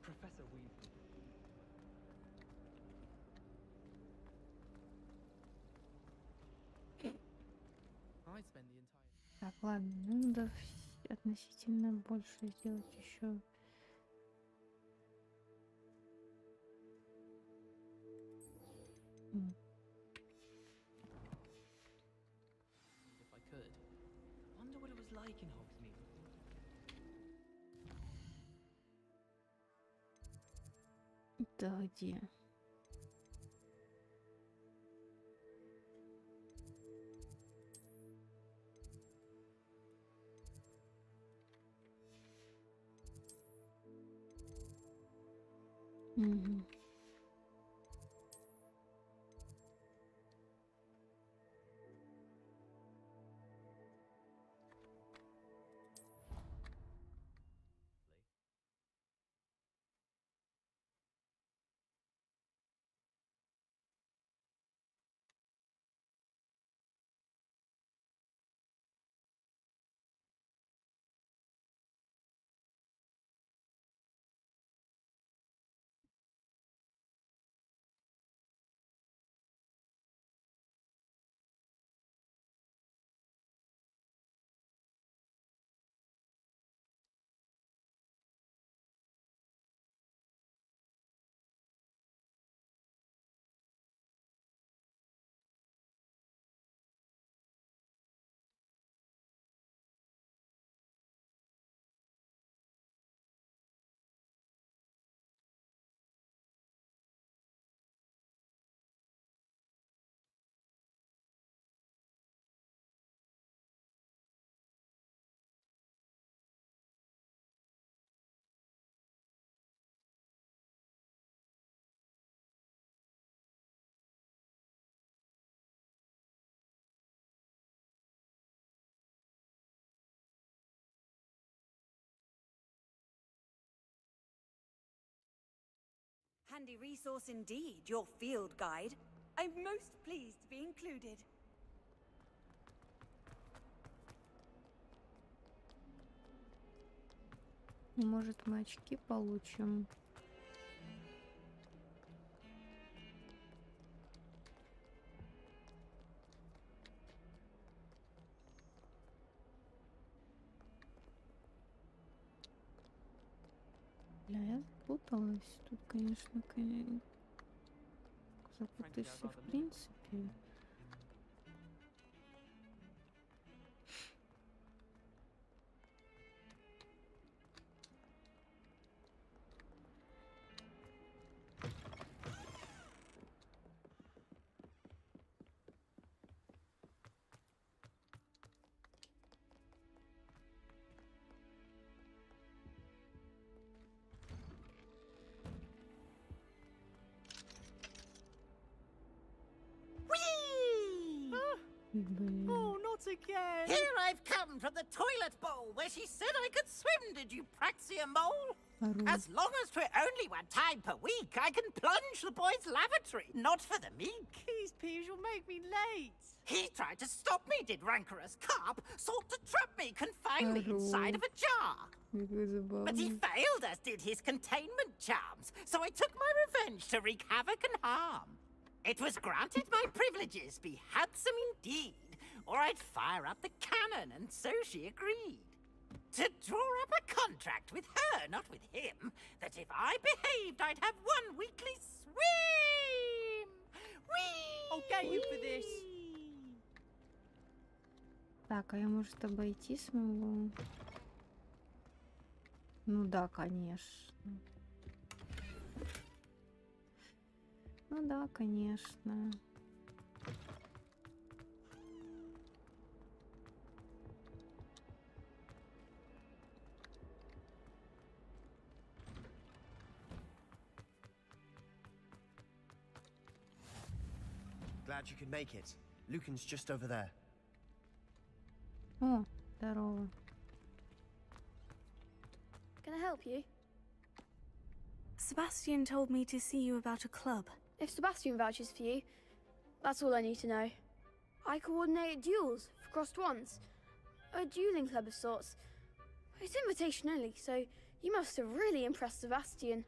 Professor Weasley. I spend the entire... Так, ладно, ну надо относительно больше сделать еще. If I could. Wonder what it was like in Hogsmeade. Да где? Угу. Handy resource indeed, your field guide. I'm most pleased to be included. Может, мы очки получим? Бля, я запуталась. Тут, конечно, запутаешься в принципе. Oh, not again! Here I've come from the toilet bowl where she said I could swim, did you praxia mole? As long as 'twere only one time per week, I can plunge the boys' lavatory, not for the meek. These peeves will make me late. He tried to stop me, did rancorous carp, sought to trap me, confine me inside of a jar. But he failed, as did his containment charms, so I took my revenge to wreak havoc and harm. It was granted my privileges be handsome indeed, or I'd fire up the cannon, and so she agreed. To draw up a contract with her, not with him, that if I behaved, I'd have one weekly swim! Whee! I'll get you for this. Так, а я, может, обойти смогу? Ну да, конечно. Ну да, конечно. Glad you could make it. Lucan's just over there. О, здорово. Can I help you? Sebastian told me to see you about a club. If Sebastian vouches for you, that's all I need to know. I coordinate duels for crossed ones. A dueling club of sorts. It's invitation only, so you must have really impressed Sebastian.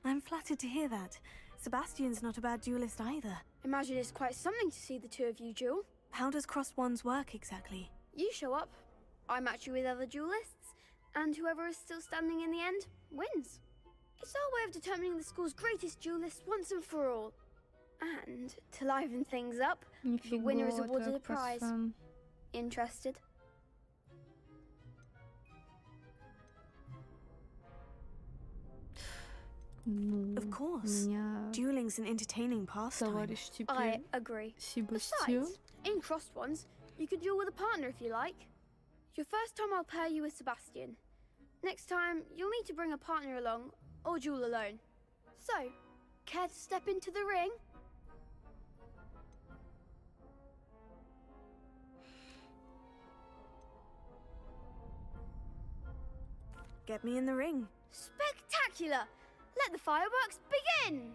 I'm flattered to hear that. Sebastian's not a bad duelist either. Imagine it's quite something to see the two of you duel. How does crossed wands work exactly? You show up, I match you with other duelists, and whoever is still standing in the end wins. It's our way of determining the school's greatest duelist once and for all. And to liven things up, the winner is awarded a prize. Interested? Of course. Dueling's an entertaining pastime. I agree. Besides, in crossed ones, you could duel with a partner if you like. Your first time I'll pair you with Sebastian. Next time, you'll need to bring a partner along, or duel alone. So, care to step into the ring? Get me in the ring. Spectacular! Let the fireworks begin!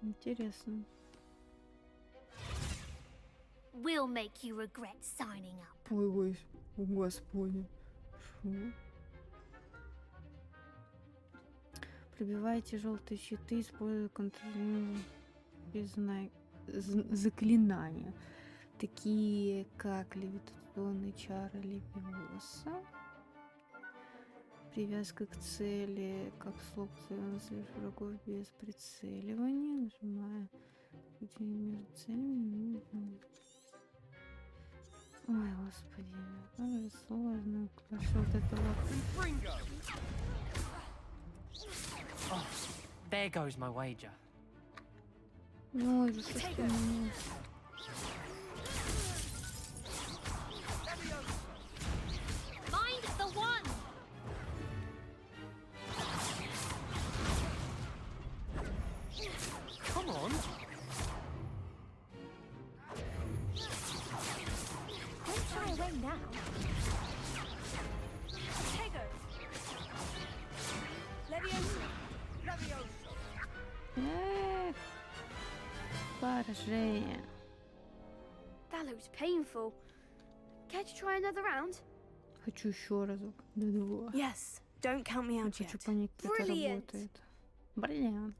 Интересно. We'll make you regret signing up. Ой, господи. Фу. Пробивайте желтые щиты, используя заклинания, такие как левитационные чары Левиоса, привязка к цели, как слог врагов без прицеливания, нажимая между целями. Ой, господи, как же сложно. Хорошо, вот это вот. Oh, there goes my wager. Ой, за что ж ты меня? Find the one. Come on. Don't shy away now. Поражение. That looks painful. Care to try another round? Хочу еще разок. Да, два. Yes, don't count me out yet. Хочу понять, как это работает. Бриллиант.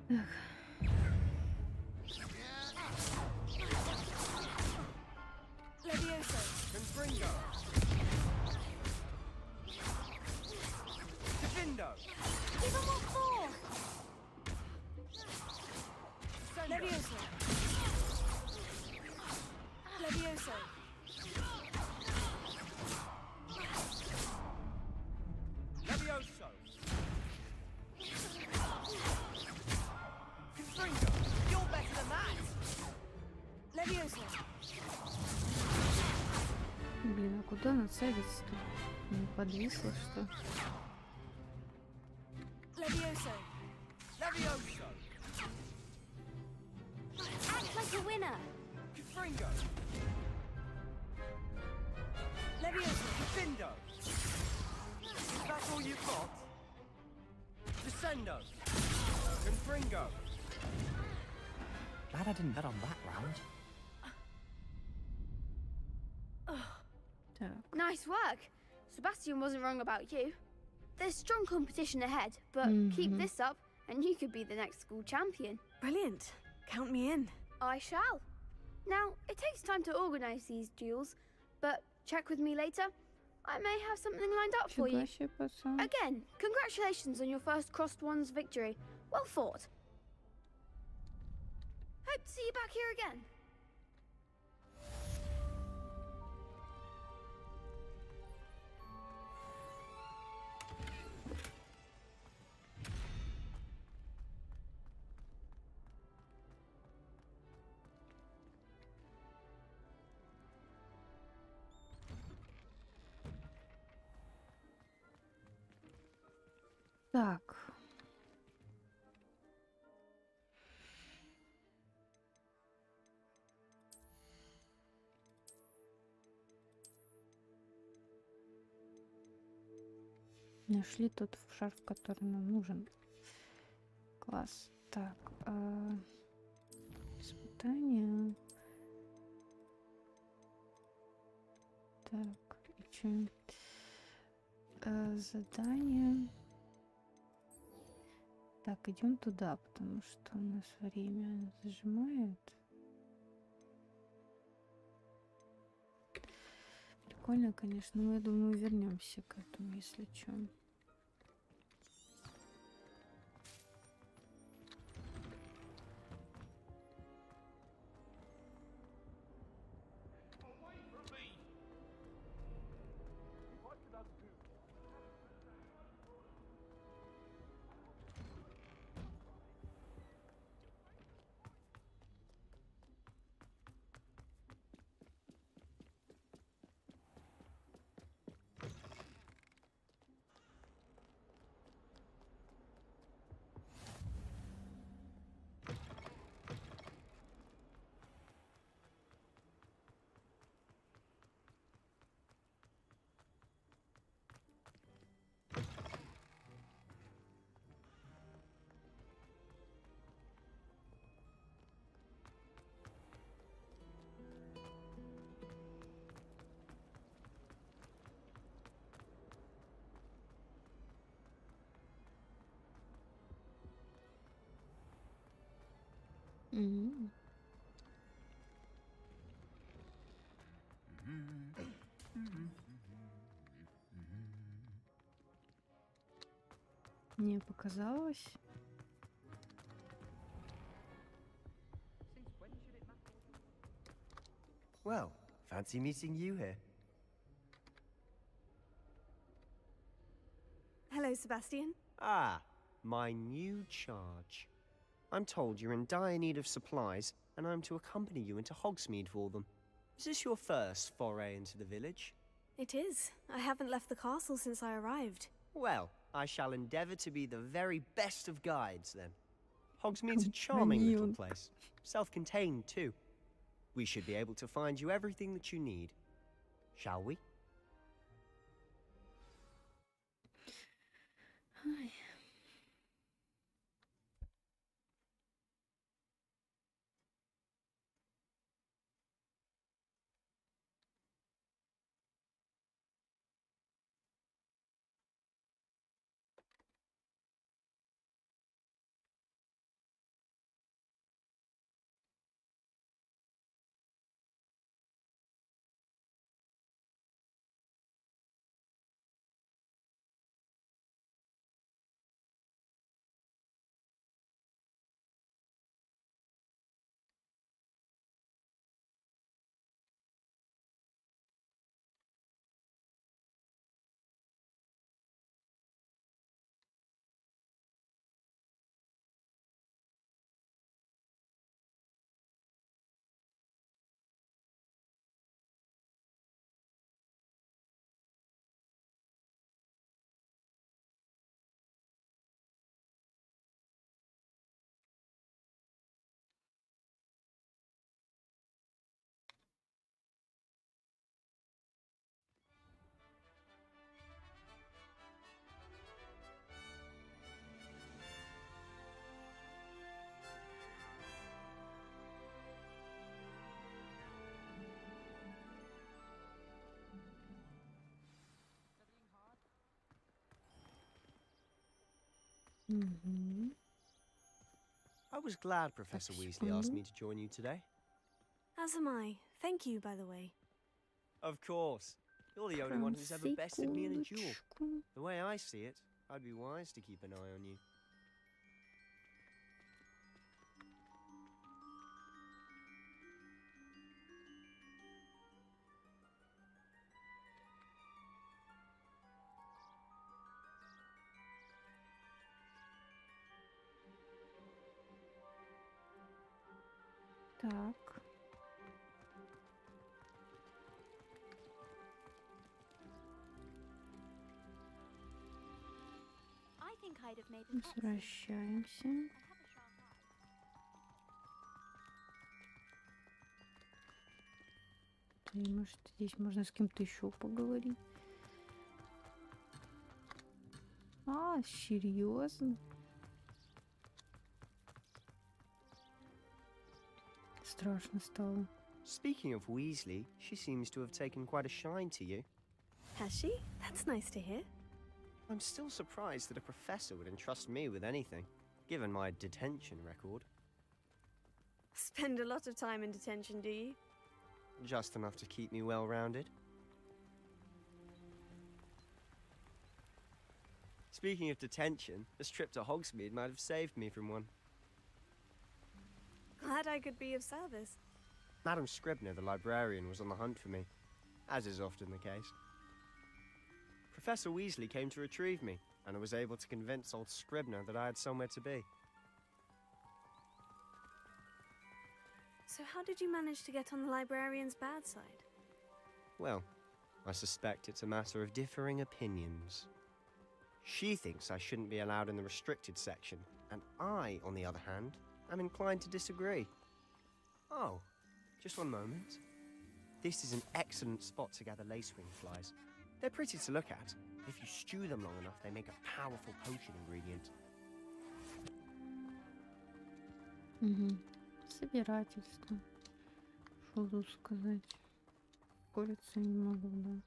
Так. Levioso. Confringo. Defendo. Give him what for? Levioso. Levioso. Levioso. Confringo. You're better than that. Levioso. Блин, а куда нацелиться-то? Не подвисло, что? Levioso. Levioso. Act like a winner. Confringo. Levioso. Defendo. Is that all you've got? Descendo. Confringo. Glad I didn't bet on that round. Nice work. Sebastian wasn't wrong about you. There's strong competition ahead, but keep Mhm. this up and you could be the next school champion. Brilliant. Count me in. I shall. Now, it takes time to organize these duels, but check with me later. I may have something lined up for you. Again, congratulations on your first Crossed Wands victory. Well fought. Hope to see you back here again. Так. Нашли тот шарф, который нам нужен. Класс. Так. Испытание. Так. И чё? Задание. Так, идем туда, потому что у нас время зажимает. Прикольно, конечно, но я думаю, вернемся к этому, если что. Мне показалось. Well, fancy meeting you here. Hello, Sebastian. Ah, my new charge. I'm told you're in dire need of supplies, and I'm to accompany you into Hogsmeade for them. Is this your first foray into the village? It is. I haven't left the castle since I arrived. Well, I shall endeavour to be the very best of guides, then. Hogsmeade's a charming little place. Self-contained, too. We should be able to find you everything that you need. Shall we? Ай. I was glad Professor Weasley asked me to join you today. As am I. Thank you, by the way. Of course. You're the only one who's ever bested me in a duel. The way I see it, I'd be wise to keep an eye on you. Так. I think I'd have made an excellent. Возвращаемся. И, может, здесь можно с кем-то еще поговорить. А, серьезно? Страшно стало. Speaking of Weasley, she seems to have taken quite a shine to you. Has she? That's nice to hear. I'm still surprised that a professor would entrust me with anything, given my detention record. Spend a lot of time in detention, do you? Just enough to keep me well-rounded. Speaking of detention, this trip to Hogsmeade might have saved me from one. Glad I could be of service. Madam Scribner, the librarian, was on the hunt for me, as is often the case. Professor Weasley came to retrieve me, and I was able to convince old Scribner that I had somewhere to be. So how did you manage to get on the librarian's bad side? Well, I suspect it's a matter of differing opinions. She thinks I shouldn't be allowed in the restricted section, and I, on the other hand, am inclined to disagree. Oh, just one moment. This is an excellent spot to gather lacewing flies. They're pretty to look at. If you stew them long enough, they make a powerful potion ingredient. Собирательство. Что тут сказать? Курица не могу, да.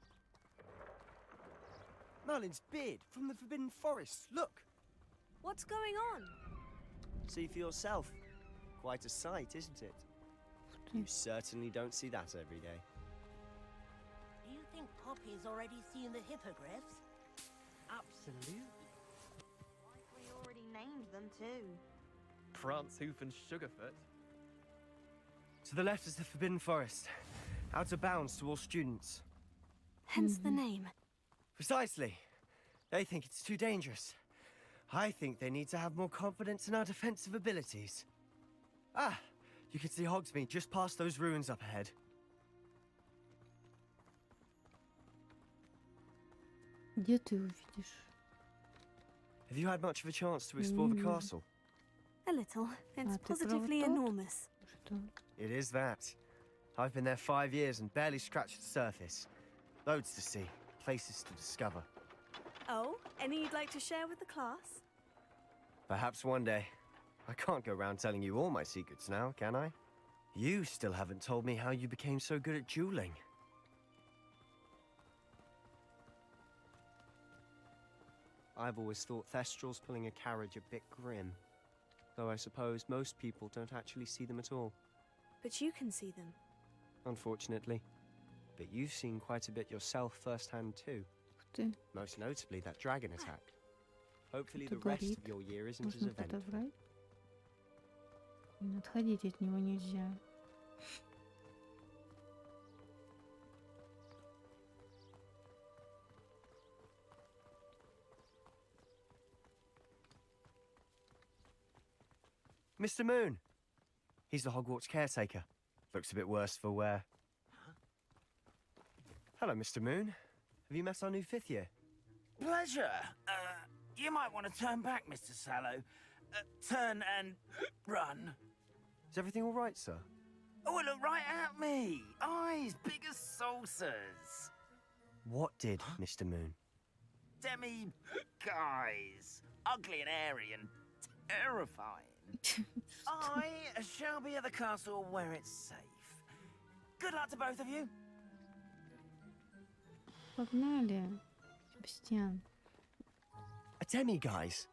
Merlin's beard from the Forbidden Forest. Look! What's going on? See for yourself. Quite a sight, isn't it? You certainly don't see that every day. Do you think Poppy's already seen the hippogriffs? Absolutely. We already named them too. Prance, Hoof, and Sugarfoot. To the left is the Forbidden Forest. Out of bounds to all students. Hence the name. Precisely. They think it's too dangerous. I think they need to have more confidence in our defensive abilities. Ah, you can see Hogsmeade just past those ruins up ahead. Где ты увидишь? Have you had much of a chance to explore the castle? A little. It's ты positively про вот тот? enormous. Что? It is that. I've been there 5 years and barely scratched the surface. Loads to see, places to discover. Oh, any you'd like to share with the class? Perhaps one day. I can't go around telling you all my secrets now, can I? You still haven't told me how you became so good at dueling. I've always thought Thestrals pulling a carriage a bit grim. Though I suppose most people don't actually see them at all. But you can see them. Unfortunately. But you've seen quite a bit yourself firsthand too. Ты. Most notably that dragon attack. Hopefully the Кто rest говорит? of your year isn't as Можно eventful. подобрать. Отходить от него нельзя. Mr. Moon! He's the Hogwarts caretaker. Looks a bit worse for wear. Hello, Mr. Moon. Have you met our new 5th year? Pleasure. You might want to turn back, Mr. Sallow. Turn and run. Is everything all right, sir? Oh, look right at me. Eyes big as saucers. What did, Mr. Moon? Demi guys. Ugly and airy and terrifying. I shall be at the castle where it's safe. Good luck to both of you. Погнали. Себастьян. A demi-guise?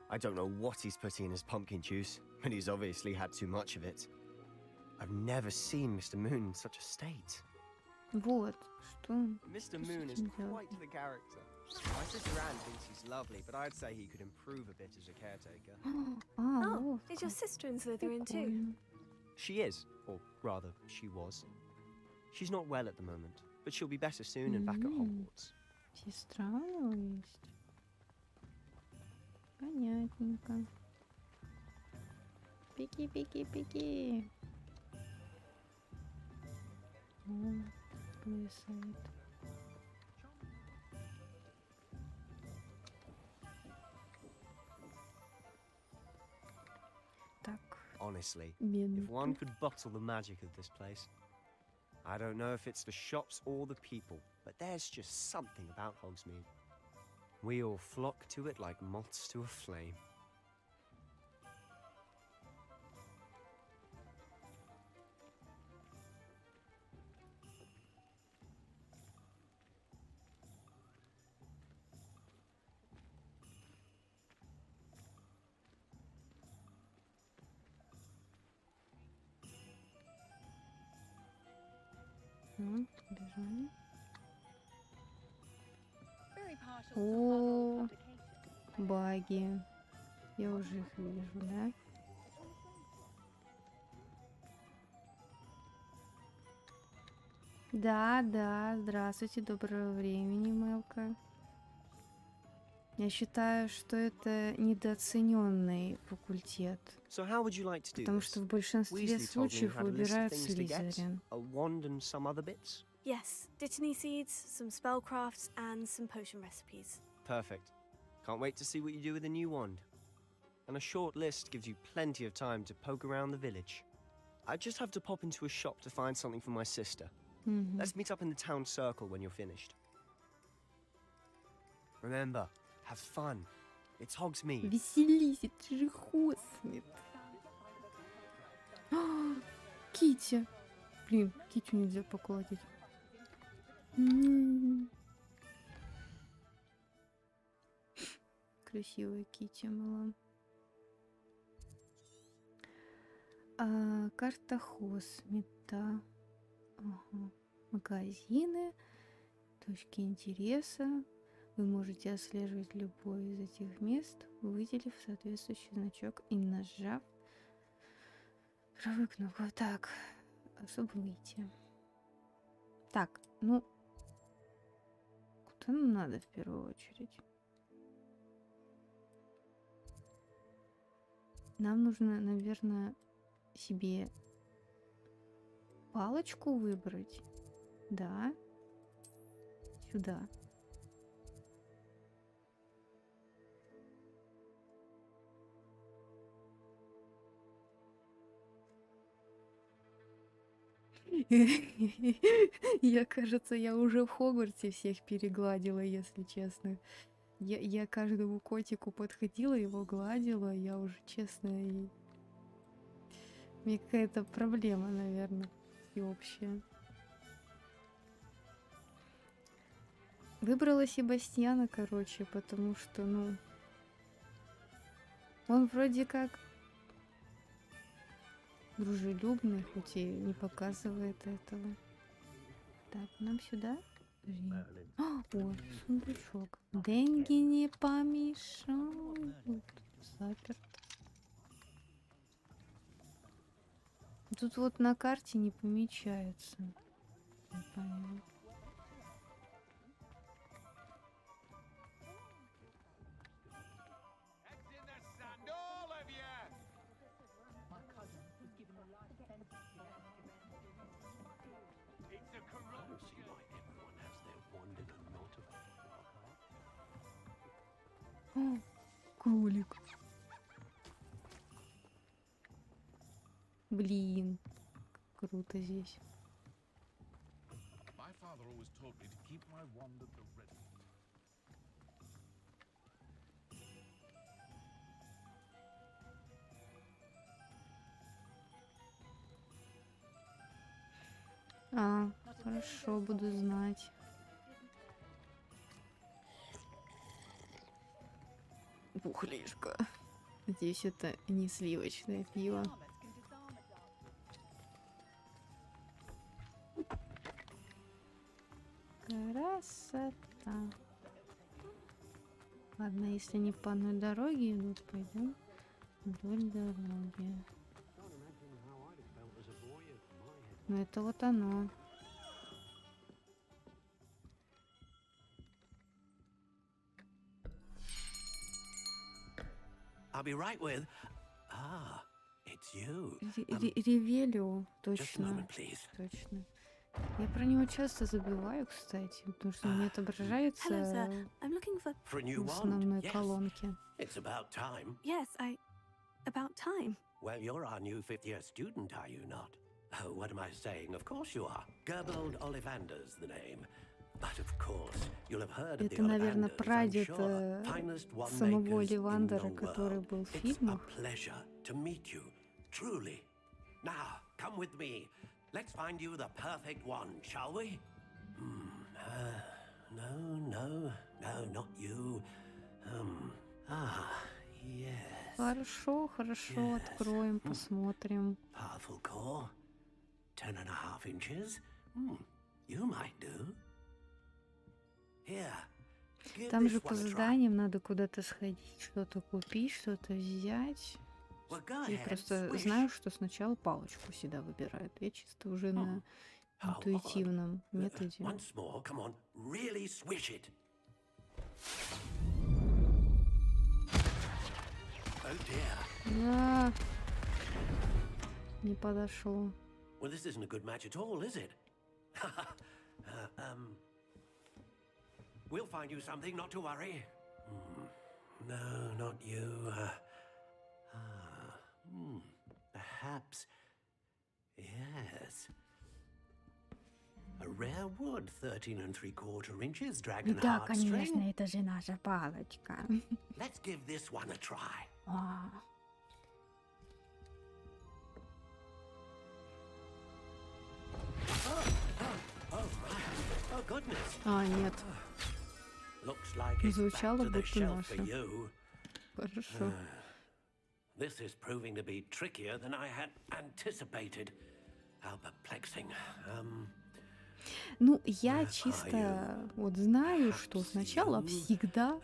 I don't know what he's putting in his pumpkin juice, but he's obviously had too much of it. I've never seen Mr. Moon in such a state. Вот, что Mr. Moon is quite the character. My sister Anne thinks he's lovely, but I'd say he could improve a bit as a caretaker. Oh, is your sister in Slytherin too? She is, or rather, she was. She's not well at the moment, but she'll be better soon and back at Hogwarts. Сестра у него есть. Понятненько. Пики, пики, пики. О, повисает. Так. Honestly, Бедный. if one could bottle the magic of this place. I don't know if it's the shops or the people, but there's just something about Hogsmeade. We all flock to it like moths to a flame. Побежали. О, баги. Я уже их вижу, да? Да, да, здравствуйте, доброго времени, Мелка. Я считаю, что это недооцененный факультет. So how would you like to do Потому this? что в большинстве Weasley told me you случаев had a list of выбирают things to get, Слизерин. a wand and some other bits. Yes, dittany seeds, some spellcrafts, and some potion recipes. Perfect. Can't wait to see what you do with the new wand. And a short list gives you plenty of time to poke around the village. I just have to pop into a shop to find something for my sister. Let's meet up in the town circle when you're finished. Remember, have fun. It's Hogsmeade. Веселись, это же Хогвартс. Китти. Блин, Китти нельзя покладить. Красивая Китти была. Карта Хогвартса. Ага. Магазины, точки интереса. Вы можете отслеживать любое из этих мест, выделив соответствующий значок и нажав правую кнопку. Так, чтобы выйти. Так, ну, куда нам надо в первую очередь? Нам нужно, наверное, себе палочку выбрать. Да. Сюда. Я, кажется, я уже в Хогвартсе всех перегладила, если честно. Я каждому котику подходила, его гладила, я уже, честно, и... У меня какая-то проблема, наверное, всеобщая. Выбрала Себастьяна, короче, потому что, ну... Он вроде как дружелюбный, хоть и не показывает этого. Так, нам сюда? О, сундучок. Деньги не помешают. Заперт. Тут вот на карте не помечается. Не поняла. О, кролик. Блин, как круто здесь. Хорошо, буду знать. Бухлишка. Надеюсь, это не сливочное пиво. Красота. Ладно, если не по одной дороге идут, пойдем вдоль дороги. Ну это вот оно. I'll be right with. Ah, it's you. Ревелио, Just a точно. moment, please. Точно. Я про него часто забываю, кстати, потому что он не отображается Hello, sir. I'm looking for... For a new в wand? основной Yes. колонке. It's about time. Yes, about time. Well, you're our new fifth-year student, are you not? Oh, what am I saying? Of course you are. Gerbold Ollivander's the name. But of course, you'll have heard of the Это, наверное, Ollivanders, I'm прадед sure. Finest самого wand-makers in Оливандера, the который world. был в It's a фильмах. pleasure to meet you, truly. Now, come with me. Let's find you the perfect one, shall we? No, not you. Yes. Хорошо, хорошо, откроем, посмотрим. Powerful core. 10.5 inches. You might do. Here. Give Там this же one по a try. заданиям надо куда-то сходить, что-то купить, что-то взять. Well, go Я ahead, просто swish. знаю, что сначала палочку всегда выбирают. Я чисто уже на How интуитивном odd. методе. Once more, come on, really swish it. Oh dear. Да. Не подошло. Well, this isn't a good match at all, is it? We'll find you something, not to worry. No, not you. Perhaps. Yes. A rare wood, 13 3/4 inches, dragged Да, heart конечно, string. это же наша палочка. Let's give this one a try. А, Oh goodness. А, нет. Looks like it's back Звучало to the будто shelf for наша. you. Хорошо. This is proving to be trickier than I had anticipated. How perplexing. Ну, я чисто вот знаю, что сначала всегда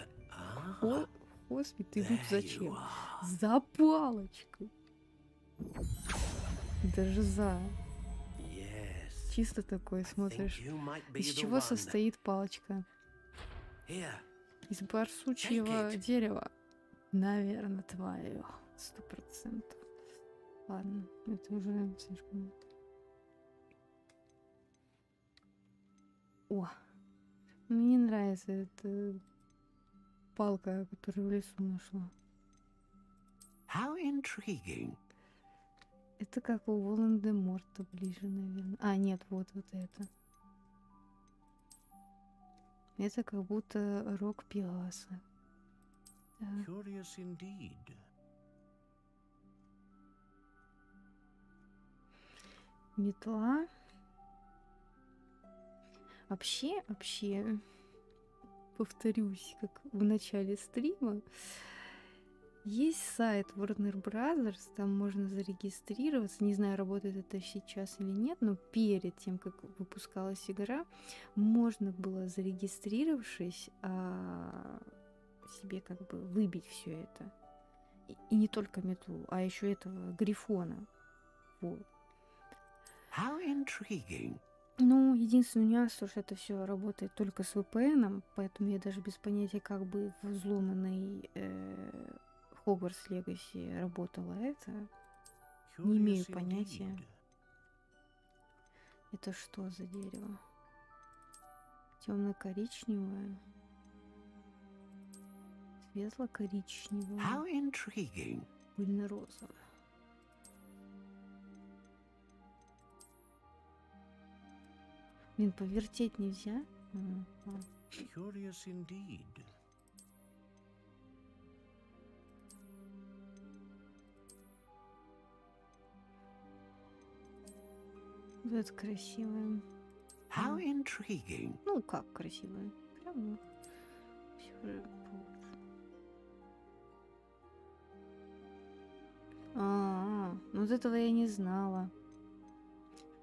в хоспит идут зачем? За палочкой. Даже за. Чисто такой смотришь. Из чего состоит палочка? Из барсучьего дерева. Наверное, твое. 100%. Ладно, это уже слишком. О, мне нравится эта палка, которую в лесу нашла. How intriguing. Это как у Волан-де-Морта ближе, наверное. А, нет, вот это. Это как будто рог Пегаса. Да. Curious indeed. Метла. Вообще, повторюсь, как в начале стрима, есть сайт Warner Brothers, там можно зарегистрироваться. Не знаю, работает это сейчас или нет, но перед тем, как выпускалась игра, можно было, зарегистрировавшись, себе как бы выбить все это. И не только метлу, а еще этого грифона. Вот. How intriguing. Ну, единственный нюанс, что это все работает только с VPN, поэтому я даже без понятия, как бы в взломанной Хогвартс Легаси работало это. Не имею понятия. Это что за дерево? Темно-коричневое. Светло-коричневое. How intriguing. Пыльно-розовое. Блин, повертеть нельзя? Curious indeed. Вот это красивое. How intriguing. Ну, как красивое? Прям все же. Ну вот этого я не знала.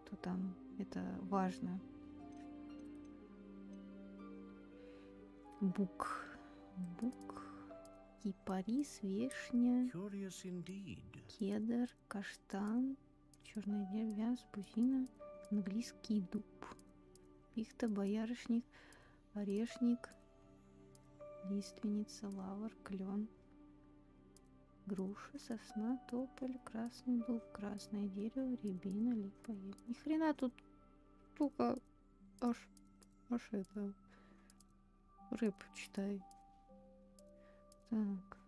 Что там? Это важно. Бук. Кипарис, вишня, Curious indeed. кедр, каштан, черное дерево, вяз, бузина, английский дуб, пихта, боярышник, орешник, лиственница, лавр, клен, груша, сосна, тополь, красный дуб, красное дерево, рябина, липа. Ни хрена тут только аж это рэп читай. Так.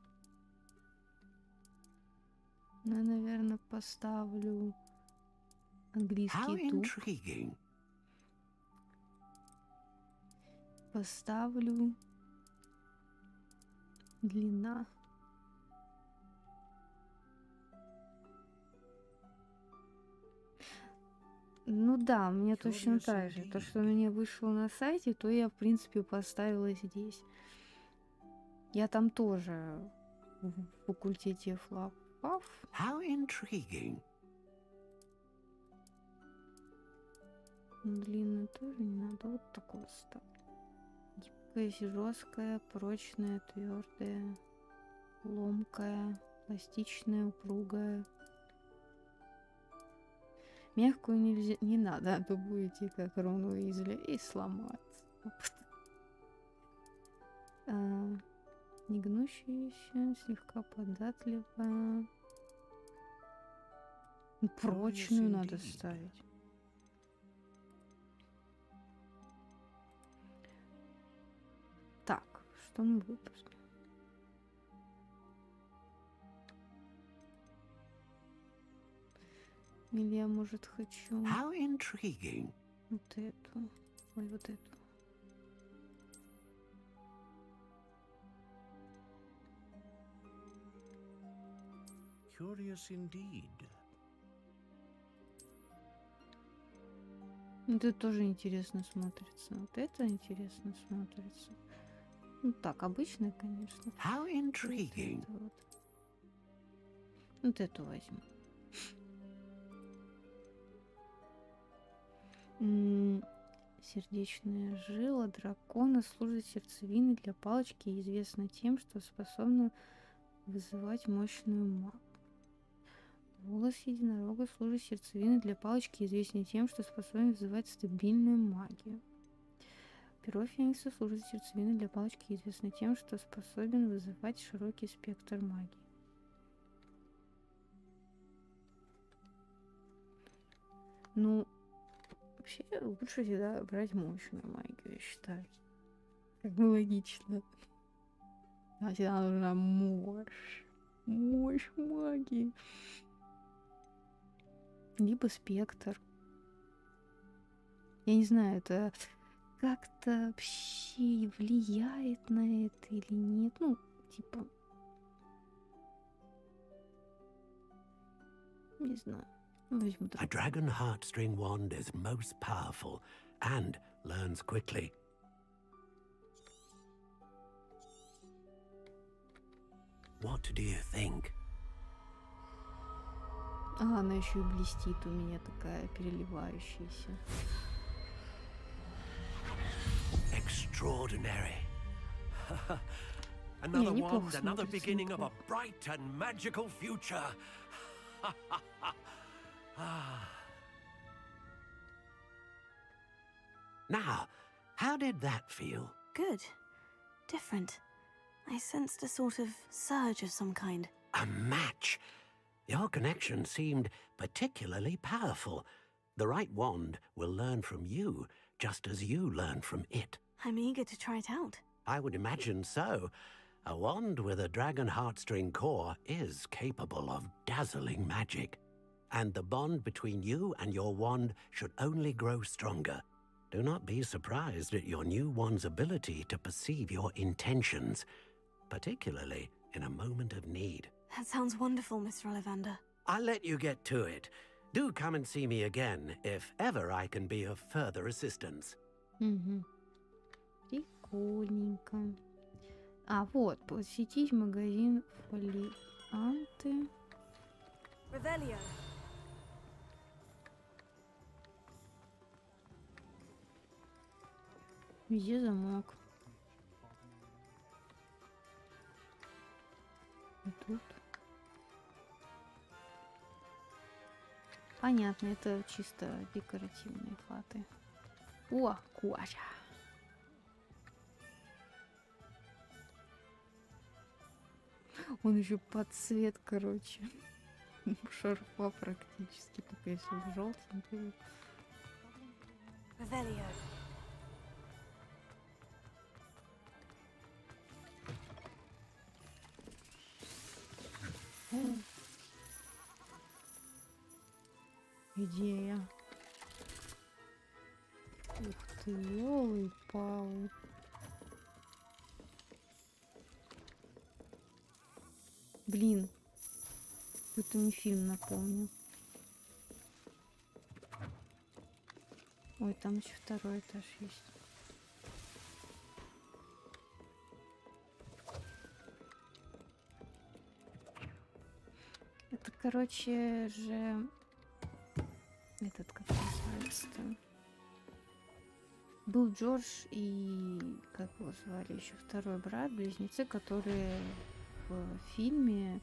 Ну, я, наверное, поставлю английский дуб. Поставлю длина. Ну да, у меня точно так же. То, что у меня вышло на сайте, то я, в принципе, поставила здесь. Я там тоже в факультете флаг-паф. How intriguing. Длинную тоже не надо. Вот такое ставлю. Гибкая, жесткая, прочная, твердая, ломкая, пластичная, упругая. Мягкую нельзя, не надо, а то будете как Рон Уизли и сломаться. Не гнущаяся, слегка податливая. Прочную надо ставить. Так, что мы выпустим? Или я, может, хочу... How intriguing. Вот эту. Ой, вот эту. Curious indeed. Вот это тоже интересно смотрится. Вот это интересно смотрится. Ну так, обычно, конечно. How intriguing. Вот эту возьму. Сердечная жила дракона служит сердцевиной для палочки и известна тем, что способна вызывать мощную магию. Волос единорога служит сердцевиной для палочки и известен тем, что способен вызывать стабильную магию. Перо феникса служит сердцевиной для палочки и известно тем, что способен вызывать широкий спектр магии. Ну, вообще лучше всегда брать мощную магию, я считаю. Как бы логично. А всегда нужна мощь. Мощь магии. Либо спектр. Я не знаю, это как-то вообще влияет на это или нет. Ну, типа... Не знаю. A dragon heartstring wand is most powerful and learns quickly. What do you think? А, она еще и блестит у меня такая переливающаяся. Extraordinary. Another wand, another beginning of a bright and magical future. Now, how did that feel? Good. Different. I sensed a sort of surge of some kind. A match. Your connection seemed particularly powerful. The right wand will learn from you, just as you learn from it. I'm eager to try it out. I would imagine so. A wand with a dragon heartstring core is capable of dazzling magic. And the bond between you and your wand should only grow stronger. Do not be surprised at your new wand's ability to perceive your intentions, particularly in a moment of need. That sounds wonderful, Mr. Ollivander. I'll let you get to it. Do come and see me again if ever I can be of further assistance. Угу. Прикольненько. А, вот, посетить магазин фолианты. Revelio. Везде замок. Понятно, это чисто декоративные хаты. О, кожа. Он еще под цвет, короче. Шарфа практически, только если в желтенький. Revelio. Идея. Ух ты, ёлы-палы. Блин. Это не фильм, напомню. Ой, там еще второй этаж есть. Это, короче, же... Этот, как называется-то? Был Джордж и... Как его звали? Еще второй брат, близнецы, которые в фильме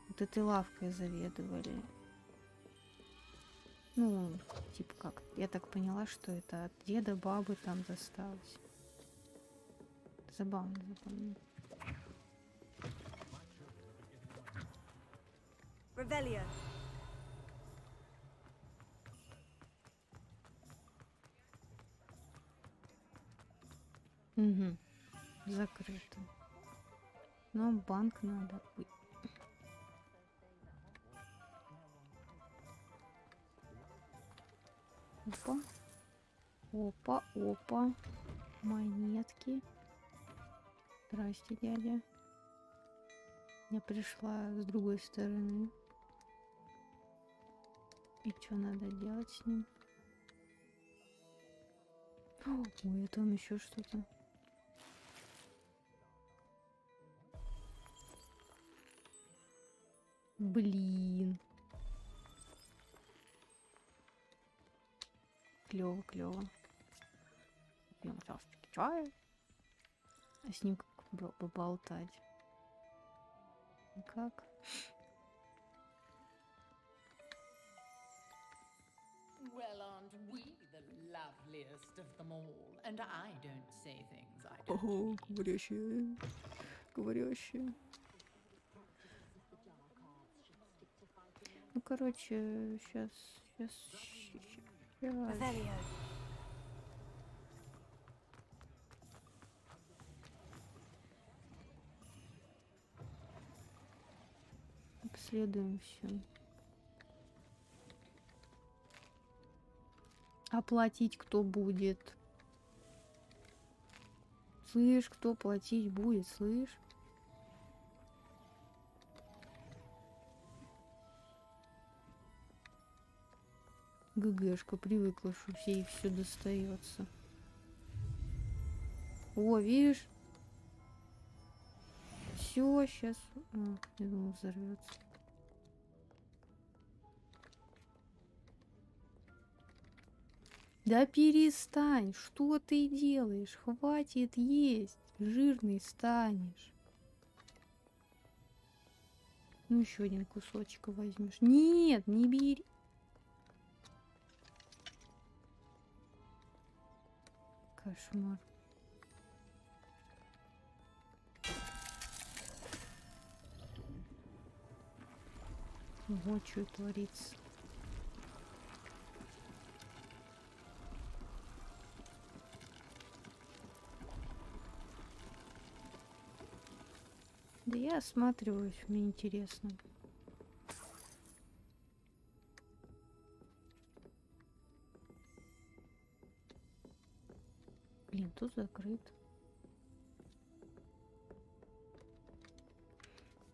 вот этой лавкой заведовали. Ну, типа как, я так поняла, что это от деда, бабы там досталось. Забавно, забавно. Revelio. Угу. Закрыто. Но банк надо быть. Опа. Опа, опа. Монетки. Здрасте, дядя. Я пришла с другой стороны. И что надо делать с ним? Ой, там еще что-то. Блин. Клево, клево. Пьем чашечки чая. А с ним как поболтать? Как? Well, aren't we the loveliest of them all? And I don't say things I don't. Ого, говорящая. Говорящая. Ну, короче, сейчас. Revelio. Обследуем все. Оплатить кто будет? Слышь, кто платить будет, слышь? ГГшка привыкла, что ей все достается. О, видишь? Все, сейчас. Я думаю, взорвется. Да перестань, что ты делаешь? Хватит есть, жирный станешь. Ну, еще один кусочек возьмешь. Нет, не бери. Кошмар. Вот что творится. Да я осматриваюсь, мне интересно. Блин, тут закрыт.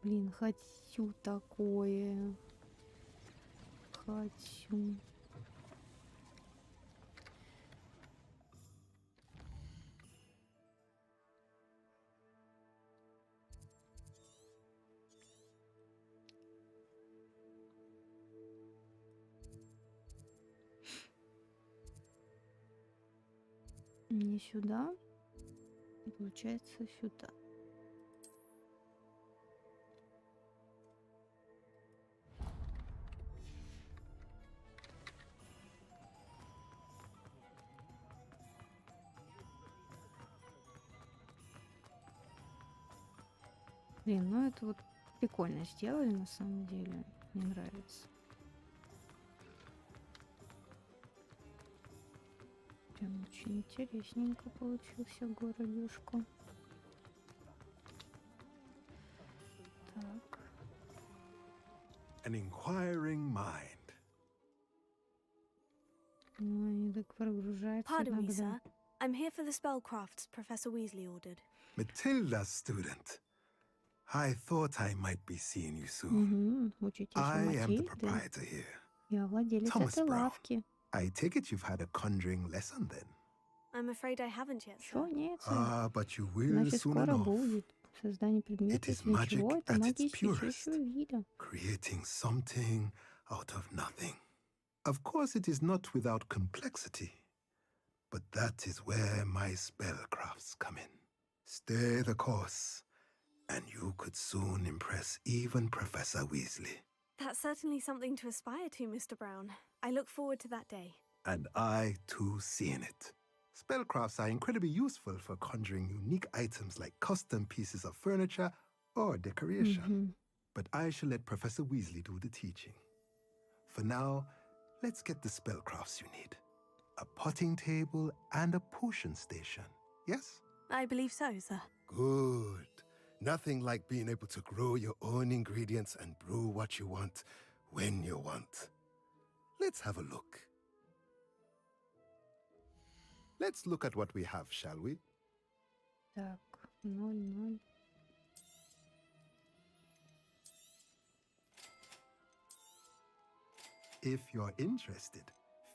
Блин, хочу такое. Хочу. Не сюда, получается сюда. Блин, ну это вот прикольно сделали на самом деле. Мне нравится. Прям очень интересненько получился городишко. Так. An inquiring mind. Ну и так прогружается Pardon me, иногда. sir. I'm here for the spellcrafts Professor Weasley ordered. Matilda's student. I thought I might be seeing you soon. Угу, учитесь у I am the Матильды. proprietor here. Я владелец Thomas этой Brown. лавки. I take it you've had a conjuring lesson then. I'm afraid I haven't yet, sir. Чё? Нет, сэр. Ah, but you will Значит, soon скоро enough. будет. Создание предмета is из ничего. magic Это at its магия purest. чистейшего вида. Creating something out of nothing. Of course, it is not without complexity. But that is where my spellcrafts come in. Stay the course, and you could soon impress even Professor Weasley. That's certainly something to aspire to, Mr. Brown. I look forward to that day. And I, too, seeing it. Spellcrafts are incredibly useful for conjuring unique items like custom pieces of furniture or decoration. But I shall let Professor Weasley do the teaching. For now, let's get the spellcrafts you need. A potting table and a potion station, yes? I believe so, sir. Good. Nothing like being able to grow your own ingredients and brew what you want when you want. Let's have a look. Let's look at what we have, shall we? Так, 0, 0. If you're interested,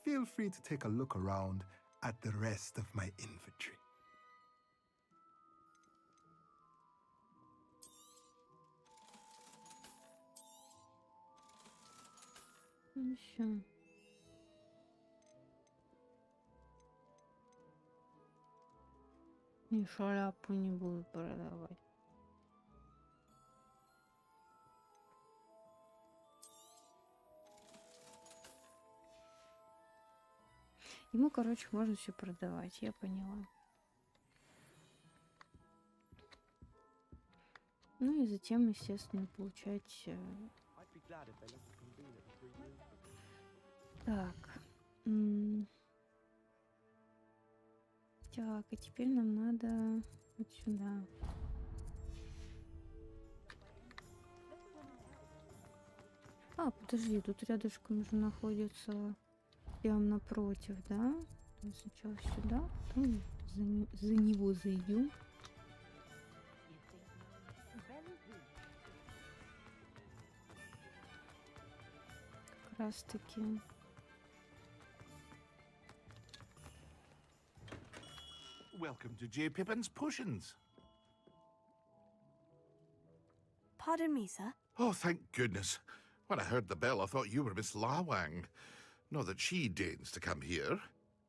feel free to take a look around at the rest of my inventory. Ну всё. И шляпу не буду продавать. Ему, короче, можно все продавать, я поняла. Ну и затем, естественно, получать... Так. Так, и теперь нам надо вот сюда. А, подожди, тут рядышком же находится прям напротив, да? Сначала сюда, потом за него зайдем. Как раз таки. Welcome to J. Pippin's Potions. Pardon me, sir. Oh, thank goodness. When I heard the bell, I thought you were Miss Lawang. Not that she deigns to come here.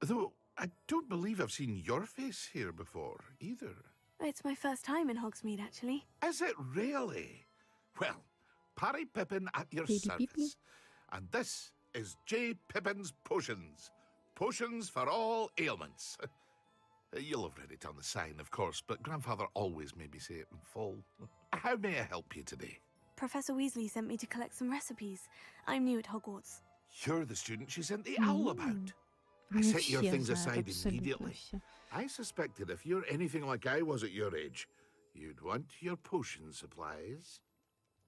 Though I don't believe I've seen your face here before, either. It's my first time in Hogsmeade, actually. Is it really? Well, Parry Pippin at your Baby service. Pippin. And this is J. Pippin's Potions. Potions for all ailments. You'll have read it on the sign, of course, but Grandfather always made me say it in full. How may I help you today? Professor Weasley sent me to collect some recipes. I'm new at Hogwarts. You're the student she sent the owl about. I Не set your все things знают, aside абсолютно immediately. все. I suspected if you're anything like I was at your age, you'd want your potion supplies.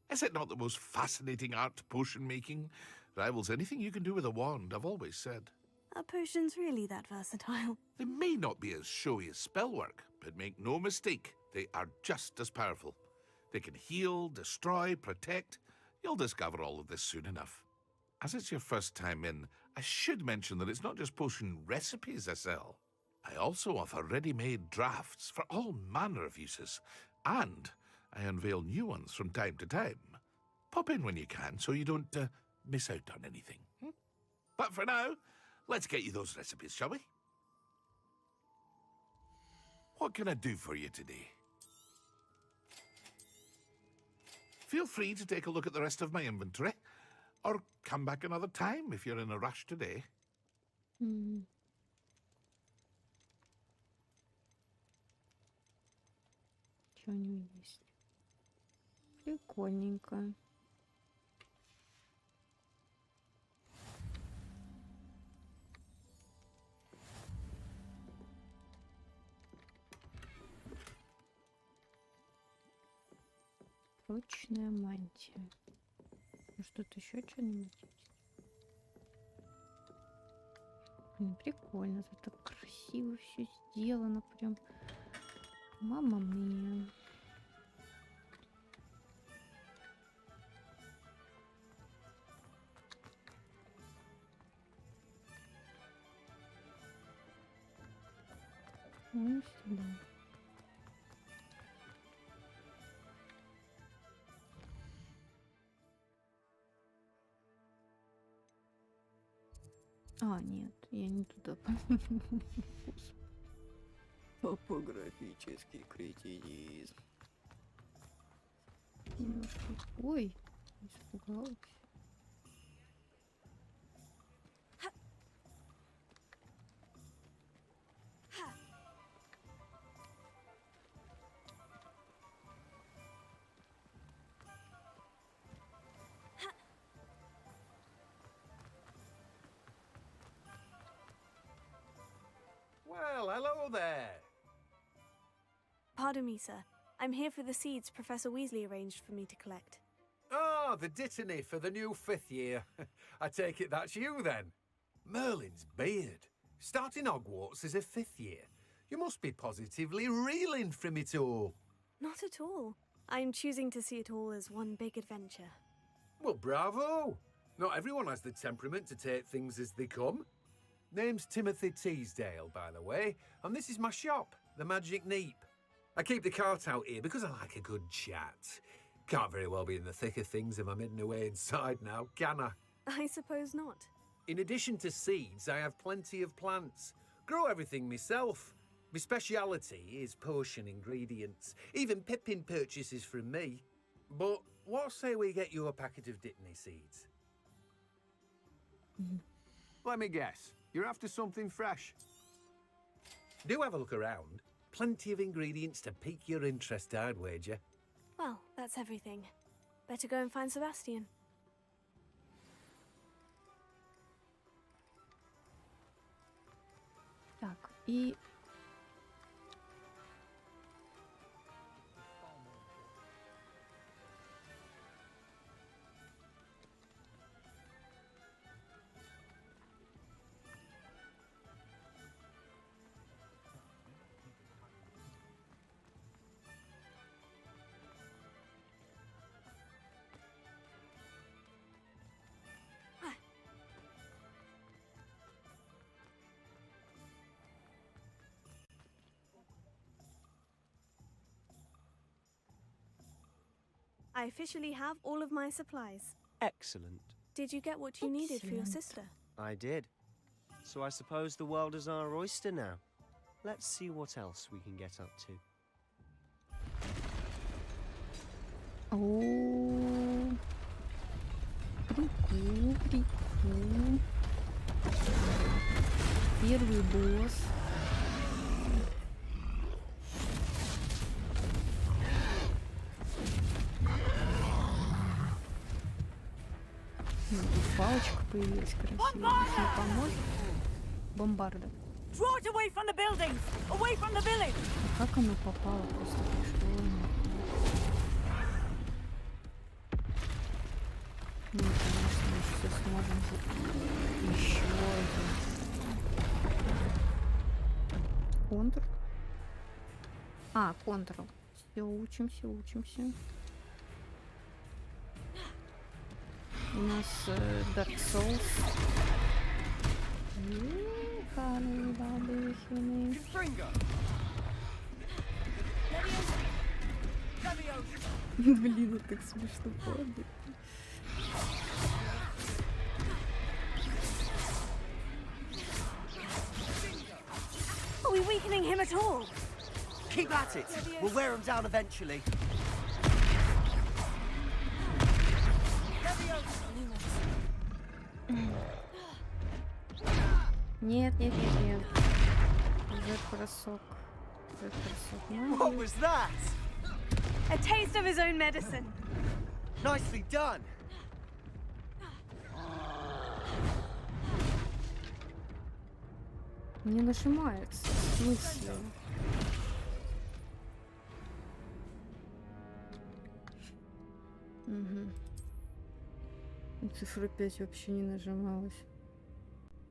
Is it not the most fascinating art, potion making? Rivals anything you can do with a wand, I've always said. Are potions really that versatile? They may not be as showy as spellwork, but make no mistake, they are just as powerful. They can heal, destroy, protect. You'll discover all of this soon enough. As it's your first time in, I should mention that it's not just potion recipes I sell. I also offer ready-made drafts for all manner of uses, and I unveil new ones from time to time. Pop in when you can so you don't miss out on anything. But for now, let's get you those recipes, shall we? What can I do for you today? Feel free to take a look at the rest of my inventory, or come back another time if you're in a rush today. Что у него есть? Прикольненько. Прочная мантия. Может, тут еще что-нибудь есть? Блин, прикольно. Тут так красиво все сделано. Прям. Мама мия. Ну, сюда. А, нет, я не туда. Топографический кретинизм. Ой, испугалась. Well, hello there. Pardon me, sir. I'm here for the seeds Professor Weasley arranged for me to collect. Oh, the dittany for the new 5th year. I take it that's you then. Merlin's beard. Starting Hogwarts as a 5th year. You must be positively reeling from it all. Not at all. I'm choosing to see it all as one big adventure. Well, bravo. Not everyone has the temperament to take things as they come. Name's Timothy Teasdale, by the way, and this is my shop, the Magic Neep. I keep the cart out here because I like a good chat. Can't very well be in the thick of things if I'm hidden away inside now, can I? I suppose not. In addition to seeds, I have plenty of plants. Grow everything myself. My speciality is potion ingredients. Even Pippin purchases from me. But what say we get you a packet of Dittany seeds? Let me guess. You're after something fresh. Do have a look around. Plenty of ingredients to pique your interest, I'd wager. Well, that's everything. Better go and find Sebastian. Так, и... I officially have all of my supplies. Excellent. Did you get what you needed for your Excellent. sister? I did. So I suppose the world is our oyster now. Let's see what else we can get up to. О, прикол, прикол. Первый босс. Тут палочка появилась красивая. Не поможет? Бомбарда. Draw it away from the buildings! Away from the village! А как оно попало? Просто пришло. Ну, конечно, мы все сможем. Еще один. Контур. А, контур. Все, учимся, учимся. У нас Dark Souls. Блин, это так смешно падает. Are we weakening him at all? Keep at it. We'll wear him down eventually. Нет, нет, нет, нет. Z-бросок. Z-бросок. What was that? A taste of his own medicine. Nicely done. Не нажимается. В смысле? Угу. Цифра 5 вообще не нажималась.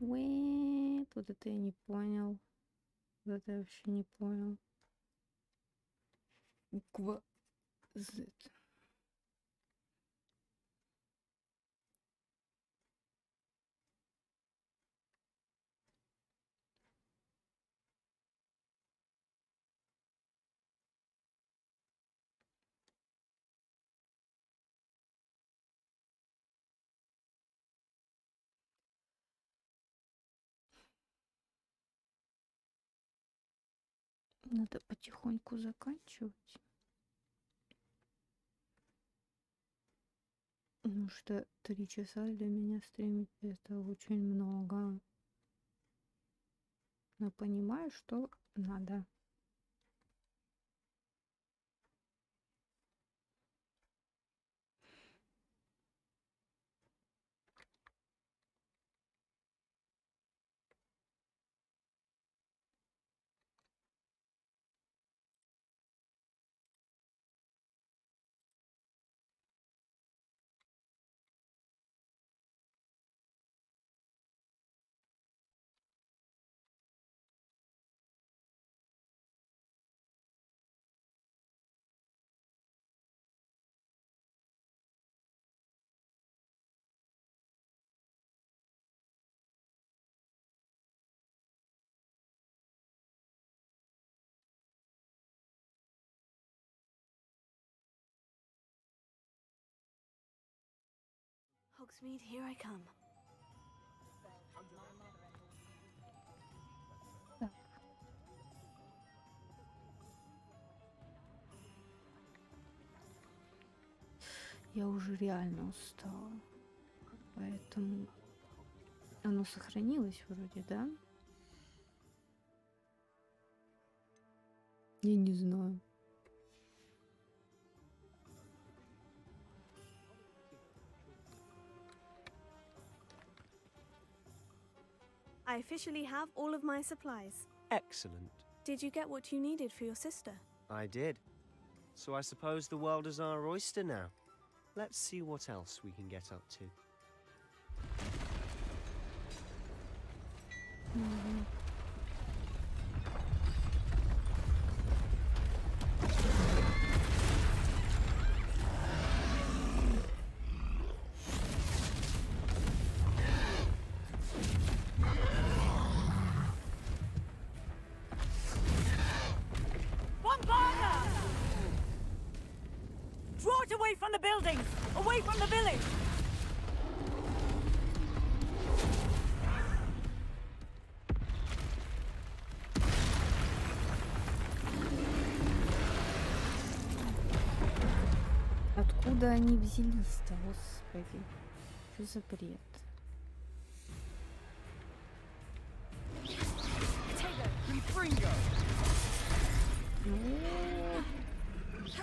Уэт, вот это я не понял. Вот это я вообще не понял. Буква Z. Надо потихоньку заканчивать. Потому что 3 часа для меня стримить это очень много. Но понимаю, что надо. Hogsmeade, here I come. Так. Я уже реально устала. Поэтому оно сохранилось вроде, да? Я не знаю. I officially have all of my supplies. Excellent. Did you get what you needed for your sister? I did. So I suppose the world is our oyster now. Let's see what else we can get up to. Bombarder! Draw it away from the buildings! Away from the village! Откуда они взялись-то, господи? Что за бред?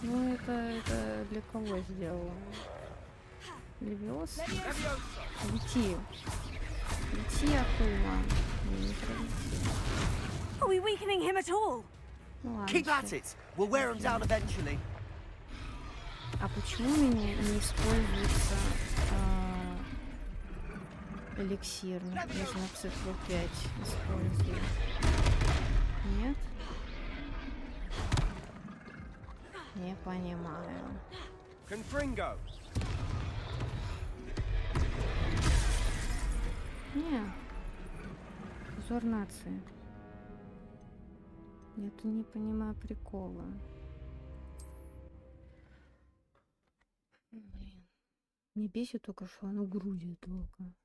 Ну это для кого сделано? Левиоса? Лети. Лети, акула. Не пролети. Are we weakening him at all? Ну ладно. Keep at it. We'll wear him down eventually. А почему у меня не используется эликсир? Нужно цифру 5 использовать. Нет? Не понимаю. Confringo. Не. Взор нации. Я-то не понимаю прикола. Блин. Не бесит только, что оно грузит только.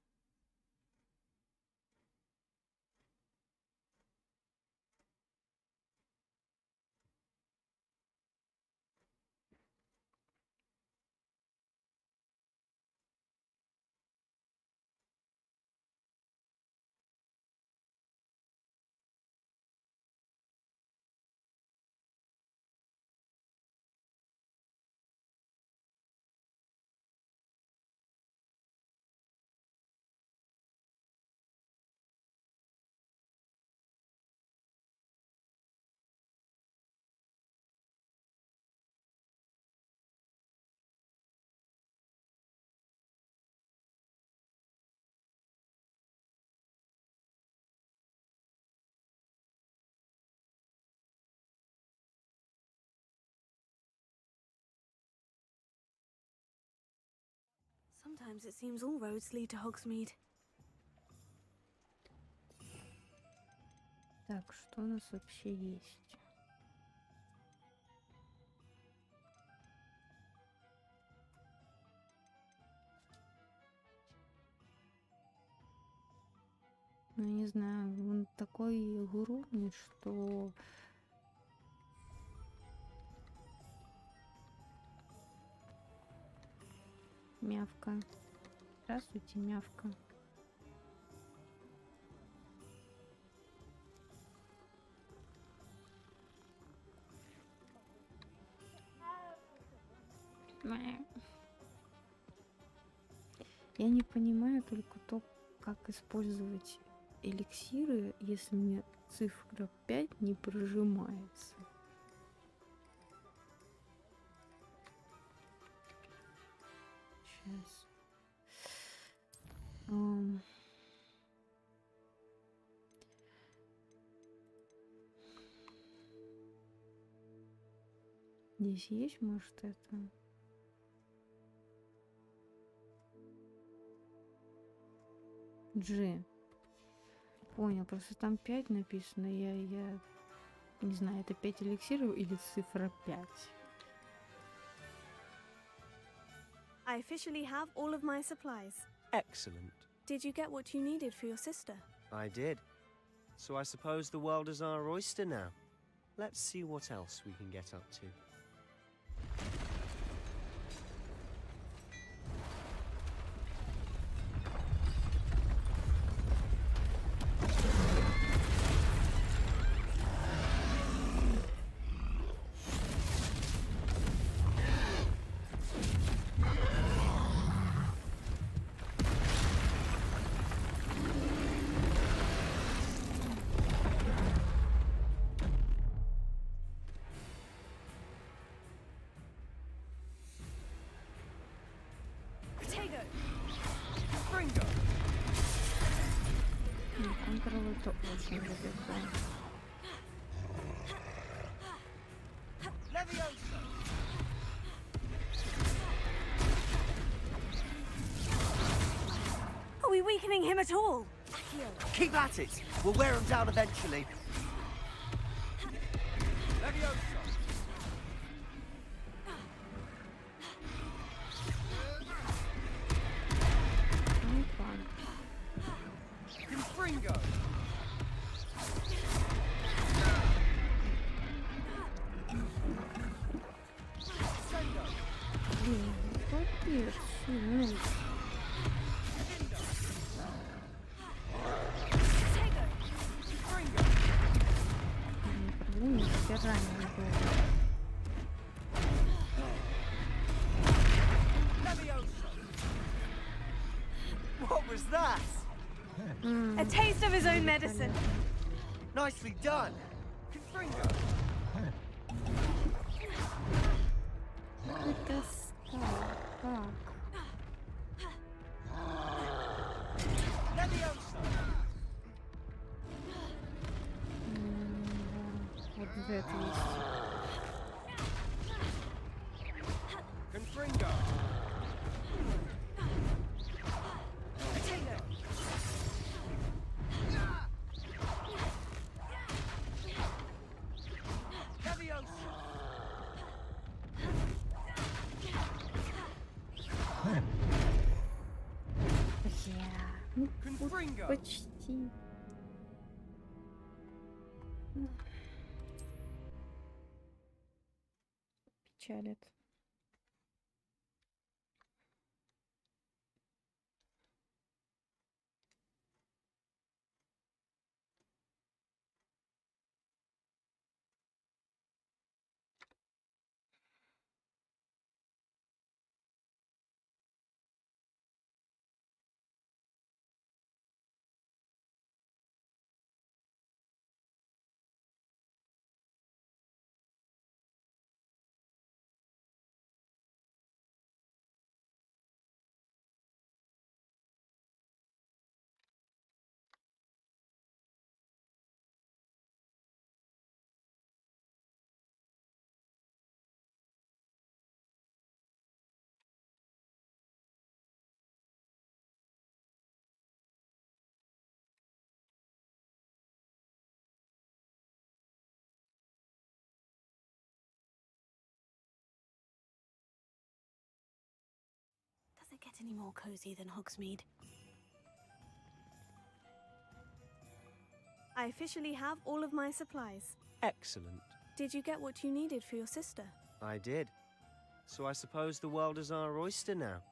Sometimes it seems all roads lead to Hogsmeade. Так, что у нас вообще есть? Ну, я не знаю, он такой огромный, что... Мявка. Здравствуйте, мявка. Я не понимаю только то, как использовать эликсиры, если мне цифра 5 не прожимается. Сейчас. Здесь есть, может, это? G. Понял, просто там 5 написано. Я не знаю, это 5 эликсиров или цифра 5. I officially have all of my supplies. Excellent. Did you get what you needed for your sister? I did. So I suppose the world is our oyster now. Let's see what else we can get up to. Контрол это очень далеко. Are we weakening him at all? Keep at it. We'll wear him down eventually. What was that? A taste of his own medicine. Nicely done. Confringo. Вот за это есть. Confringo. Ну, почти. Печалит. any more cozy than Hogsmeade. I officially have all of my supplies. Excellent. Did you get what you needed for your sister? I did. So I suppose the world is our oyster now.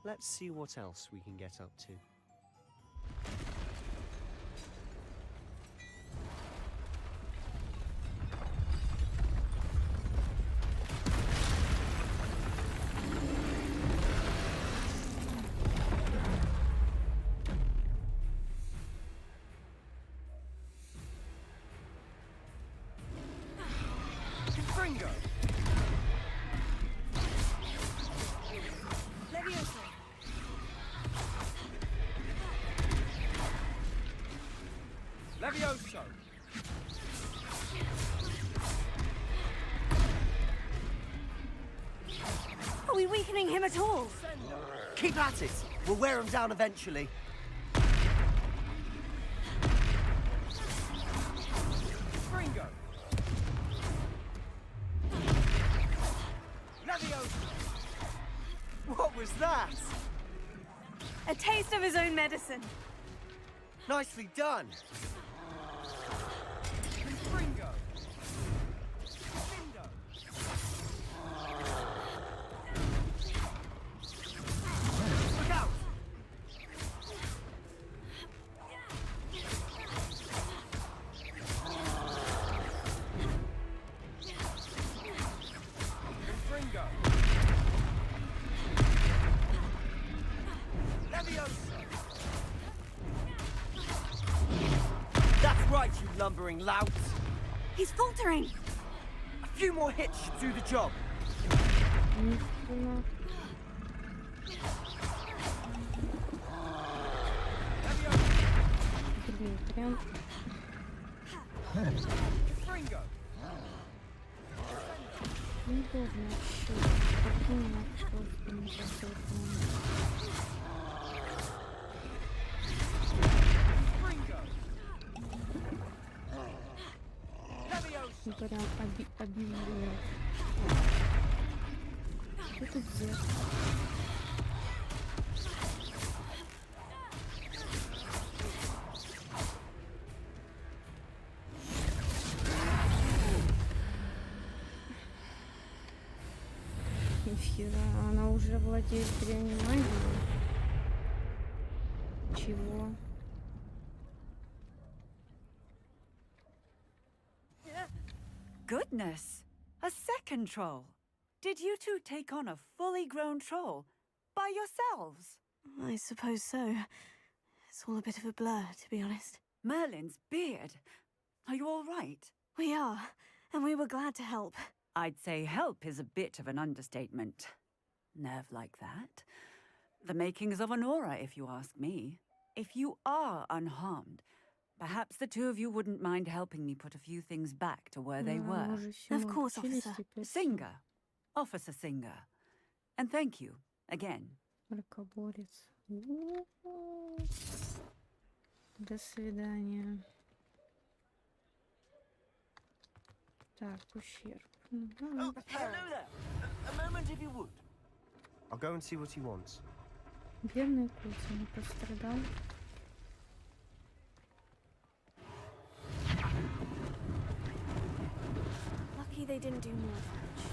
Let's see what else we can get up to. Fringo! Levioso! Levioso! Are we weakening him at all? Keep at it! We'll wear him down eventually. Fringo! Levioso! What was that? A taste of his own medicine. Nicely done. Fringo! Look out! Fringo! Levioso! That's right, you lumbering louts. He's faltering. A few more hits should do the job. Блин, прям... Fringo! Неудобно вообще. Подумала, просто не хотела. Fringo! Levioso! Прям обидно. Что тут делать? Нифига, она уже владеет древней магией. Чего? Goodness! A second troll! Did you two take on a fully grown troll by yourselves? I suppose so. It's all a bit of a blur, to be honest. Merlin's beard. Are you all right? We are, and we were glad to help. I'd say help is a bit of an understatement. Nerve like that. The makings of an aura, if you ask me. If you are unharmed, perhaps the two of you wouldn't mind helping me put a few things back to where they were. Of course, officer. Singer. Officer Singer. And thank you, again. Мракоборец. До свидания. Так, ущерб. Hello there. A moment if you would. I'll go and see what he wants. Бедный Кузя не пострадал. Lucky they didn't do more damage.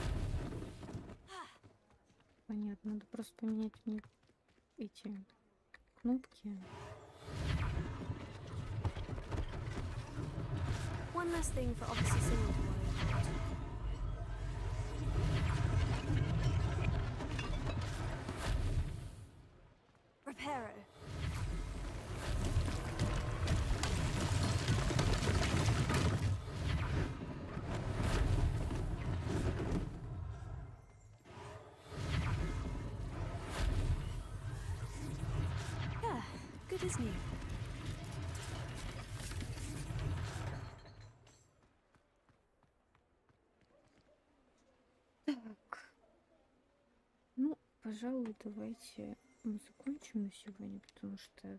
Понятно, надо просто поменять мне эти кнопки. One less thing for Officer Singer to worry about. Reparo. Yeah, good as new. Так. Ну, пожалуй, давайте мы закончим на сегодня, потому что,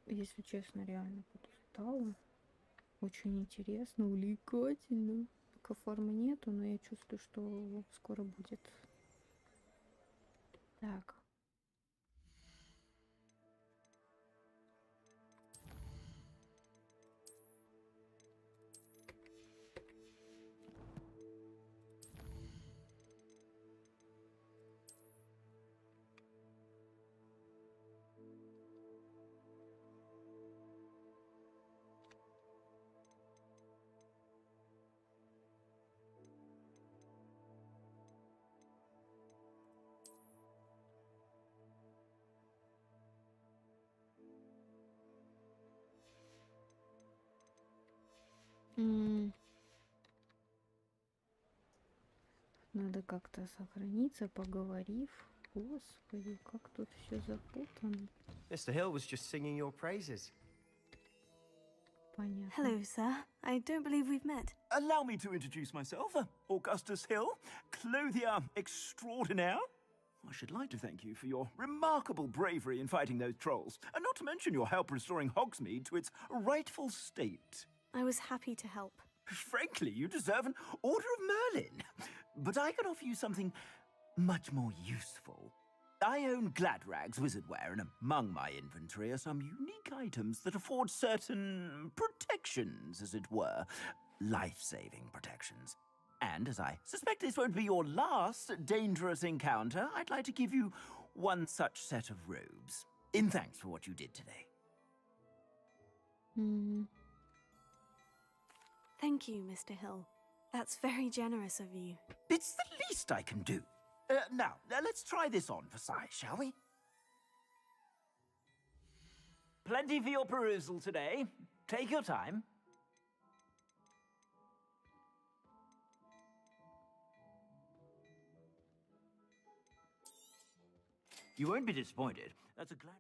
если честно, реально подустала. Очень интересно, увлекательно. Пока формы нету, но я чувствую, что скоро будет. Так. Надо как-то сохраниться, поговорив. Господи, как тут все запутано. Mr. Hill was just singing your praises. Понятно. Hello, sir. I don't believe we've met. Allow me to introduce myself, Augustus Hill, clothier extraordinaire. I should like to thank you for your remarkable bravery in fighting those trolls, and not to mention your help restoring Hogsmeade to its rightful state. I was happy to help. Frankly, you deserve an Order of Merlin. But I can offer you something much more useful. I own Gladrag's wizardware, and among my inventory are some unique items that afford certain protections, as it were. Life-saving protections. And as I suspect this won't be your last dangerous encounter, I'd like to give you one such set of robes, in thanks for what you did today. Thank you, Mr. Hill. That's very generous of you. It's the least I can do. Now, let's try this on for size, shall we? Plenty for your perusal today. Take your time. You won't be disappointed. That's a glad...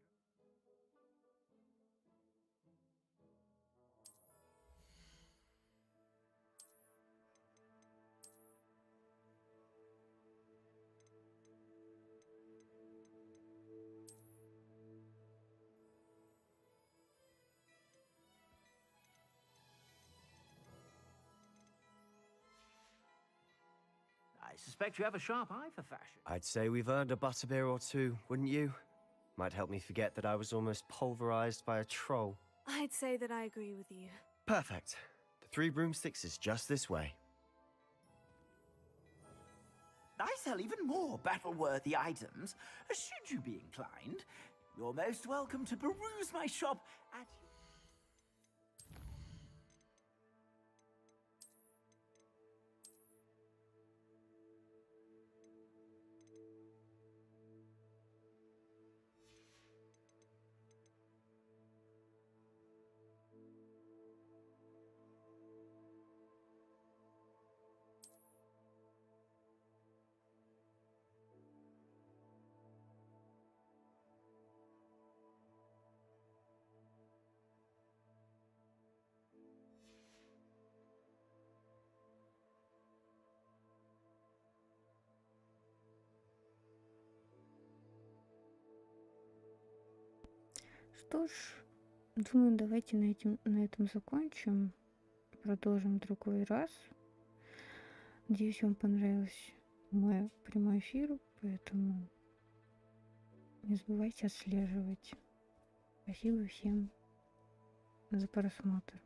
I suspect you have a sharp eye for fashion. I'd say we've earned a butterbeer or two, wouldn't you? Might help me forget that I was almost pulverized by a troll. I'd say that I agree with you. Perfect. The 3 broomsticks is just this way. I sell even more battle-worthy items. Should you be inclined, you're most welcome to peruse my shop at... Что ж, думаю, давайте на этом закончим. Продолжим в другой раз. Надеюсь, вам понравился мой прямой эфир, поэтому не забывайте отслеживать. Спасибо всем за просмотр.